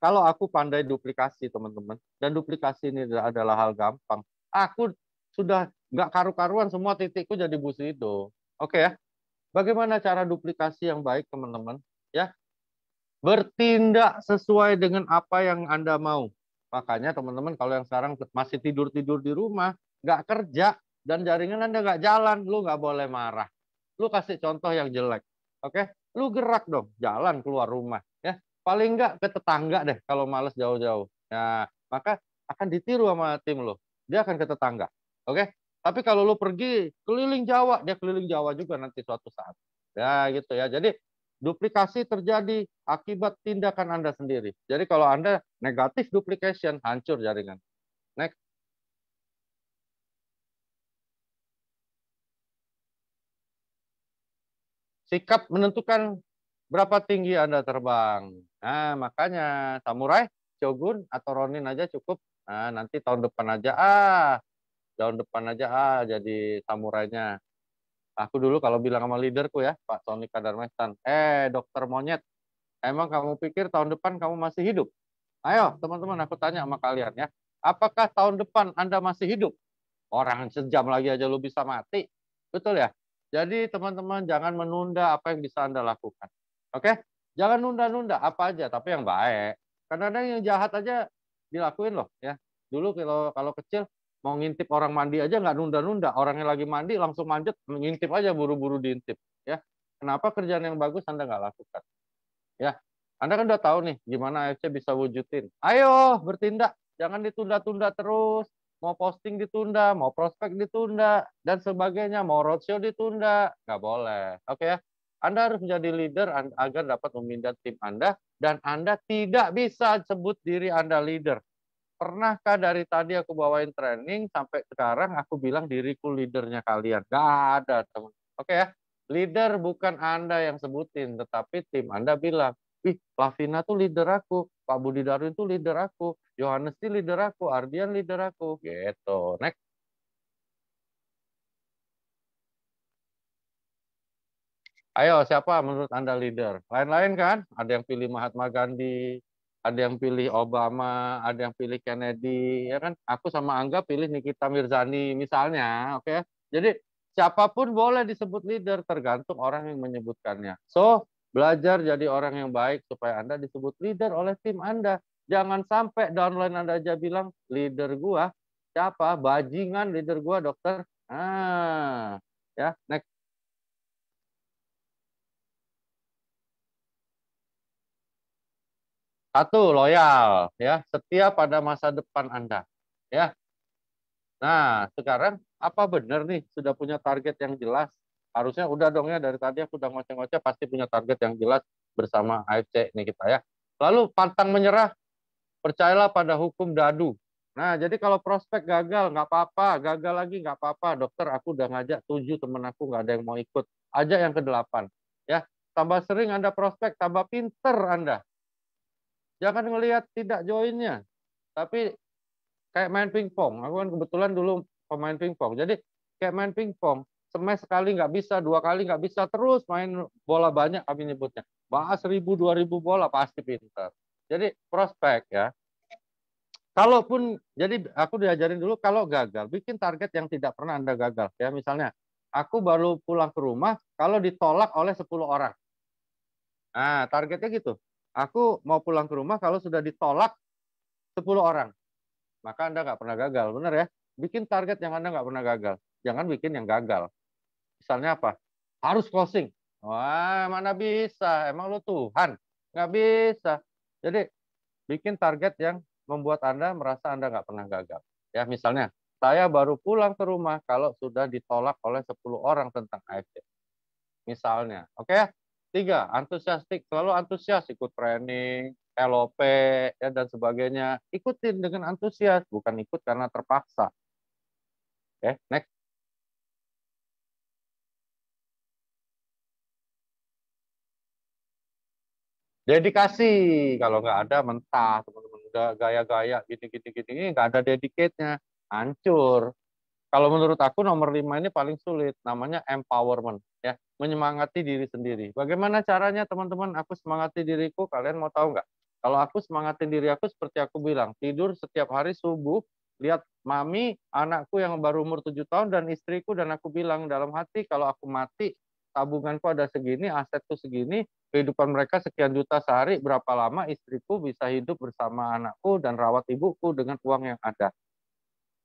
kalau aku pandai duplikasi teman-teman. Dan duplikasi ini adalah hal gampang. Aku sudah nggak karu-karuan semua titikku jadi Bushido. Oke ya. Bagaimana cara duplikasi yang baik teman-teman? Ya, bertindak sesuai dengan apa yang Anda mau. Makanya teman-teman kalau yang sekarang masih tidur-tidur di rumah, nggak kerja, dan jaringan Anda nggak jalan, lu nggak boleh marah. Lu kasih contoh yang jelek. Oke? Lu gerak dong, jalan keluar rumah. Ya, paling nggak ke tetangga deh kalau males jauh-jauh. Nah, maka akan ditiru sama tim lo. Dia akan ke tetangga. Oke? Tapi kalau lu pergi keliling Jawa, dia keliling Jawa juga nanti suatu saat. Ya gitu ya. Jadi duplikasi terjadi akibat tindakan Anda sendiri. Jadi kalau Anda negatif duplication, hancur jaringan. Next. Sikap menentukan berapa tinggi Anda terbang. Nah, makanya samurai, shogun, atau ronin aja cukup. Nah, nanti tahun depan aja tahun depan aja jadi samurainya. Aku dulu kalau bilang sama leaderku ya, Pak Sony Kadarmestan, dokter monyet, emang kamu pikir tahun depan kamu masih hidup? Ayo, teman-teman, aku tanya sama kalian ya. Apakah tahun depan Anda masih hidup? Orang sejam lagi aja lu bisa mati. Betul ya? Jadi teman-teman jangan menunda apa yang bisa Anda lakukan. Oke? Jangan nunda-nunda apa aja, tapi yang baik. Karena ada yang jahat aja dilakuin loh ya. Dulu kalau kecil mau ngintip orang mandi aja nggak nunda-nunda. Orangnya lagi mandi langsung manjat ngintip aja buru-buru diintip ya. Kenapa kerjaan yang bagus Anda nggak lakukan? Ya, Anda kan udah tahu nih gimana AFC bisa wujudin. Ayo bertindak, jangan ditunda-tunda terus. Mau posting ditunda, mau prospek ditunda, dan sebagainya. Mau roadshow ditunda, nggak boleh. Oke ya, Anda harus menjadi leader agar dapat memimpin tim Anda, dan Anda tidak bisa sebut diri Anda leader. Pernahkah dari tadi aku bawain training sampai sekarang aku bilang diriku leadernya kalian? Nggak ada, teman. Oke ya, leader bukan Anda yang sebutin, tetapi tim Anda bilang, wih, Lavina tuh leader aku, Pak Budi Darwin tuh leader aku, Yohanes tuh leader aku, Ardian leader aku, gitu. Next. Ayo, siapa menurut Anda leader? Lain-lain kan? Ada yang pilih Mahatma Gandhi, ada yang pilih Obama, ada yang pilih Kennedy, ya kan? Aku sama Angga pilih Nikita Mirzani misalnya, oke? Jadi siapapun boleh disebut leader, tergantung orang yang menyebutkannya. So, belajar jadi orang yang baik supaya Anda disebut leader oleh tim Anda. Jangan sampai downline Anda aja bilang, leader gua siapa? Bajingan leader gua, dokter. Ya, next. Satu, loyal, ya, setia pada masa depan Anda. Ya. Nah, sekarang apa benar nih sudah punya target yang jelas? Harusnya udah dong ya dari tadi aku udah ngoceh-ngoceh pasti punya target yang jelas bersama AFC nih kita ya. Lalu pantang menyerah, percayalah pada hukum dadu. Nah, jadi kalau prospek gagal nggak apa-apa, gagal lagi nggak apa-apa. Dokter, aku udah ngajak 7 temen aku nggak ada yang mau ikut. Ajak yang ke-8. Ya, tambah sering Anda prospek, tambah pinter Anda. Jangan ngelihat tidak joinnya, tapi Kayak main pingpong. Aku kan kebetulan dulu pemain pingpong. Jadi kayak main pingpong. Smash sekali nggak bisa, 2 kali nggak bisa, terus main bola banyak kami nyebutnya. Bahas 1000, 2000 bola pasti pintar. Jadi prospek ya. Kalaupun, jadi aku diajarin dulu kalau gagal, bikin target yang tidak pernah Anda gagal. Ya misalnya, aku baru pulang ke rumah kalau ditolak oleh 10 orang. Nah, targetnya gitu. Aku mau pulang ke rumah kalau sudah ditolak 10 orang. Maka Anda nggak pernah gagal. Benar ya? Bikin target yang Anda nggak pernah gagal. Jangan bikin yang gagal. Misalnya apa? Harus closing. Wah, mana bisa? Emang lu Tuhan? Nggak bisa. Jadi, bikin target yang membuat Anda merasa Anda nggak pernah gagal. Ya, misalnya, saya baru pulang ke rumah kalau sudah ditolak oleh 10 orang tentang AFC. Misalnya, oke ya? 3, antusiastik, selalu antusias, ikut training, LOP, ya, dan sebagainya. Ikutin dengan antusias, bukan ikut karena terpaksa. Oke, next. Dedikasi, kalau nggak ada mentah, teman-teman. Udah gaya-gaya, gini-gini, ini nggak ada dedicate-nya, hancur. Kalau menurut aku nomor 5 ini paling sulit, namanya empowerment, ya, menyemangati diri sendiri. Bagaimana caranya teman-teman? Aku semangati diriku, kalian mau tahu nggak? Kalau aku semangatin diri aku seperti aku bilang, tidur setiap hari subuh, lihat mami, anakku yang baru umur 7 tahun dan istriku, dan aku bilang dalam hati, kalau aku mati, tabunganku ada segini, asetku segini, kehidupan mereka sekian juta sehari, berapa lama istriku bisa hidup bersama anakku dan rawat ibuku dengan uang yang ada.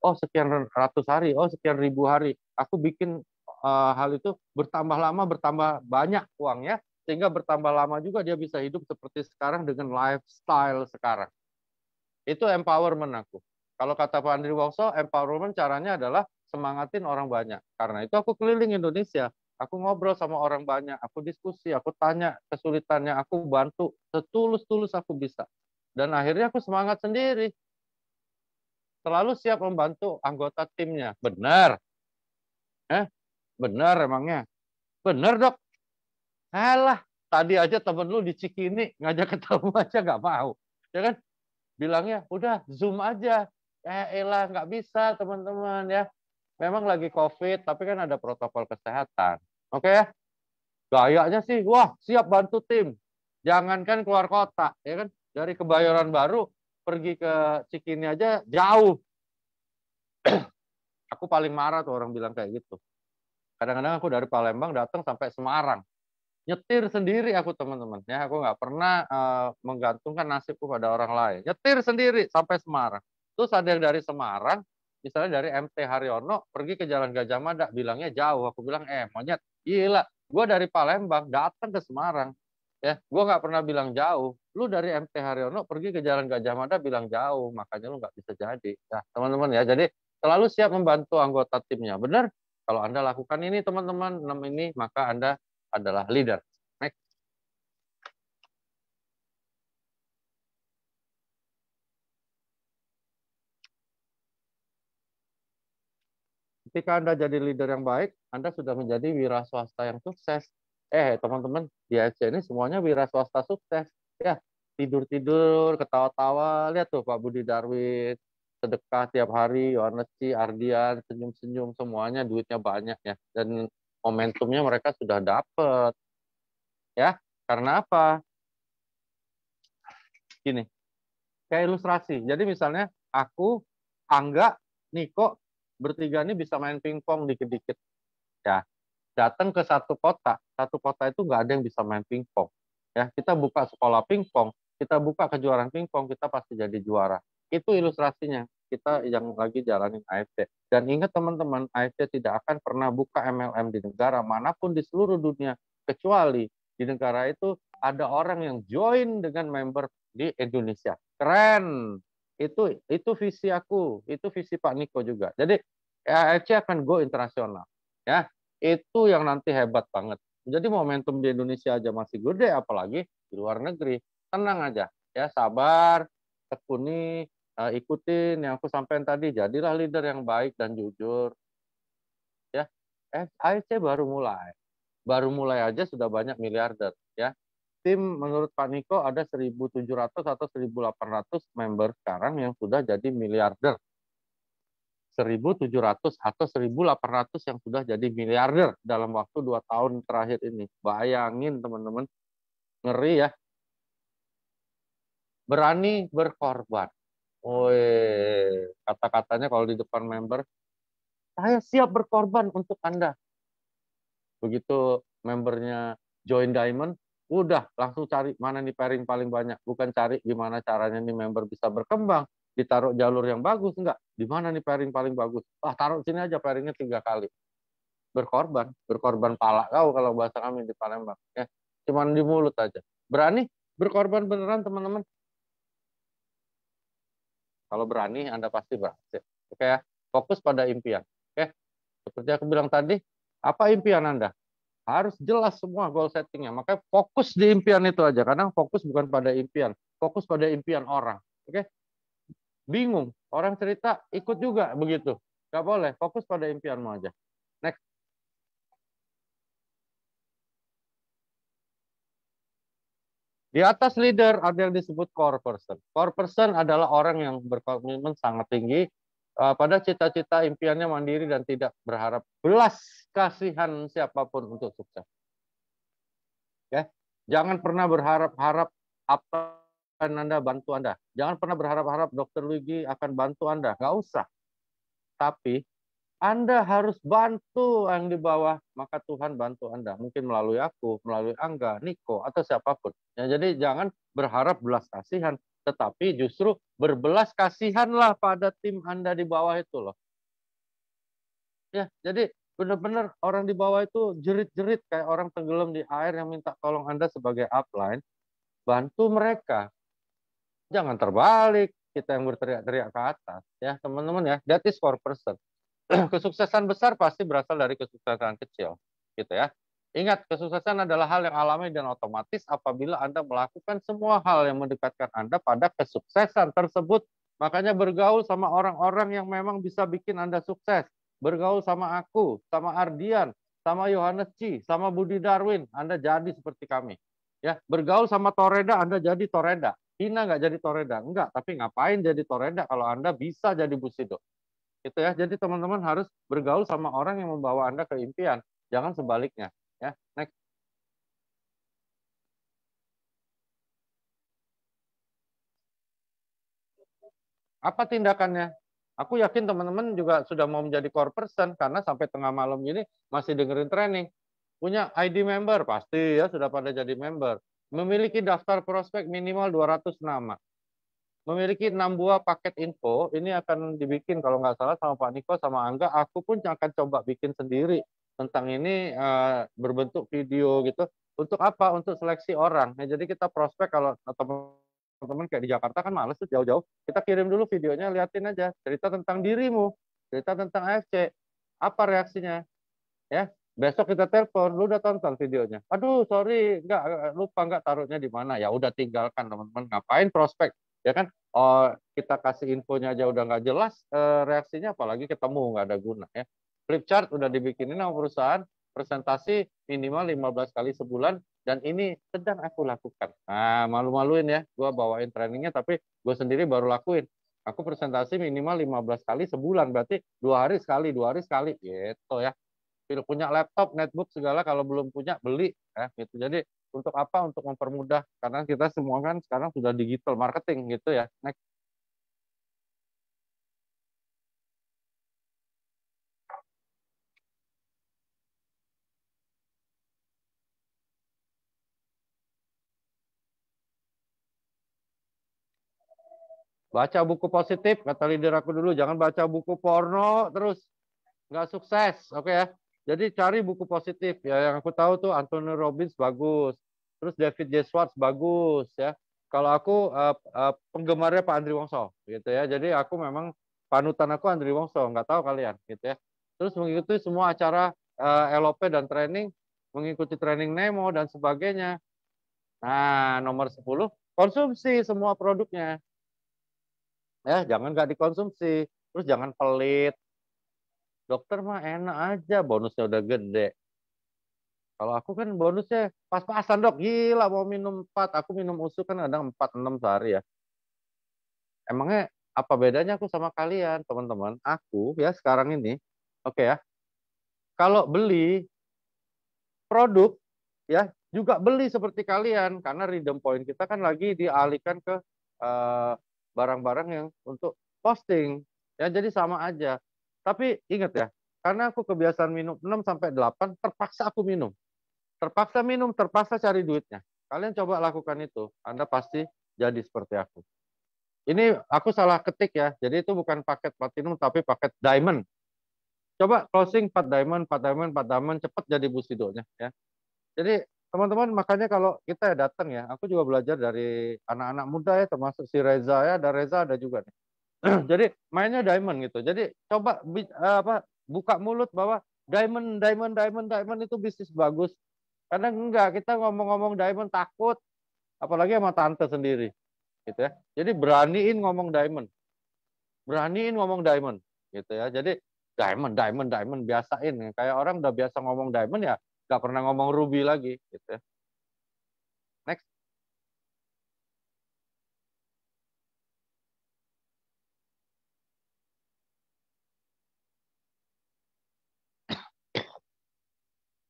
Oh sekian ratus hari, oh sekian ribu hari. Aku bikin hal itu bertambah lama, bertambah banyak uangnya, sehingga bertambah lama juga dia bisa hidup seperti sekarang dengan lifestyle sekarang. Itu empowerment aku. Kalau kata Pak Andri Wongso, empowerment caranya adalah semangatin orang banyak. Karena itu aku keliling Indonesia, aku ngobrol sama orang banyak, aku diskusi, aku tanya kesulitannya, aku bantu setulus-tulus aku bisa. Dan akhirnya aku semangat sendiri, selalu siap membantu anggota timnya. Benar. Benar emangnya? Benar dok. Alah, tadi aja temen lu di Cikini ngajak ketemu aja nggak mau. Ya kan? Bilangnya, udah Zoom aja. Elah, nggak bisa teman-teman ya. Memang lagi COVID, tapi kan ada protokol kesehatan. Oke ya? Gayanya sih, wah siap bantu tim. Jangankan keluar kota, ya kan? Dari Kebayoran Baru, pergi ke Cikini aja jauh. Aku paling marah tuh orang bilang kayak gitu. Kadang-kadang aku dari Palembang datang sampai Semarang. Nyetir sendiri aku teman-teman. Ya, aku nggak pernah menggantungkan nasibku pada orang lain. Nyetir sendiri sampai Semarang. Terus ada yang dari Semarang, misalnya dari MT Haryono, pergi ke Jalan Gajah Mada, bilangnya jauh. Aku bilang, monyet, gila. Gue dari Palembang datang ke Semarang. Ya, gue nggak pernah bilang jauh. Lu dari MT Haryono pergi ke Jalan Gajah Mada bilang jauh, makanya lu nggak bisa jadi. Ya, teman-teman ya. Jadi selalu siap membantu anggota timnya. Benar? Kalau Anda lakukan ini teman-teman, 6 ini, maka Anda adalah leader. Next. Ketika Anda jadi leader yang baik, Anda sudah menjadi wira swasta yang sukses. Teman-teman, di AFC ini semuanya wira swasta sukses. Ya, tidur-tidur, ketawa-tawa. Lihat tuh Pak Budi Darwin, sedekah tiap hari, Yohanes C, Ardian, senyum-senyum, semuanya duitnya banyak ya. Dan momentumnya mereka sudah dapat. Ya, karena apa? Gini, kayak ilustrasi. Jadi misalnya aku, Angga, Niko, bertiga ini bisa main pingpong dikit-dikit. Ya, datang ke satu kota itu nggak ada yang bisa main pingpong. Ya, kita buka sekolah pingpong, kita buka kejuaraan pingpong, kita pasti jadi juara. Itu ilustrasinya. Kita yang lagi jalanin AFC. Dan ingat teman-teman, AFC tidak akan pernah buka MLM di negara manapun di seluruh dunia, kecuali di negara itu ada orang yang join dengan member di Indonesia. Keren. Itu visi aku, itu visi Pak Niko juga. Jadi AFC akan go internasional. Ya, itu yang nanti hebat banget. Jadi momentum di Indonesia aja masih gede, apalagi di luar negeri. Tenang aja, ya sabar, tekuni, ikutin yang aku sampaikan tadi. Jadilah leader yang baik dan jujur. Ya, AFC baru mulai aja sudah banyak miliarder. Ya, tim menurut Pak Niko ada 1.700 atau 1.800 member sekarang yang sudah jadi miliarder. 1.700 atau 1.800 yang sudah jadi miliarder dalam waktu 2 tahun terakhir ini. Bayangin teman-teman, ngeri ya. Berani berkorban. Woi, kata-katanya kalau di depan member, saya siap berkorban untuk Anda. Begitu membernya join Diamond, udah langsung cari mana nih pairing paling banyak. Bukan cari gimana caranya nih member bisa berkembang, ditaruh jalur yang bagus, enggak. Di mana nih pairing paling bagus? Ah, taruh sini aja pairingnya 3 kali. Berkorban pala kau kalau bahasa kami di Palembang. Ya, cuman di mulut aja. Berani berkorban beneran teman-teman. Kalau berani, Anda pasti berhasil. Oke ya, fokus pada impian. Oke, seperti aku bilang tadi, apa impian Anda? Harus jelas semua goal settingnya. Makanya fokus di impian itu aja. Kadang fokus bukan pada impian, fokus pada impian orang. Oke, bingung. Orang cerita ikut juga begitu. Gak boleh, fokus pada impianmu aja. Next. Di atas leader ada yang disebut core person. Core person adalah orang yang berkomitmen sangat tinggi pada cita-cita impiannya mandiri dan tidak berharap belas kasihan siapapun untuk sukses. Ya, jangan pernah berharap-harap apa akan Anda bantu Anda. Jangan pernah berharap-harap Dokter Luigi akan bantu Anda. Nggak usah. Tapi Anda harus bantu yang di bawah, maka Tuhan bantu Anda. Mungkin melalui aku, melalui Angga, Niko, atau siapapun. Ya, jadi jangan berharap belas kasihan, tetapi justru berbelas kasihanlah pada tim Anda di bawah itu loh. Ya, jadi benar-benar orang di bawah itu jerit-jerit kayak orang tenggelam di air yang minta tolong Anda sebagai upline. Bantu mereka. Jangan terbalik, kita yang berteriak-teriak ke atas. Ya, teman-teman ya, that is for person. Kesuksesan besar pasti berasal dari kesuksesan kecil, gitu ya. Ingat, kesuksesan adalah hal yang alami dan otomatis apabila Anda melakukan semua hal yang mendekatkan Anda pada kesuksesan tersebut. Makanya bergaul sama orang-orang yang memang bisa bikin Anda sukses. Bergaul sama aku, sama Ardian, sama Yohanes Chi, sama Budi Darwin, Anda jadi seperti kami. Ya, bergaul sama Toreda, Anda jadi Toreda. Hina nggak jadi Toreda? Enggak, tapi ngapain jadi Toreda kalau Anda bisa jadi Bushido? Gitu ya. Jadi teman-teman harus bergaul sama orang yang membawa Anda ke impian, jangan sebaliknya. Ya, next. Apa tindakannya? Aku yakin teman-teman juga sudah mau menjadi core person karena sampai tengah malam ini masih dengerin training. Punya ID member pasti ya sudah pada jadi member. Memiliki daftar prospek minimal 200 nama. Memiliki 6 buah paket info, ini akan dibikin kalau nggak salah sama Pak Niko sama Angga, aku pun akan coba bikin sendiri tentang ini berbentuk video gitu. Untuk apa? Untuk seleksi orang. Nah, jadi kita prospek kalau teman-teman kayak di Jakarta kan males tuh jauh-jauh. Kita kirim dulu videonya, liatin aja. Cerita tentang dirimu, cerita tentang AFC. Apa reaksinya? Ya, besok kita telepon, lu udah tonton videonya. Aduh, sorry, nggak lupa nggak taruhnya di mana. Ya udah tinggalkan teman-teman. Ngapain prospek? Ya kan? Oh, kita kasih infonya aja udah nggak jelas reaksinya, apalagi ketemu nggak ada guna ya. Flip chart udah dibikinin sama perusahaan, presentasi minimal 15 kali sebulan, dan ini sedang aku lakukan. Nah, malu-maluin ya, gue bawain trainingnya, tapi gue sendiri baru lakuin. Aku presentasi minimal 15 kali sebulan, berarti 2 hari sekali, 2 hari sekali, gitu ya. Punya laptop, netbook segala, kalau belum punya beli ya gitu. Jadi untuk apa? Untuk mempermudah karena kita semua kan sekarang sudah digital marketing gitu ya. Next. Baca buku positif kata leader aku dulu, jangan baca buku porno terus nggak sukses. Oke ya. Jadi cari buku positif ya, yang aku tahu tuh Anthony Robbins bagus. Terus David J. Schwartz bagus ya. Kalau aku penggemarnya Pak Andri Wongso gitu ya. Jadi aku memang panutan aku Andri Wongso, nggak tahu kalian gitu ya. Terus mengikuti semua acara LOP dan training, mengikuti training Nemo dan sebagainya. Nah, nomor 10, konsumsi semua produknya. Ya, jangan nggak dikonsumsi. Terus jangan pelit. Dokter mah enak aja, bonusnya udah gede. Kalau aku kan bonusnya pas-pasan dok, gila mau minum 4, aku minum usu kan kadang 4-6 sehari ya. Emangnya Apa bedanya aku sama kalian, teman-teman? Aku ya sekarang ini, oke ya, kalau beli produk ya juga beli seperti kalian karena redeem point kita kan lagi dialihkan ke eh, barang-barang yang untuk posting ya, jadi sama aja. Tapi ingat ya, karena aku kebiasaan minum 6 sampai 8, terpaksa aku minum. Terpaksa minum, terpaksa cari duitnya. Kalian coba lakukan itu, Anda pasti jadi seperti aku. Ini aku salah ketik ya. Jadi itu bukan paket platinum tapi paket diamond. Coba closing 4 diamond, 4 diamond, 4 diamond, cepat jadi busidonya ya. Jadi teman-teman, makanya kalau kita ya datang ya, aku juga belajar dari anak-anak muda ya, termasuk si Reza ya, ada Reza ada juga nih. Jadi mainnya diamond gitu. Jadi coba buka mulut bahwa diamond, diamond, diamond, diamond itu bisnis bagus. Kadang enggak, kita ngomong-ngomong diamond takut, apalagi sama tante sendiri, gitu ya. Jadi beraniin ngomong diamond, beraniin ngomong diamond, gitu ya. Jadi diamond, diamond, diamond, biasain. Kayak orang udah biasa ngomong diamond ya, nggak pernah ngomong ruby lagi, gitu ya. Next.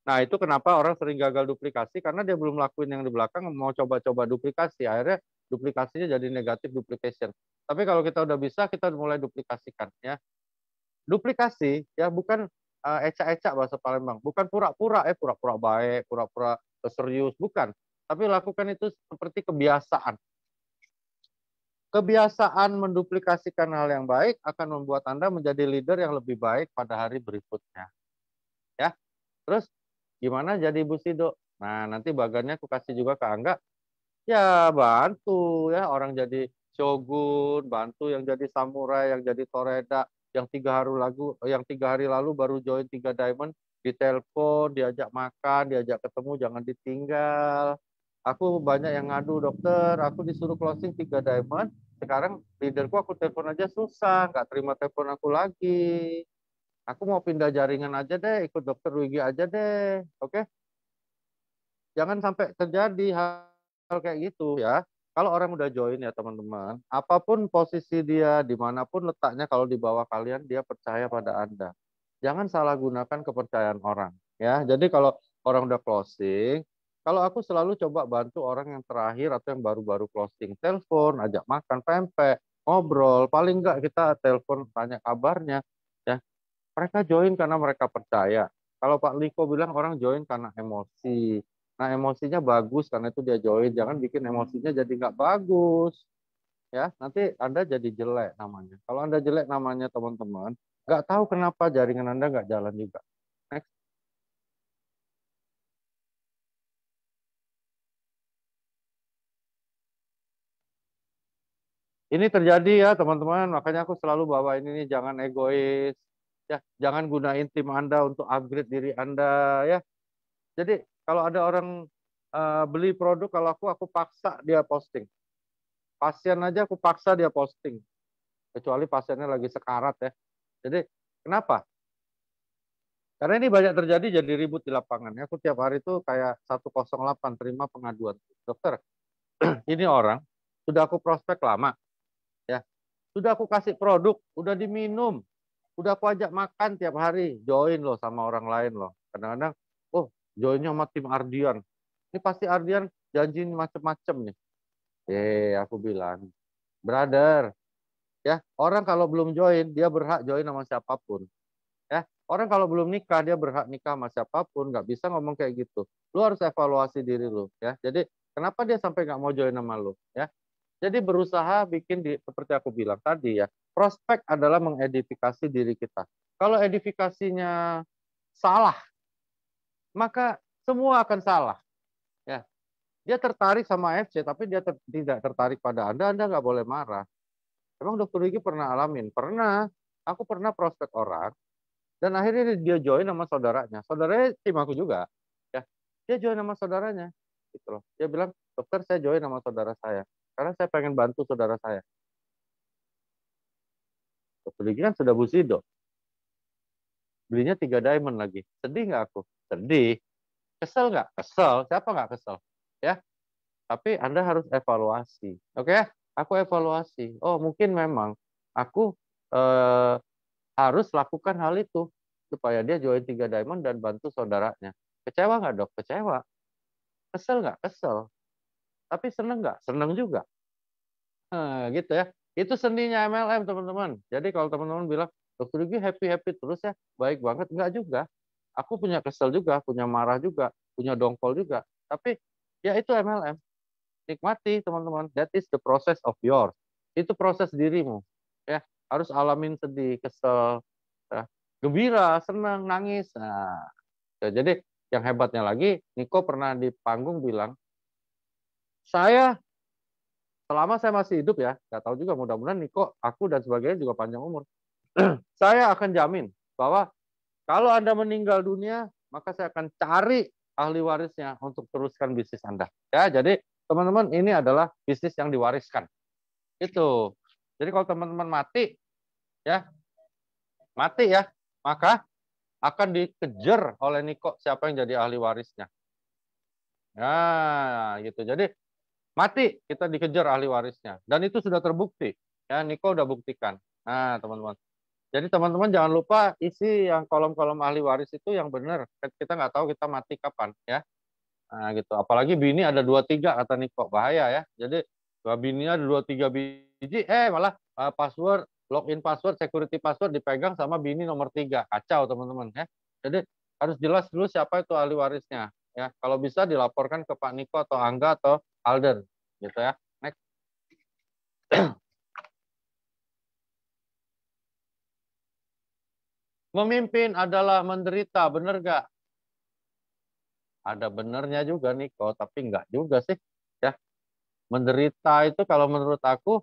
Nah, itu kenapa orang sering gagal duplikasi, karena dia belum lakuin yang di belakang, mau coba-coba duplikasi. Akhirnya duplikasinya jadi negatif duplication. Tapi kalau kita udah bisa, kita mulai duplikasikan. Ya. Duplikasi ya bukan ecak-ecak bahasa Palembang. Bukan pura-pura, pura-pura baik, pura-pura serius. Bukan. Tapi lakukan itu seperti kebiasaan. Kebiasaan menduplikasikan hal yang baik akan membuat Anda menjadi leader yang lebih baik pada hari berikutnya. Ya. Terus gimana jadi Ibu Sido? Nah, nanti bagannya aku kasih juga ke Angga. Ya, bantu ya orang jadi shogun, bantu yang jadi samurai, yang jadi toreda, yang 3 hari lalu baru join 3 diamond, ditelepon, diajak makan, diajak ketemu, jangan ditinggal. Aku banyak yang ngadu, dokter, aku disuruh closing 3 diamond, sekarang leaderku aku telepon aja susah, nggak terima telepon aku lagi. Aku mau pindah jaringan aja deh, ikut dokter Wigi aja deh, oke? Jangan sampai terjadi hal kayak gitu ya. Kalau orang udah join ya teman-teman, apapun posisi dia, dimanapun letaknya, kalau di bawah kalian, dia percaya pada Anda. Jangan salah gunakan kepercayaan orang. Ya, jadi kalau orang udah closing, kalau aku selalu coba bantu orang yang terakhir atau yang baru-baru closing, telepon, ajak makan, pempek, ngobrol, paling enggak kita telepon tanya kabarnya. Ya, mereka join karena mereka percaya. Kalau Pak Liko bilang orang join karena emosi. Nah, emosinya bagus karena itu dia join. Jangan bikin emosinya jadi nggak bagus. Ya, nanti Anda jadi jelek namanya. Kalau Anda jelek namanya teman-teman, nggak tahu kenapa jaringan Anda nggak jalan juga. Next. Ini terjadi ya teman-teman, makanya aku selalu bawa ini, jangan egois. Ya, jangan gunain tim Anda untuk upgrade diri Anda ya. Jadi kalau ada orang beli produk, kalau aku paksa dia posting. Pasien aja aku paksa dia posting. Kecuali pasiennya lagi sekarat ya. Jadi kenapa? Karena ini banyak terjadi, jadi ribut di lapangan. Aku tiap hari itu kayak 108 terima pengaduan. Dokter, ini orang sudah aku prospek lama, ya. Sudah aku kasih produk, udah diminum, udah aku ajak makan tiap hari, join loh sama orang lain loh. Kadang-kadang, oh joinnya sama tim Ardian. Ini pasti Ardian janjiin macem-macem nih. Aku bilang, brother, ya orang kalau belum join, dia berhak join sama siapapun. Ya, orang kalau belum nikah dia berhak nikah sama siapapun, nggak bisa ngomong kayak gitu. Lu harus evaluasi diri lu, ya. Jadi kenapa dia sampai nggak mau join sama lu, ya? Jadi berusaha bikin seperti aku bilang tadi ya, prospek adalah mengedifikasi diri kita. Kalau edifikasinya salah, maka semua akan salah, ya. Dia tertarik sama FC, tapi dia tidak tertarik pada Anda nggak boleh marah. Emang Dokter Wiki pernah alamin? Pernah. Aku pernah prospek orang, dan akhirnya dia join sama saudaranya. Saudaranya tim aku juga. Ya, dia join sama saudaranya. Gitu loh. Dia bilang, dokter saya join sama saudara saya. Karena saya pengen bantu saudara saya. Dokter Diki kan sudah busido. Belinya 3 diamond lagi. Sedih nggak aku? Sedih. Kesel nggak? Kesel. Siapa nggak kesel? Ya, tapi Anda harus evaluasi. Oke? Aku evaluasi. Oh, mungkin memang aku harus lakukan hal itu supaya dia join 3 Diamond dan bantu saudaranya. Kecewa nggak dok? Kecewa. Kesel nggak? Kesel. Tapi seneng nggak? Seneng juga. Gitu ya. Itu seninya MLM teman-teman. Jadi kalau teman-teman bilang, Dokter Yugi happy-happy terus ya, baik banget. Enggak juga. Aku punya kesel juga, punya marah juga, punya dongkol juga. Tapi ya itu MLM. Nikmati teman-teman. That is the process of yours. Itu proses dirimu. Ya, harus alamin sedih, kesel, ya, gembira, senang, nangis. Nah, ya, jadi yang hebatnya lagi, Niko pernah di panggung bilang, saya selama saya masih hidup ya, nggak tahu juga, mudah-mudahan Niko, aku dan sebagainya juga panjang umur. Saya akan jamin bahwa kalau Anda meninggal dunia, maka saya akan cari ahli warisnya untuk teruskan bisnis Anda. Ya, jadi teman-teman ini adalah bisnis yang diwariskan. Itu. Jadi kalau teman-teman mati, ya, maka akan dikejar oleh Niko siapa yang jadi ahli warisnya. Nah, gitu. Jadi mati kita dikejar ahli warisnya, dan itu sudah terbukti. Ya, Niko udah buktikan. Nah, teman-teman. Jadi teman-teman jangan lupa isi yang kolom-kolom ahli waris itu yang benar. Kita nggak tahu kita mati kapan, ya. Nah, gitu. Apalagi bini ada 2-3 kata Niko, bahaya ya. Jadi bininya ada 2-3 biji, malah password, login password, security password dipegang sama bini nomor 3. Kacau teman-teman ya. Jadi harus jelas dulu siapa itu ahli warisnya. Ya, kalau bisa dilaporkan ke Pak Niko atau Angga atau Alden, gitu ya. Next. Memimpin adalah menderita, bener gak? Ada benernya juga Niko, tapi enggak juga sih. Ya, menderita itu kalau menurut aku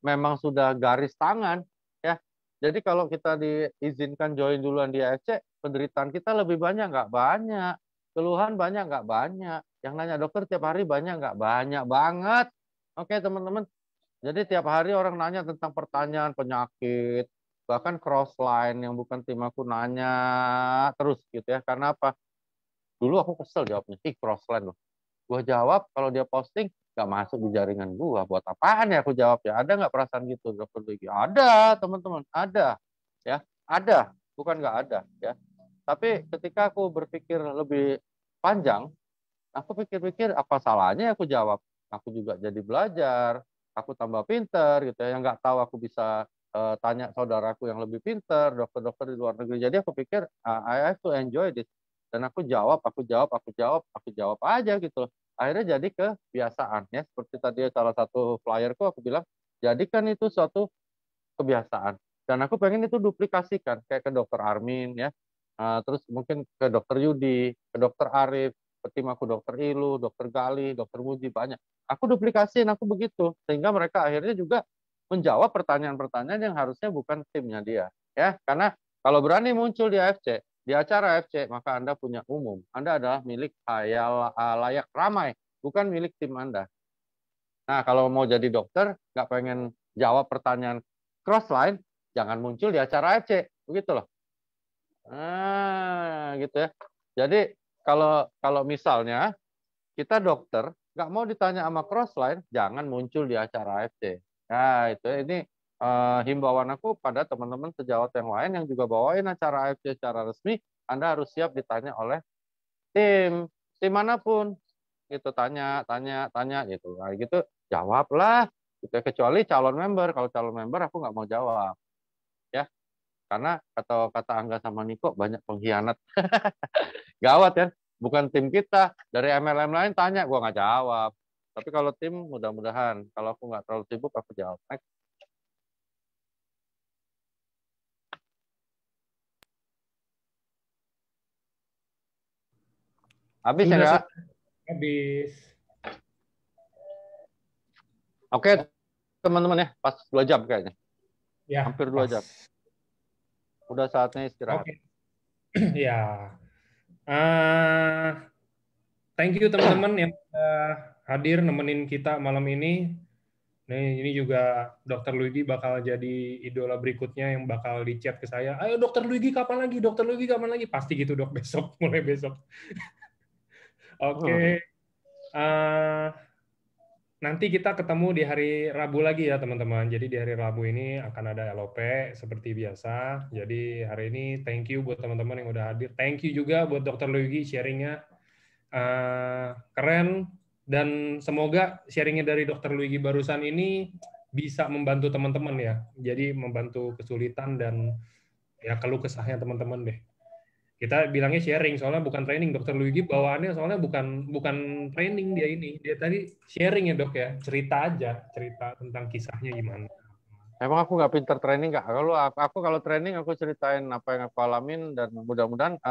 memang sudah garis tangan, ya. Jadi kalau kita diizinkan join duluan di AFC, penderitaan kita lebih banyak nggak? Banyak. Keluhan banyak nggak? Banyak. Yang nanya dokter tiap hari banyak nggak? Banyak banget. Oke teman-teman. Jadi tiap hari orang nanya tentang pertanyaan penyakit, bahkan crossline yang bukan tim aku nanya terus gitu ya. Karena apa? Dulu aku kesel jawabnya, crossline loh. Gue jawab kalau dia posting nggak masuk di jaringan gue, buat apaan ya aku jawab ya? Ada nggak perasaan gitu dokter Diki? Ada teman-teman, ada ya, ada, bukan nggak ada ya. Tapi ketika aku berpikir lebih panjang, aku pikir-pikir apa salahnya aku jawab? Aku juga jadi belajar, aku tambah pinter gitu ya. Yang nggak tahu aku bisa tanya saudaraku yang lebih pinter, dokter-dokter di luar negeri. Jadi aku pikir I have to enjoy this. Dan aku jawab, aku jawab aja gitu. Akhirnya jadi kebiasaan ya. Seperti tadi salah satu flyerku aku bilang, jadikan itu suatu kebiasaan. Dan aku pengen itu duplikasikan kayak ke dokter Armin ya. Terus mungkin ke dokter Yudi, ke dokter Arif, ke tim aku dokter Ilu, dokter Gali, dokter Muji, banyak. Aku duplikasiin, aku begitu. Sehingga mereka akhirnya juga menjawab pertanyaan-pertanyaan yang harusnya bukan timnya dia. Ya, karena kalau berani muncul di AFC, di acara AFC, maka Anda punya umum. Anda adalah milik layak ramai, bukan milik tim Anda. Nah, kalau mau jadi dokter, nggak pengen jawab pertanyaan crossline, jangan muncul di acara AFC. Begitu loh. Nah, gitu ya. Jadi kalau kalau misalnya kita dokter nggak mau ditanya sama crossline, jangan muncul di acara AFC. Nah, itu ini himbauan aku pada teman-teman sejawat yang lain yang juga bawain acara AFC secara resmi, Anda harus siap ditanya oleh tim manapun. Gitu tanya gitu. Nah, gitu jawablah. Gitu. Kecuali calon member. Kalau calon member aku nggak mau jawab. Ya, karena kata Angga sama Niko banyak pengkhianat. Gawat ya, bukan tim kita. Dari MLM lain tanya, gue nggak jawab. Tapi kalau tim, mudah-mudahan. Kalau aku nggak terlalu sibuk, aku jawab. Next. Habis ya nggak? Habis. Oke, teman-teman ya, pas 2 jam kayaknya. Ya, Hampir 2 pas. jam. Udah saatnya istirahat. Oke. Ya. Thank you teman-teman yang hadir nemenin kita malam ini. Nih, ini juga Dokter Luigi bakal jadi idola berikutnya yang bakal di chat ke saya. Ayo Dokter Luigi kapan lagi? Dokter Luigi kapan lagi? Pasti gitu dok, besok, mulai besok. Oke. Nanti kita ketemu di hari Rabu lagi ya teman-teman. Jadi di hari Rabu ini akan ada LOP seperti biasa. Jadi hari ini thank you buat teman-teman yang udah hadir. Thank you juga buat Dr. Luigi sharingnya keren, dan semoga sharingnya dari Dr. Luigi barusan ini bisa membantu teman-teman ya. Jadi membantu kesulitan dan ya keluh kesahnya teman-teman deh. Kita bilangnya sharing, soalnya bukan training. Dokter Luigi bawaannya soalnya bukan bukan training dia ini. Dia tadi sharing ya dok ya, cerita aja, cerita tentang kisahnya gimana. Emang aku nggak pinter training Kak. Kalau aku kalau training aku ceritain apa yang aku alamin dan mudah-mudahan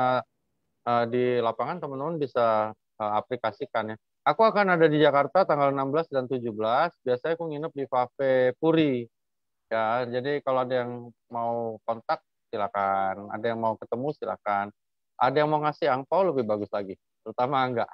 di lapangan teman-teman bisa aplikasikan ya. Aku akan ada di Jakarta tanggal 16 dan 17. Biasanya aku nginep di Cafe Puri. Ya, jadi kalau ada yang mau kontak silakan. Ada yang mau ketemu silakan. Ada yang mau ngasih angpau lebih bagus lagi. Terutama enggak.